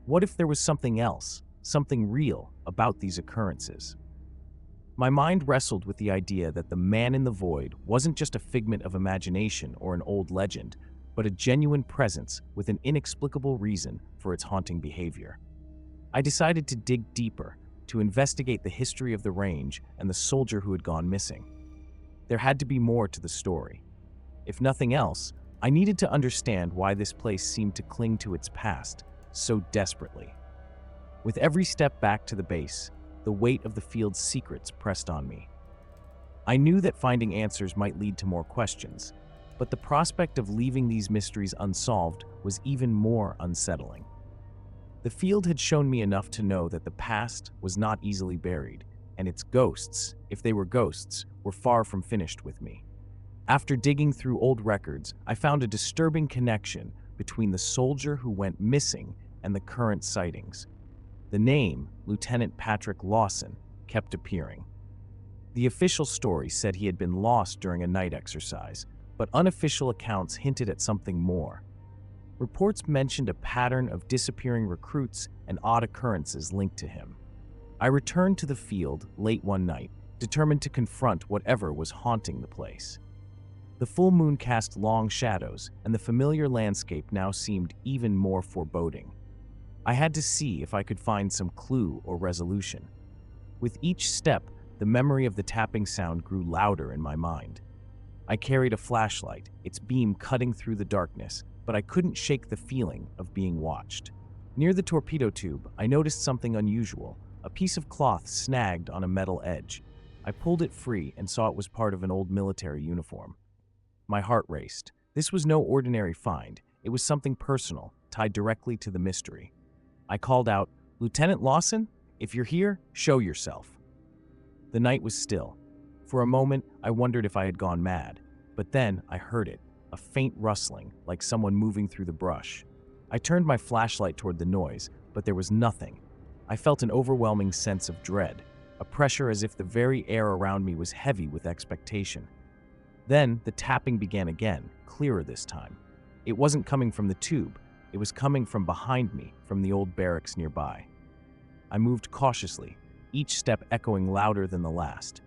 What if there was something else, something real, about these occurrences? My mind wrestled with the idea that the man in the void wasn't just a figment of imagination or an old legend, but a genuine presence with an inexplicable reason for its haunting behavior. I decided to dig deeper, to investigate the history of the range and the soldier who had gone missing. There had to be more to the story. If nothing else, I needed to understand why this place seemed to cling to its past so desperately. With every step back to the base, the weight of the field's secrets pressed on me. I knew that finding answers might lead to more questions, but the prospect of leaving these mysteries unsolved was even more unsettling. The field had shown me enough to know that the past was not easily buried, and its ghosts, if they were ghosts, were far from finished with me. After digging through old records, I found a disturbing connection between the soldier who went missing and the current sightings. The name, Lieutenant Patrick Lawson, kept appearing. The official story said he had been lost during a night exercise, but unofficial accounts hinted at something more. Reports mentioned a pattern of disappearing recruits and odd occurrences linked to him. I returned to the field late one night, determined to confront whatever was haunting the place. The full moon cast long shadows, and the familiar landscape now seemed even more foreboding. I had to see if I could find some clue or resolution. With each step, the memory of the tapping sound grew louder in my mind. I carried a flashlight, its beam cutting through the darkness, but I couldn't shake the feeling of being watched. Near the torpedo tube, I noticed something unusual, a piece of cloth snagged on a metal edge. I pulled it free and saw it was part of an old military uniform. My heart raced. This was no ordinary find. It was something personal, tied directly to the mystery. I called out, "Lieutenant Lawson, if you're here, show yourself." The night was still. For a moment, I wondered if I had gone mad, but then I heard it, a faint rustling, like someone moving through the brush. I turned my flashlight toward the noise, but there was nothing. I felt an overwhelming sense of dread, a pressure as if the very air around me was heavy with expectation. Then the tapping began again, clearer this time. It wasn't coming from the tube. It was coming from behind me, from the old barracks nearby. I moved cautiously, each step echoing louder than the last.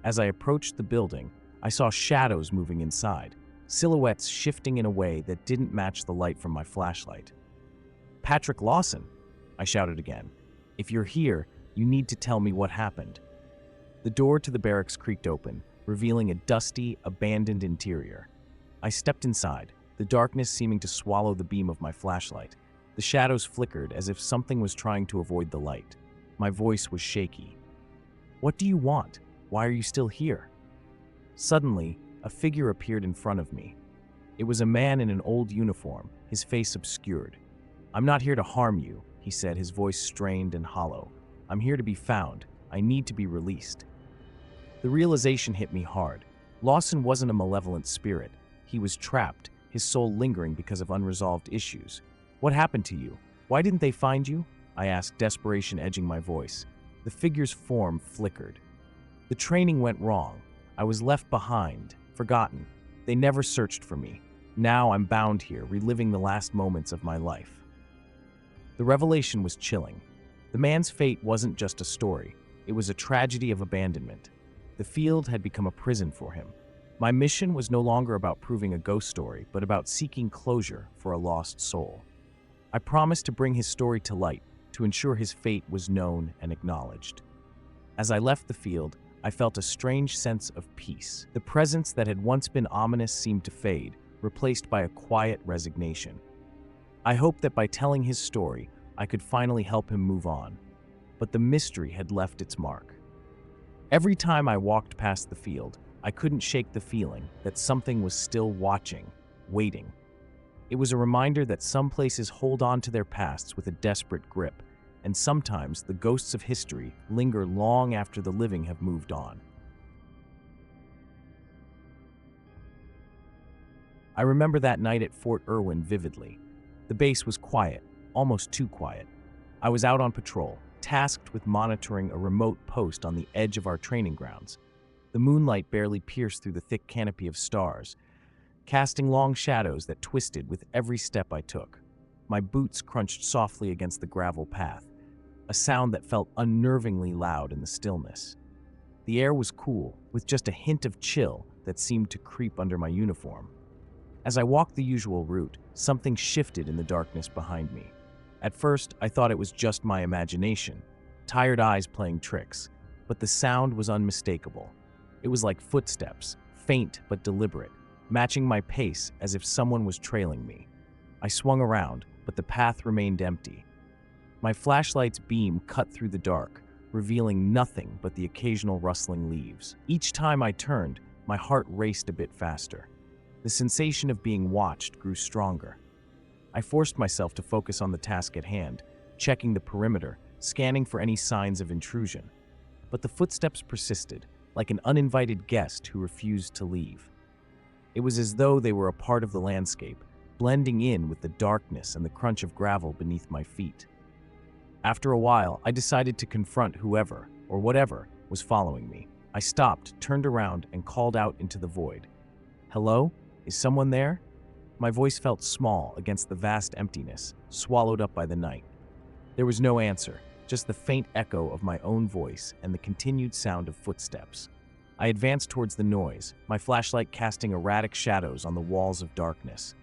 As I approached the building, I saw shadows moving inside, silhouettes shifting in a way that didn't match the light from my flashlight. "Patrick Lawson," I shouted again. "If you're here, you need to tell me what happened." The door to the barracks creaked open, revealing a dusty, abandoned interior. I stepped inside, the darkness seeming to swallow the beam of my flashlight. The shadows flickered as if something was trying to avoid the light. My voice was shaky. "What do you want? Why are you still here?" Suddenly, a figure appeared in front of me. It was a man in an old uniform, his face obscured. "I'm not here to harm you," he said, his voice strained and hollow. "I'm here to be found. I need to be released." The realization hit me hard. Lawson wasn't a malevolent spirit. He was trapped, his soul lingering because of unresolved issues. "What happened to you? Why didn't they find you?" I asked, desperation edging my voice. The figure's form flickered. "The training went wrong. I was left behind, forgotten. They never searched for me. Now I'm bound here, reliving the last moments of my life." The revelation was chilling. The man's fate wasn't just a story. It was a tragedy of abandonment. The field had become a prison for him. My mission was no longer about proving a ghost story, but about seeking closure for a lost soul. I promised to bring his story to light, to ensure his fate was known and acknowledged. As I left the field, I felt a strange sense of peace. The presence that had once been ominous seemed to fade, replaced by a quiet resignation. I hoped that by telling his story, I could finally help him move on. But the mystery had left its mark. Every time I walked past the field, I couldn't shake the feeling that something was still watching, waiting. It was a reminder that some places hold on to their pasts with a desperate grip, and sometimes the ghosts of history linger long after the living have moved on. I remember that night at Fort Irwin vividly. The base was quiet, almost too quiet. I was out on patrol, tasked with monitoring a remote post on the edge of our training grounds. The moonlight barely pierced through the thick canopy of stars, casting long shadows that twisted with every step I took. My boots crunched softly against the gravel path, a sound that felt unnervingly loud in the stillness. The air was cool, with just a hint of chill that seemed to creep under my uniform. As I walked the usual route, something shifted in the darkness behind me. At first, I thought it was just my imagination, tired eyes playing tricks, but the sound was unmistakable. It was like footsteps, faint but deliberate, matching my pace as if someone was trailing me. I swung around, but the path remained empty. My flashlight's beam cut through the dark, revealing nothing but the occasional rustling leaves. Each time I turned, my heart raced a bit faster. The sensation of being watched grew stronger. I forced myself to focus on the task at hand, checking the perimeter, scanning for any signs of intrusion. But the footsteps persisted, like an uninvited guest who refused to leave. It was as though they were a part of the landscape, blending in with the darkness and the crunch of gravel beneath my feet. After a while, I decided to confront whoever, or whatever, was following me. I stopped, turned around, and called out into the void. "Hello? Is someone there?" My voice felt small against the vast emptiness, swallowed up by the night. There was no answer, just the faint echo of my own voice and the continued sound of footsteps. I advanced towards the noise, my flashlight casting erratic shadows on the walls of darkness.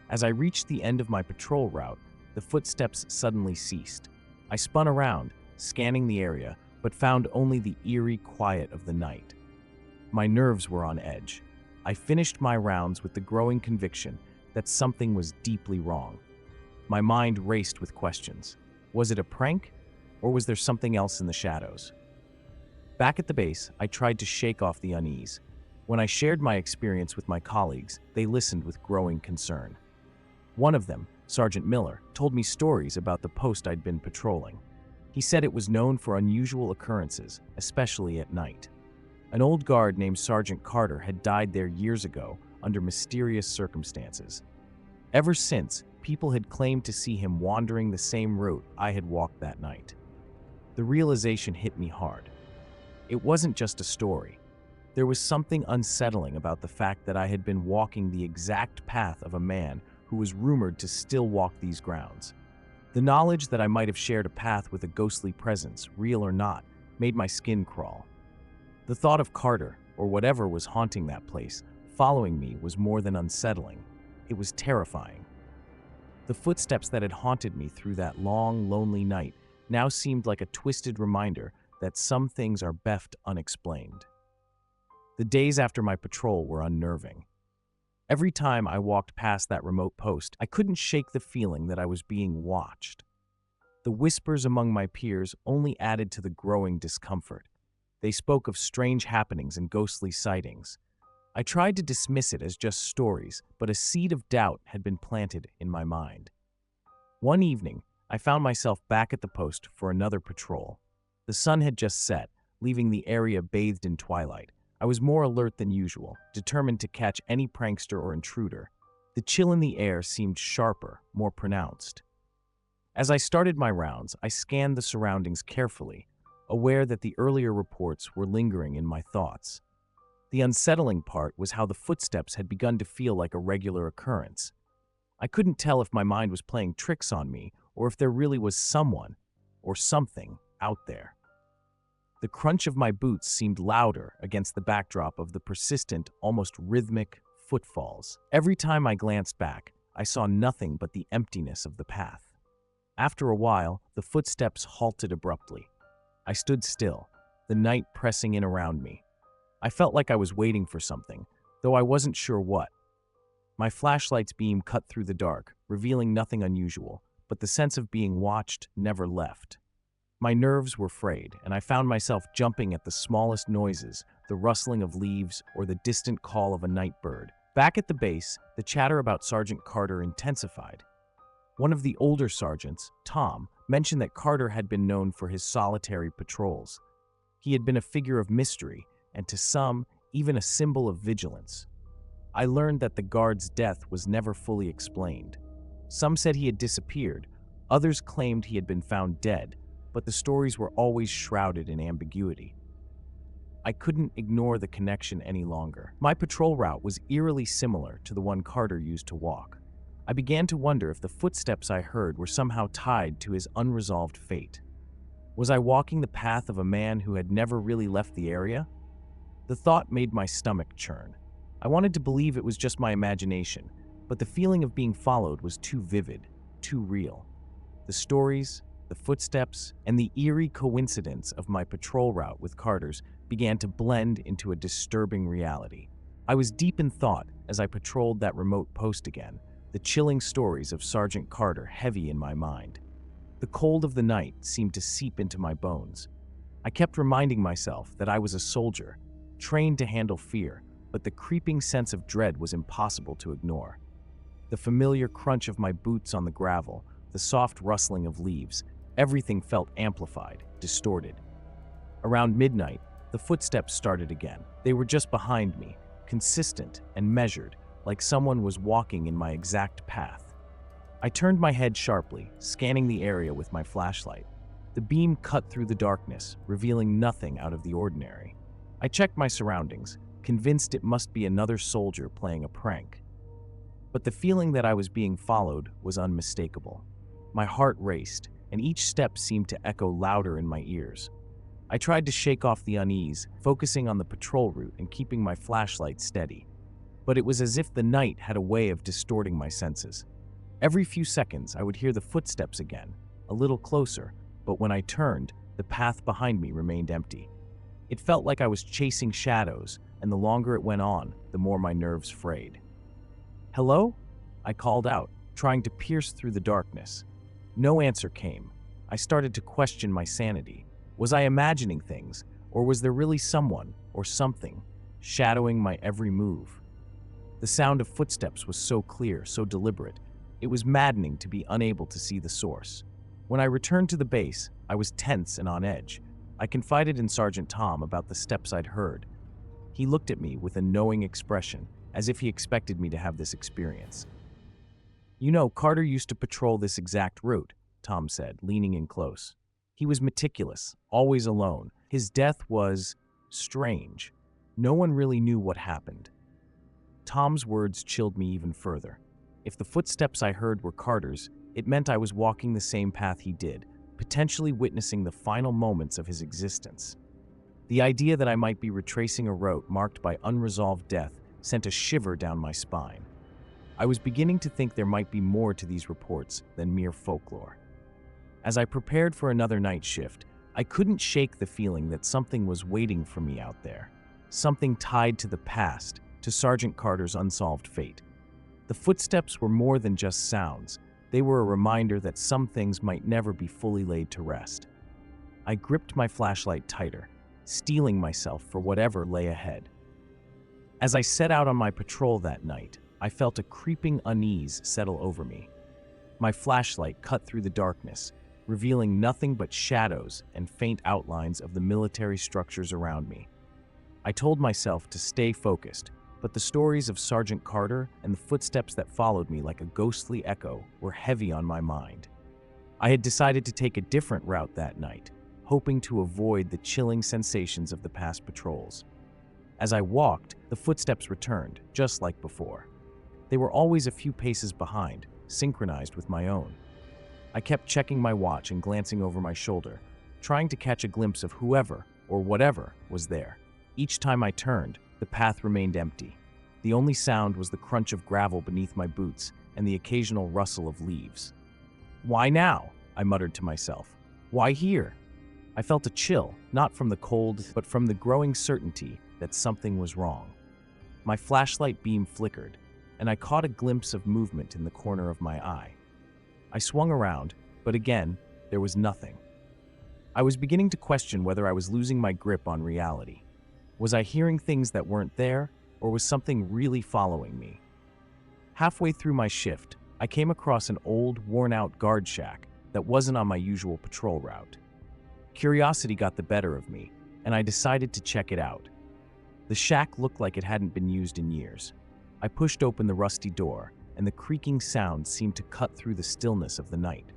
As I reached the end of my patrol route, the footsteps suddenly ceased. I spun around, scanning the area, but found only the eerie quiet of the night. My nerves were on edge. I finished my rounds with the growing conviction that something was deeply wrong. My mind raced with questions. Was it a prank, or was there something else in the shadows? Back at the base, I tried to shake off the unease. When I shared my experience with my colleagues, they listened with growing concern. One of them, Sergeant Miller, told me stories about the post I'd been patrolling. He said it was known for unusual occurrences, especially at night. An old guard named Sergeant Carter had died there years ago under mysterious circumstances. Ever since, people had claimed to see him wandering the same route I had walked that night. The realization hit me hard. It wasn't just a story. There was something unsettling about the fact that I had been walking the exact path of a man who was rumored to still walk these grounds. The knowledge that I might have shared a path with a ghostly presence, real or not, made my skin crawl. The thought of Carter, or whatever was haunting that place, following me was more than unsettling. It was terrifying. The footsteps that had haunted me through that long, lonely night now seemed like a twisted reminder that some things are best unexplained. The days after my patrol were unnerving. Every time I walked past that remote post, I couldn't shake the feeling that I was being watched. The whispers among my peers only added to the growing discomfort. They spoke of strange happenings and ghostly sightings. I tried to dismiss it as just stories, but a seed of doubt had been planted in my mind. One evening, I found myself back at the post for another patrol. The sun had just set, leaving the area bathed in twilight. I was more alert than usual, determined to catch any prankster or intruder. The chill in the air seemed sharper, more pronounced. As I started my rounds, I scanned the surroundings carefully, aware that the earlier reports were lingering in my thoughts. The unsettling part was how the footsteps had begun to feel like a regular occurrence. I couldn't tell if my mind was playing tricks on me or if there really was someone or something out there. The crunch of my boots seemed louder against the backdrop of the persistent, almost rhythmic footfalls. Every time I glanced back, I saw nothing but the emptiness of the path. After a while, the footsteps halted abruptly. I stood still, the night pressing in around me. I felt like I was waiting for something, though I wasn't sure what. My flashlight's beam cut through the dark, revealing nothing unusual, but the sense of being watched never left. My nerves were frayed, and I found myself jumping at the smallest noises, the rustling of leaves or the distant call of a night bird. Back at the base, the chatter about Sergeant Carter intensified. One of the older sergeants, Tom, mentioned that Carter had been known for his solitary patrols. He had been a figure of mystery, and to some, even a symbol of vigilance. I learned that the guard's death was never fully explained. Some said he had disappeared, others claimed he had been found dead, but the stories were always shrouded in ambiguity. I couldn't ignore the connection any longer. My patrol route was eerily similar to the one Carter used to walk. I began to wonder if the footsteps I heard were somehow tied to his unresolved fate. Was I walking the path of a man who had never really left the area? The thought made my stomach churn. I wanted to believe it was just my imagination, but the feeling of being followed was too vivid, too real. The stories, the footsteps, and the eerie coincidence of my patrol route with Carter's began to blend into a disturbing reality. I was deep in thought as I patrolled that remote post again, the chilling stories of Sergeant Carter heavy in my mind. The cold of the night seemed to seep into my bones. I kept reminding myself that I was a soldier, trained to handle fear, but the creeping sense of dread was impossible to ignore. The familiar crunch of my boots on the gravel, the soft rustling of leaves, everything felt amplified, distorted. Around midnight, the footsteps started again. They were just behind me, consistent and measured, like someone was walking in my exact path. I turned my head sharply, scanning the area with my flashlight. The beam cut through the darkness, revealing nothing out of the ordinary. I checked my surroundings, convinced it must be another soldier playing a prank. But the feeling that I was being followed was unmistakable. My heart raced, and each step seemed to echo louder in my ears. I tried to shake off the unease, focusing on the patrol route and keeping my flashlight steady. But it was as if the night had a way of distorting my senses. Every few seconds, I would hear the footsteps again, a little closer, but when I turned, the path behind me remained empty. It felt like I was chasing shadows, and the longer it went on, the more my nerves frayed. "Hello?" I called out, trying to pierce through the darkness. No answer came. I started to question my sanity. Was I imagining things, or was there really someone, or something, shadowing my every move? The sound of footsteps was so clear, so deliberate, it was maddening to be unable to see the source. When I returned to the base, I was tense and on edge. I confided in Sergeant Tom about the steps I'd heard. He looked at me with a knowing expression, as if he expected me to have this experience. "You know, Carter used to patrol this exact route," Tom said, leaning in close. "He was meticulous, always alone. His death was strange. No one really knew what happened." Tom's words chilled me even further. If the footsteps I heard were Carter's, it meant I was walking the same path he did, potentially witnessing the final moments of his existence. The idea that I might be retracing a route marked by unresolved death sent a shiver down my spine. I was beginning to think there might be more to these reports than mere folklore. As I prepared for another night shift, I couldn't shake the feeling that something was waiting for me out there. something tied to the past, to Sergeant Carter's unsolved fate. The footsteps were more than just sounds. They were a reminder that some things might never be fully laid to rest. I gripped my flashlight tighter, steeling myself for whatever lay ahead. As I set out on my patrol that night, I felt a creeping unease settle over me. My flashlight cut through the darkness, revealing nothing but shadows and faint outlines of the military structures around me. I told myself to stay focused, but the stories of Sergeant Carter and the footsteps that followed me like a ghostly echo were heavy on my mind. I had decided to take a different route that night, hoping to avoid the chilling sensations of the past patrols. As I walked, the footsteps returned, just like before. They were always a few paces behind, synchronized with my own. I kept checking my watch and glancing over my shoulder, trying to catch a glimpse of whoever or whatever was there. Each time I turned, the path remained empty. The only sound was the crunch of gravel beneath my boots and the occasional rustle of leaves. "Why now?" I muttered to myself. "Why here?" I felt a chill, not from the cold, but from the growing certainty that something was wrong. My flashlight beam flickered, and I caught a glimpse of movement in the corner of my eye. I swung around, but again, there was nothing. I was beginning to question whether I was losing my grip on reality. Was I hearing things that weren't there, or was something really following me? Halfway through my shift, I came across an old, worn-out guard shack that wasn't on my usual patrol route. Curiosity got the better of me, and I decided to check it out. The shack looked like it hadn't been used in years. I pushed open the rusty door, and the creaking sound seemed to cut through the stillness of the night.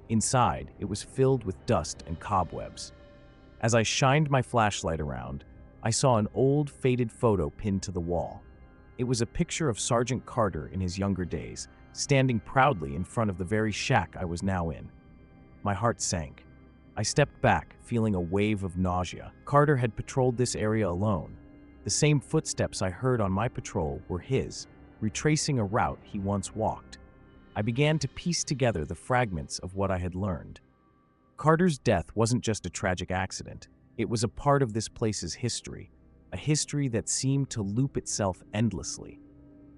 Inside, it was filled with dust and cobwebs. As I shined my flashlight around, I saw an old, faded photo pinned to the wall. It was a picture of Sergeant Carter in his younger days, standing proudly in front of the very shack I was now in. My heart sank. I stepped back, feeling a wave of nausea. Carter had patrolled this area alone. The same footsteps I heard on my patrol were his, retracing a route he once walked. I began to piece together the fragments of what I had learned. Carter's death wasn't just a tragic accident. It was a part of this place's history, a history that seemed to loop itself endlessly.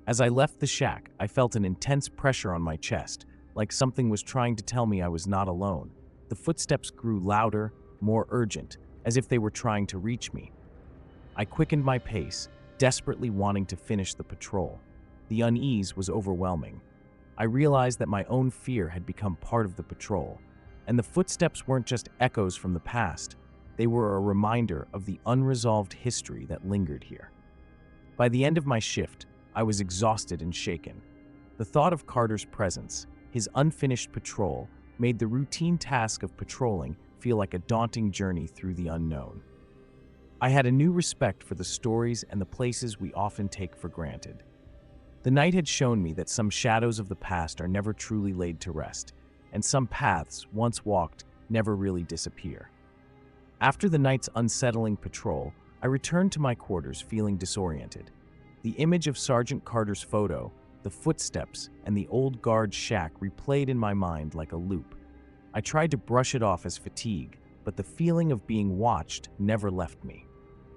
As I left the shack, I felt an intense pressure on my chest, like something was trying to tell me I was not alone. The footsteps grew louder, more urgent, as if they were trying to reach me. I quickened my pace, desperately wanting to finish the patrol. The unease was overwhelming. I realized that my own fear had become part of the patrol, and the footsteps weren't just echoes from the past. They were a reminder of the unresolved history that lingered here. By the end of my shift, I was exhausted and shaken. The thought of Carter's presence, his unfinished patrol, made the routine task of patrolling feel like a daunting journey through the unknown. I had a new respect for the stories and the places we often take for granted. The night had shown me that some shadows of the past are never truly laid to rest, and some paths, once walked, never really disappear. After the night's unsettling patrol, I returned to my quarters feeling disoriented. The image of Sergeant Carter's photo, the footsteps, and the old guard shack replayed in my mind like a loop. I tried to brush it off as fatigue, but the feeling of being watched never left me.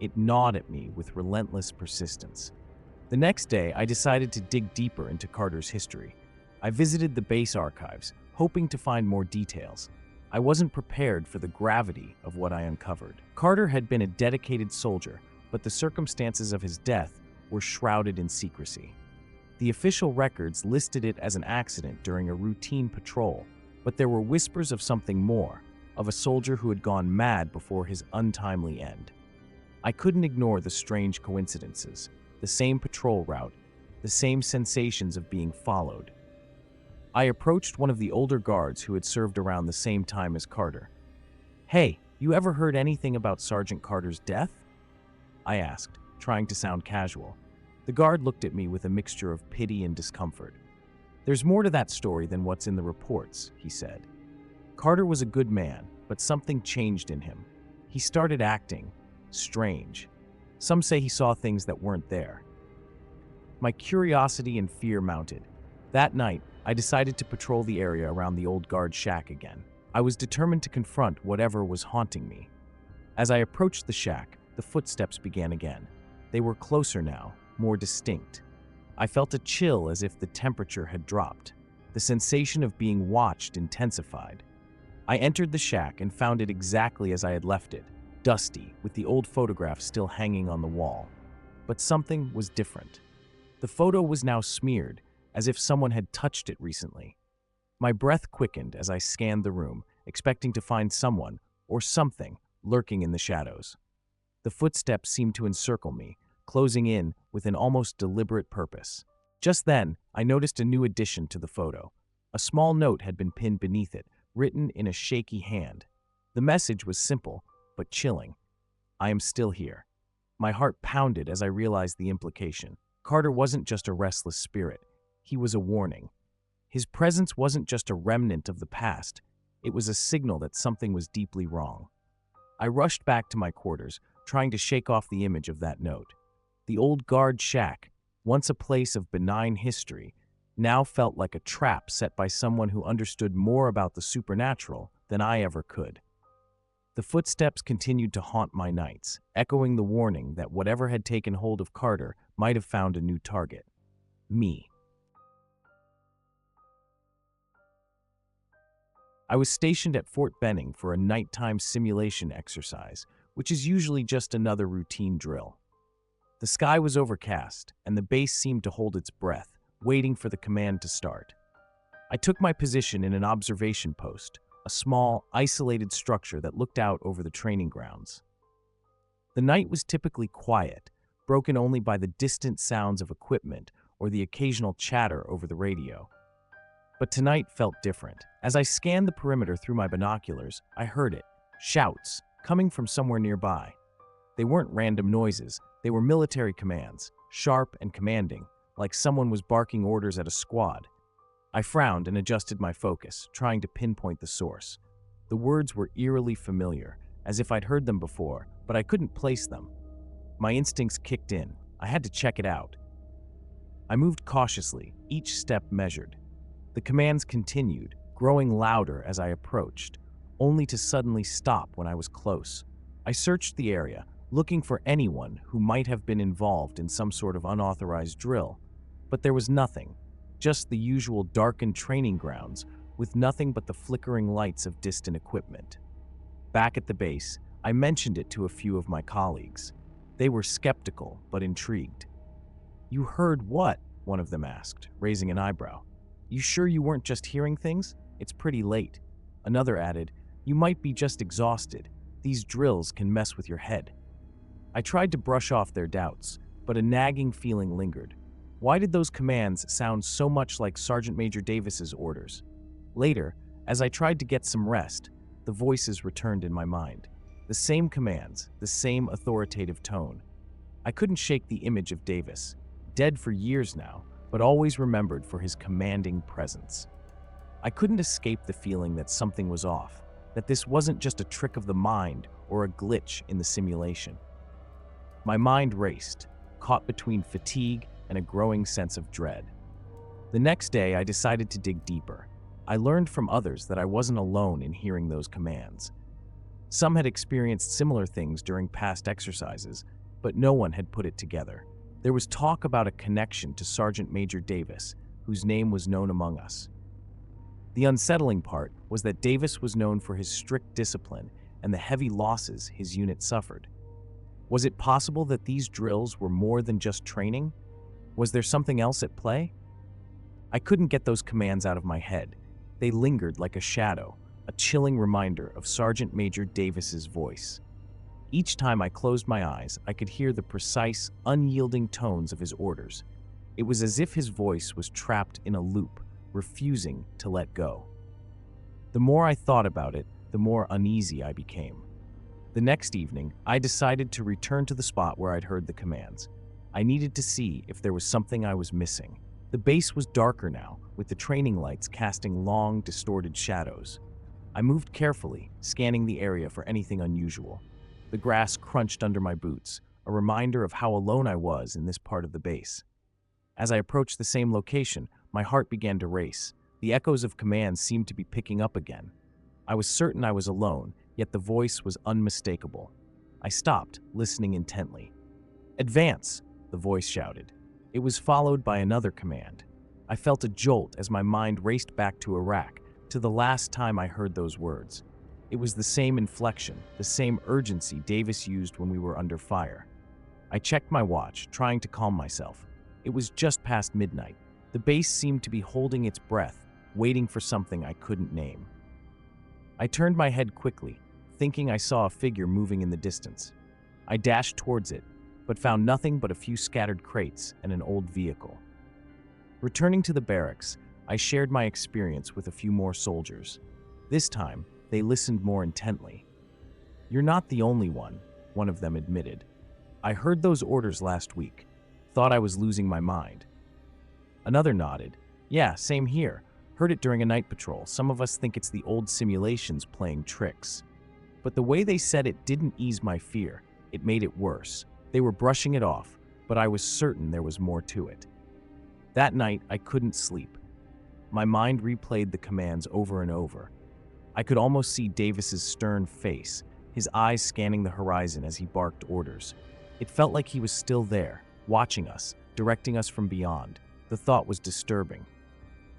It gnawed at me with relentless persistence. The next day, I decided to dig deeper into Carter's history. I visited the base archives, hoping to find more details. I wasn't prepared for the gravity of what I uncovered. Carter had been a dedicated soldier, but the circumstances of his death were shrouded in secrecy. The official records listed it as an accident during a routine patrol, but there were whispers of something more, of a soldier who had gone mad before his untimely end. I couldn't ignore the strange coincidences, the same patrol route, the same sensations of being followed. I approached one of the older guards who had served around the same time as Carter. "Hey, you ever heard anything about Sergeant Carter's death?" I asked, trying to sound casual. The guard looked at me with a mixture of pity and discomfort. "There's more to that story than what's in the reports," he said. "Carter was a good man, but something changed in him. He started acting strange. Some say he saw things that weren't there." My curiosity and fear mounted. That night, I decided to patrol the area around the old guard shack again. I was determined to confront whatever was haunting me. As I approached the shack, the footsteps began again. They were closer now, more distinct. I felt a chill as if the temperature had dropped. The sensation of being watched intensified. I entered the shack and found it exactly as I had left it, dusty, with the old photograph still hanging on the wall. But something was different. The photo was now smeared, as if someone had touched it recently. My breath quickened as I scanned the room, expecting to find someone, or something, lurking in the shadows. The footsteps seemed to encircle me, closing in with an almost deliberate purpose. Just then, I noticed a new addition to the photo. A small note had been pinned beneath it, written in a shaky hand. The message was simple, but chilling. I am still here. My heart pounded as I realized the implication. Carter wasn't just a restless spirit. He was a warning. His presence wasn't just a remnant of the past. It was a signal that something was deeply wrong. I rushed back to my quarters, trying to shake off the image of that note. The old guard shack, once a place of benign history, now felt like a trap set by someone who understood more about the supernatural than I ever could. The footsteps continued to haunt my nights, echoing the warning that whatever had taken hold of Carter might have found a new target. Me. I was stationed at Fort Benning for a nighttime simulation exercise, which is usually just another routine drill. The sky was overcast, and the base seemed to hold its breath, waiting for the command to start. I took my position in an observation post, a small, isolated structure that looked out over the training grounds. The night was typically quiet, broken only by the distant sounds of equipment or the occasional chatter over the radio. But tonight felt different. As I scanned the perimeter through my binoculars, I heard it, shouts, coming from somewhere nearby. They weren't random noises, they were military commands, sharp and commanding, like someone was barking orders at a squad. I frowned and adjusted my focus, trying to pinpoint the source. The words were eerily familiar, as if I'd heard them before, but I couldn't place them. My instincts kicked in. I had to check it out. I moved cautiously, each step measured. The commands continued, growing louder as I approached, only to suddenly stop when I was close. I searched the area, looking for anyone who might have been involved in some sort of unauthorized drill, but there was nothing, just the usual darkened training grounds with nothing but the flickering lights of distant equipment. Back at the base, I mentioned it to a few of my colleagues. They were skeptical but intrigued. "You heard what?" one of them asked, raising an eyebrow. "You sure you weren't just hearing things? It's pretty late." Another added, "You might be just exhausted. These drills can mess with your head." I tried to brush off their doubts, but a nagging feeling lingered. Why did those commands sound so much like Sergeant Major Davis's orders? Later, as I tried to get some rest, the voices returned in my mind. The same commands, the same authoritative tone. I couldn't shake the image of Davis, dead for years now, but always remembered for his commanding presence. I couldn't escape the feeling that something was off, that this wasn't just a trick of the mind or a glitch in the simulation. My mind raced, caught between fatigue and a growing sense of dread. The next day, I decided to dig deeper. I learned from others that I wasn't alone in hearing those commands. Some had experienced similar things during past exercises, but no one had put it together. There was talk about a connection to Sergeant Major Davis, whose name was known among us. The unsettling part was that Davis was known for his strict discipline and the heavy losses his unit suffered. Was it possible that these drills were more than just training? Was there something else at play? I couldn't get those commands out of my head. They lingered like a shadow, a chilling reminder of Sergeant Major Davis's voice. Each time I closed my eyes, I could hear the precise, unyielding tones of his orders. It was as if his voice was trapped in a loop, refusing to let go. The more I thought about it, the more uneasy I became. The next evening, I decided to return to the spot where I'd heard the commands. I needed to see if there was something I was missing. The base was darker now, with the training lights casting long, distorted shadows. I moved carefully, scanning the area for anything unusual. The grass crunched under my boots, a reminder of how alone I was in this part of the base. As I approached the same location, my heart began to race. The echoes of commands seemed to be picking up again. I was certain I was alone, yet the voice was unmistakable. I stopped, listening intently. "Advance!" the voice shouted. It was followed by another command. I felt a jolt as my mind raced back to Iraq, to the last time I heard those words. It was the same inflection, the same urgency Davis used when we were under fire. I checked my watch, trying to calm myself. It was just past midnight. The base seemed to be holding its breath, waiting for something I couldn't name. I turned my head quickly, thinking I saw a figure moving in the distance. I dashed towards it, but found nothing but a few scattered crates and an old vehicle. Returning to the barracks, I shared my experience with a few more soldiers. This time, they listened more intently. "You're not the only one of them admitted. "I heard those orders last week. Thought I was losing my mind." Another nodded. "Yeah, same here. Heard it during a night patrol. Some of us think it's the old simulations playing tricks." But the way they said it didn't ease my fear. It made it worse. They were brushing it off, but I was certain there was more to it. That night, I couldn't sleep. My mind replayed the commands over and over. I could almost see Davis's stern face, his eyes scanning the horizon as he barked orders. It felt like he was still there, watching us, directing us from beyond. The thought was disturbing.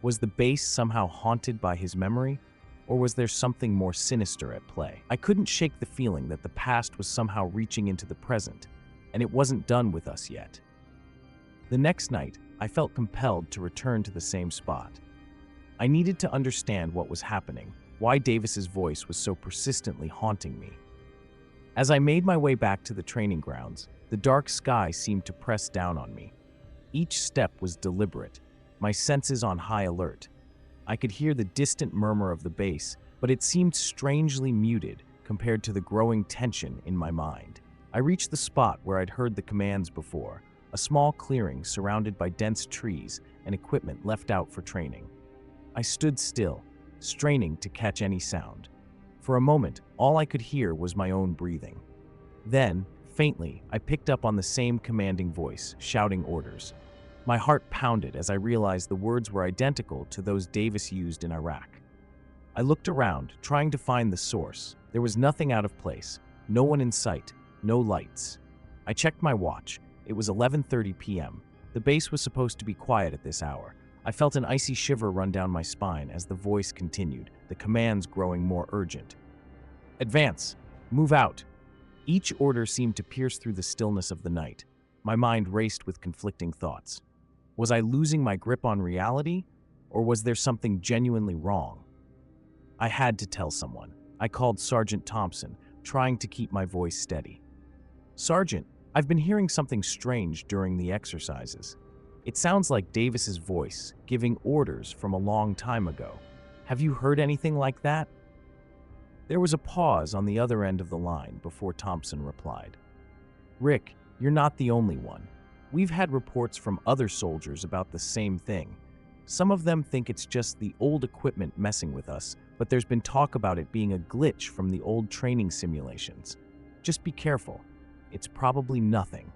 Was the base somehow haunted by his memory? Or was there something more sinister at play? I couldn't shake the feeling that the past was somehow reaching into the present, and it wasn't done with us yet. The next night, I felt compelled to return to the same spot. I needed to understand what was happening, why Davis's voice was so persistently haunting me. As I made my way back to the training grounds, the dark sky seemed to press down on me. Each step was deliberate, my senses on high alert. I could hear the distant murmur of the base, but it seemed strangely muted compared to the growing tension in my mind. I reached the spot where I'd heard the commands before, a small clearing surrounded by dense trees and equipment left out for training. I stood still, straining to catch any sound. For a moment, all I could hear was my own breathing. Then, faintly, I picked up on the same commanding voice, shouting orders. My heart pounded as I realized the words were identical to those Davis used in Iraq. I looked around, trying to find the source. There was nothing out of place, no one in sight, no lights. I checked my watch. It was 11:30 p.m. The base was supposed to be quiet at this hour. I felt an icy shiver run down my spine as the voice continued, the commands growing more urgent. "Advance! Move out!" Each order seemed to pierce through the stillness of the night. My mind raced with conflicting thoughts. Was I losing my grip on reality, or was there something genuinely wrong? I had to tell someone. I called Sergeant Thompson, trying to keep my voice steady. "Sergeant, I've been hearing something strange during the exercises. It sounds like Davis's voice, giving orders from a long time ago. Have you heard anything like that?" There was a pause on the other end of the line before Thompson replied. "Rick, you're not the only one. We've had reports from other soldiers about the same thing. Some of them think it's just the old equipment messing with us, but there's been talk about it being a glitch from the old training simulations. Just be careful. It's probably nothing."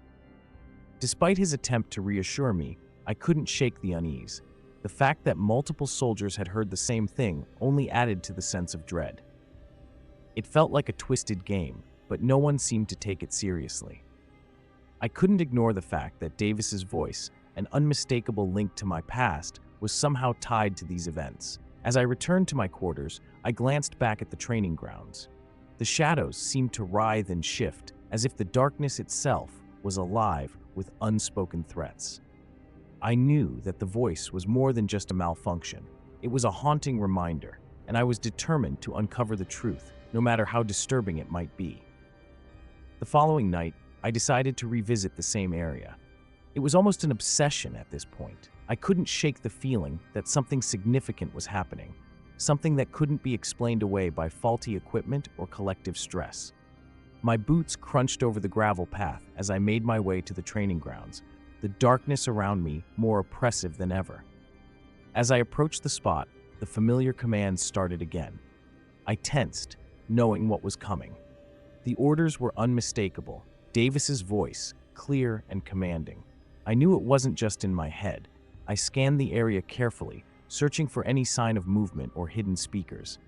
Despite his attempt to reassure me, I couldn't shake the unease. The fact that multiple soldiers had heard the same thing only added to the sense of dread. It felt like a twisted game, but no one seemed to take it seriously. I couldn't ignore the fact that Davis's voice, an unmistakable link to my past, was somehow tied to these events. As I returned to my quarters, I glanced back at the training grounds. The shadows seemed to writhe and shift, as if the darkness itself was alive with unspoken threats. I knew that the voice was more than just a malfunction. It was a haunting reminder, and I was determined to uncover the truth, no matter how disturbing it might be. The following night, I decided to revisit the same area. It was almost an obsession at this point. I couldn't shake the feeling that something significant was happening, something that couldn't be explained away by faulty equipment or collective stress. My boots crunched over the gravel path as I made my way to the training grounds, the darkness around me more oppressive than ever. As I approached the spot, the familiar commands started again. I tensed, knowing what was coming. The orders were unmistakable, Davis's voice, clear and commanding. I knew it wasn't just in my head. I scanned the area carefully, searching for any sign of movement or hidden speakers.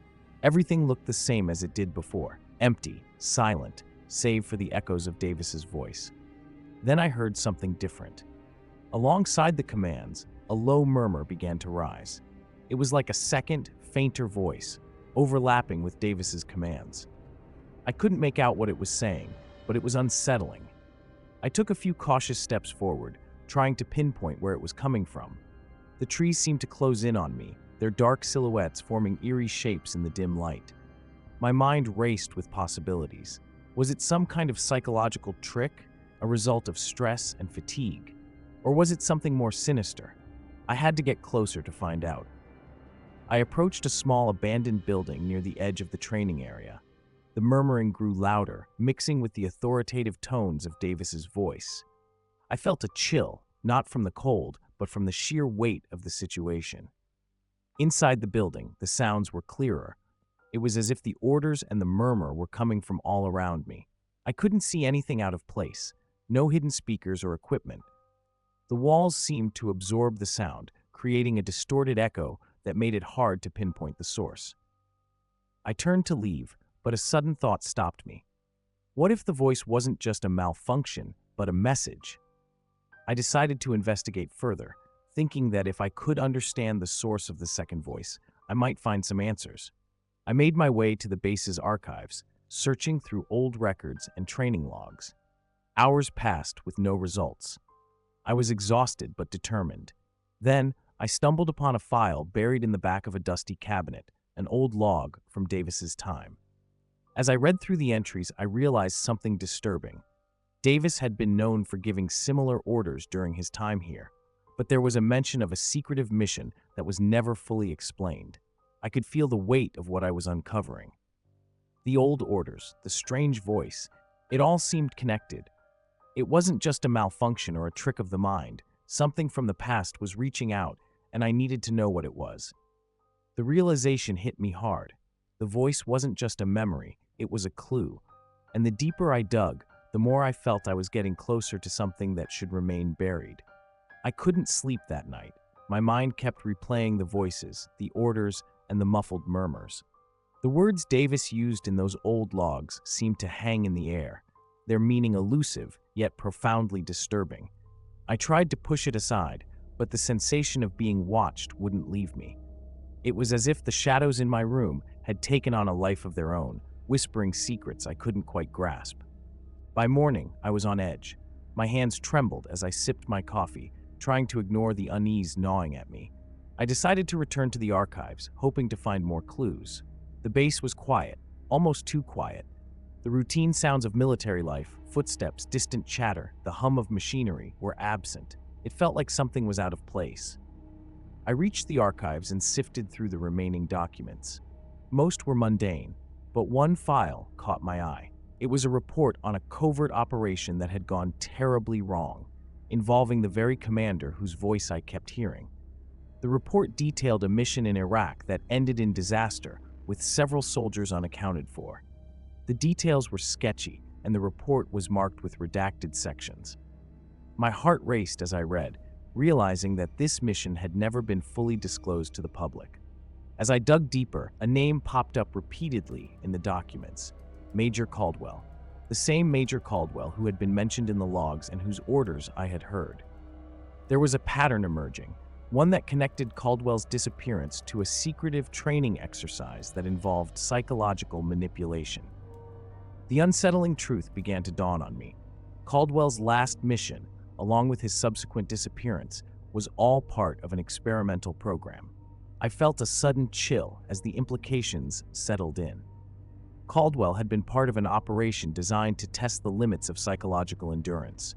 Everything looked the same as it did before, empty, silent, save for the echoes of Davis's voice. Then I heard something different. Alongside the commands, a low murmur began to rise. It was like a second, fainter voice, overlapping with Davis's commands. I couldn't make out what it was saying, but it was unsettling. I took a few cautious steps forward, trying to pinpoint where it was coming from. The trees seemed to close in on me, their dark silhouettes forming eerie shapes in the dim light. My mind raced with possibilities. Was it some kind of psychological trick, a result of stress and fatigue? Or was it something more sinister? I had to get closer to find out. I approached a small abandoned building near the edge of the training area. The murmuring grew louder, mixing with the authoritative tones of Davis's voice. I felt a chill, not from the cold, but from the sheer weight of the situation. Inside the building, the sounds were clearer. It was as if the orders and the murmur were coming from all around me. I couldn't see anything out of place, no hidden speakers or equipment. The walls seemed to absorb the sound, creating a distorted echo that made it hard to pinpoint the source. I turned to leave, but a sudden thought stopped me. What if the voice wasn't just a malfunction, but a message? I decided to investigate further, thinking that if I could understand the source of the second voice, I might find some answers. I made my way to the base's archives, searching through old records and training logs. Hours passed with no results. I was exhausted but determined. Then, I stumbled upon a file buried in the back of a dusty cabinet, an old log from Davis's time. As I read through the entries, I realized something disturbing. Davis had been known for giving similar orders during his time here, but there was a mention of a secretive mission that was never fully explained. I could feel the weight of what I was uncovering. The old orders, the strange voice, it all seemed connected. It wasn't just a malfunction or a trick of the mind. Something from the past was reaching out, and I needed to know what it was. The realization hit me hard. The voice wasn't just a memory, it was a clue. And the deeper I dug, the more I felt I was getting closer to something that should remain buried. I couldn't sleep that night. My mind kept replaying the voices, the orders, and the muffled murmurs. The words Davis used in those old logs seemed to hang in the air, their meaning elusive, yet profoundly disturbing. I tried to push it aside, but the sensation of being watched wouldn't leave me. It was as if the shadows in my room had taken on a life of their own, whispering secrets I couldn't quite grasp. By morning, I was on edge. My hands trembled as I sipped my coffee, trying to ignore the unease gnawing at me. I decided to return to the archives, hoping to find more clues. The base was quiet, almost too quiet. The routine sounds of military life, footsteps, distant chatter, the hum of machinery were absent. It felt like something was out of place. I reached the archives and sifted through the remaining documents. Most were mundane, but one file caught my eye. It was a report on a covert operation that had gone terribly wrong, involving the very commander whose voice I kept hearing. The report detailed a mission in Iraq that ended in disaster, with several soldiers unaccounted for. The details were sketchy, and the report was marked with redacted sections. My heart raced as I read, realizing that this mission had never been fully disclosed to the public. As I dug deeper, a name popped up repeatedly in the documents: Major Caldwell. The same Major Caldwell who had been mentioned in the logs and whose orders I had heard. There was a pattern emerging, one that connected Caldwell's disappearance to a secretive training exercise that involved psychological manipulation. The unsettling truth began to dawn on me. Caldwell's last mission, along with his subsequent disappearance, was all part of an experimental program. I felt a sudden chill as the implications settled in. Caldwell had been part of an operation designed to test the limits of psychological endurance.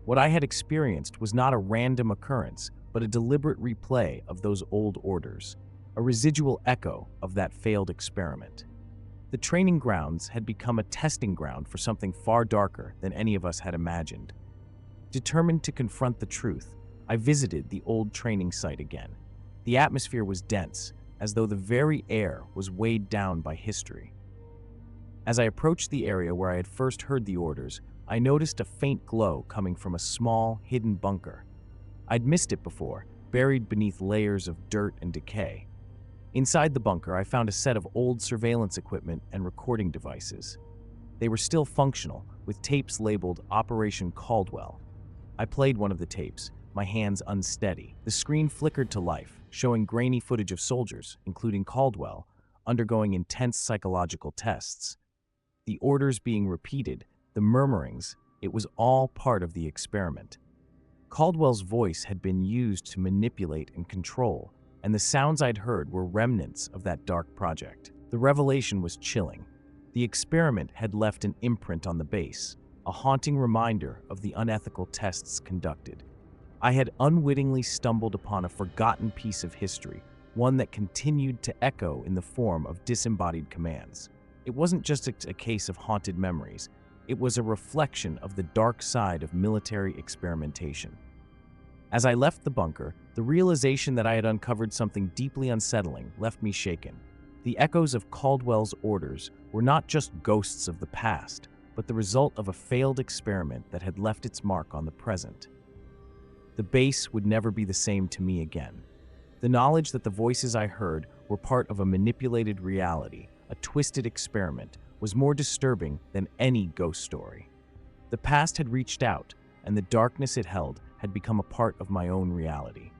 What I had experienced was not a random occurrence, but a deliberate replay of those old orders, a residual echo of that failed experiment. The training grounds had become a testing ground for something far darker than any of us had imagined. Determined to confront the truth, I visited the old training site again. The atmosphere was dense, as though the very air was weighed down by history. As I approached the area where I had first heard the orders, I noticed a faint glow coming from a small, hidden bunker. I'd missed it before, buried beneath layers of dirt and decay. Inside the bunker, I found a set of old surveillance equipment and recording devices. They were still functional, with tapes labeled Operation Caldwell. I played one of the tapes, my hands unsteady. The screen flickered to life, showing grainy footage of soldiers, including Caldwell, undergoing intense psychological tests. The orders being repeated, the murmurings, it was all part of the experiment. Caldwell's voice had been used to manipulate and control, and the sounds I'd heard were remnants of that dark project. The revelation was chilling. The experiment had left an imprint on the base, a haunting reminder of the unethical tests conducted. I had unwittingly stumbled upon a forgotten piece of history, one that continued to echo in the form of disembodied commands. It wasn't just a case of haunted memories, it was a reflection of the dark side of military experimentation. As I left the bunker, the realization that I had uncovered something deeply unsettling left me shaken. The echoes of Caldwell's orders were not just ghosts of the past, but the result of a failed experiment that had left its mark on the present. The base would never be the same to me again. The knowledge that the voices I heard were part of a manipulated reality, a twisted experiment, was more disturbing than any ghost story. The past had reached out, and the darkness it held had become a part of my own reality.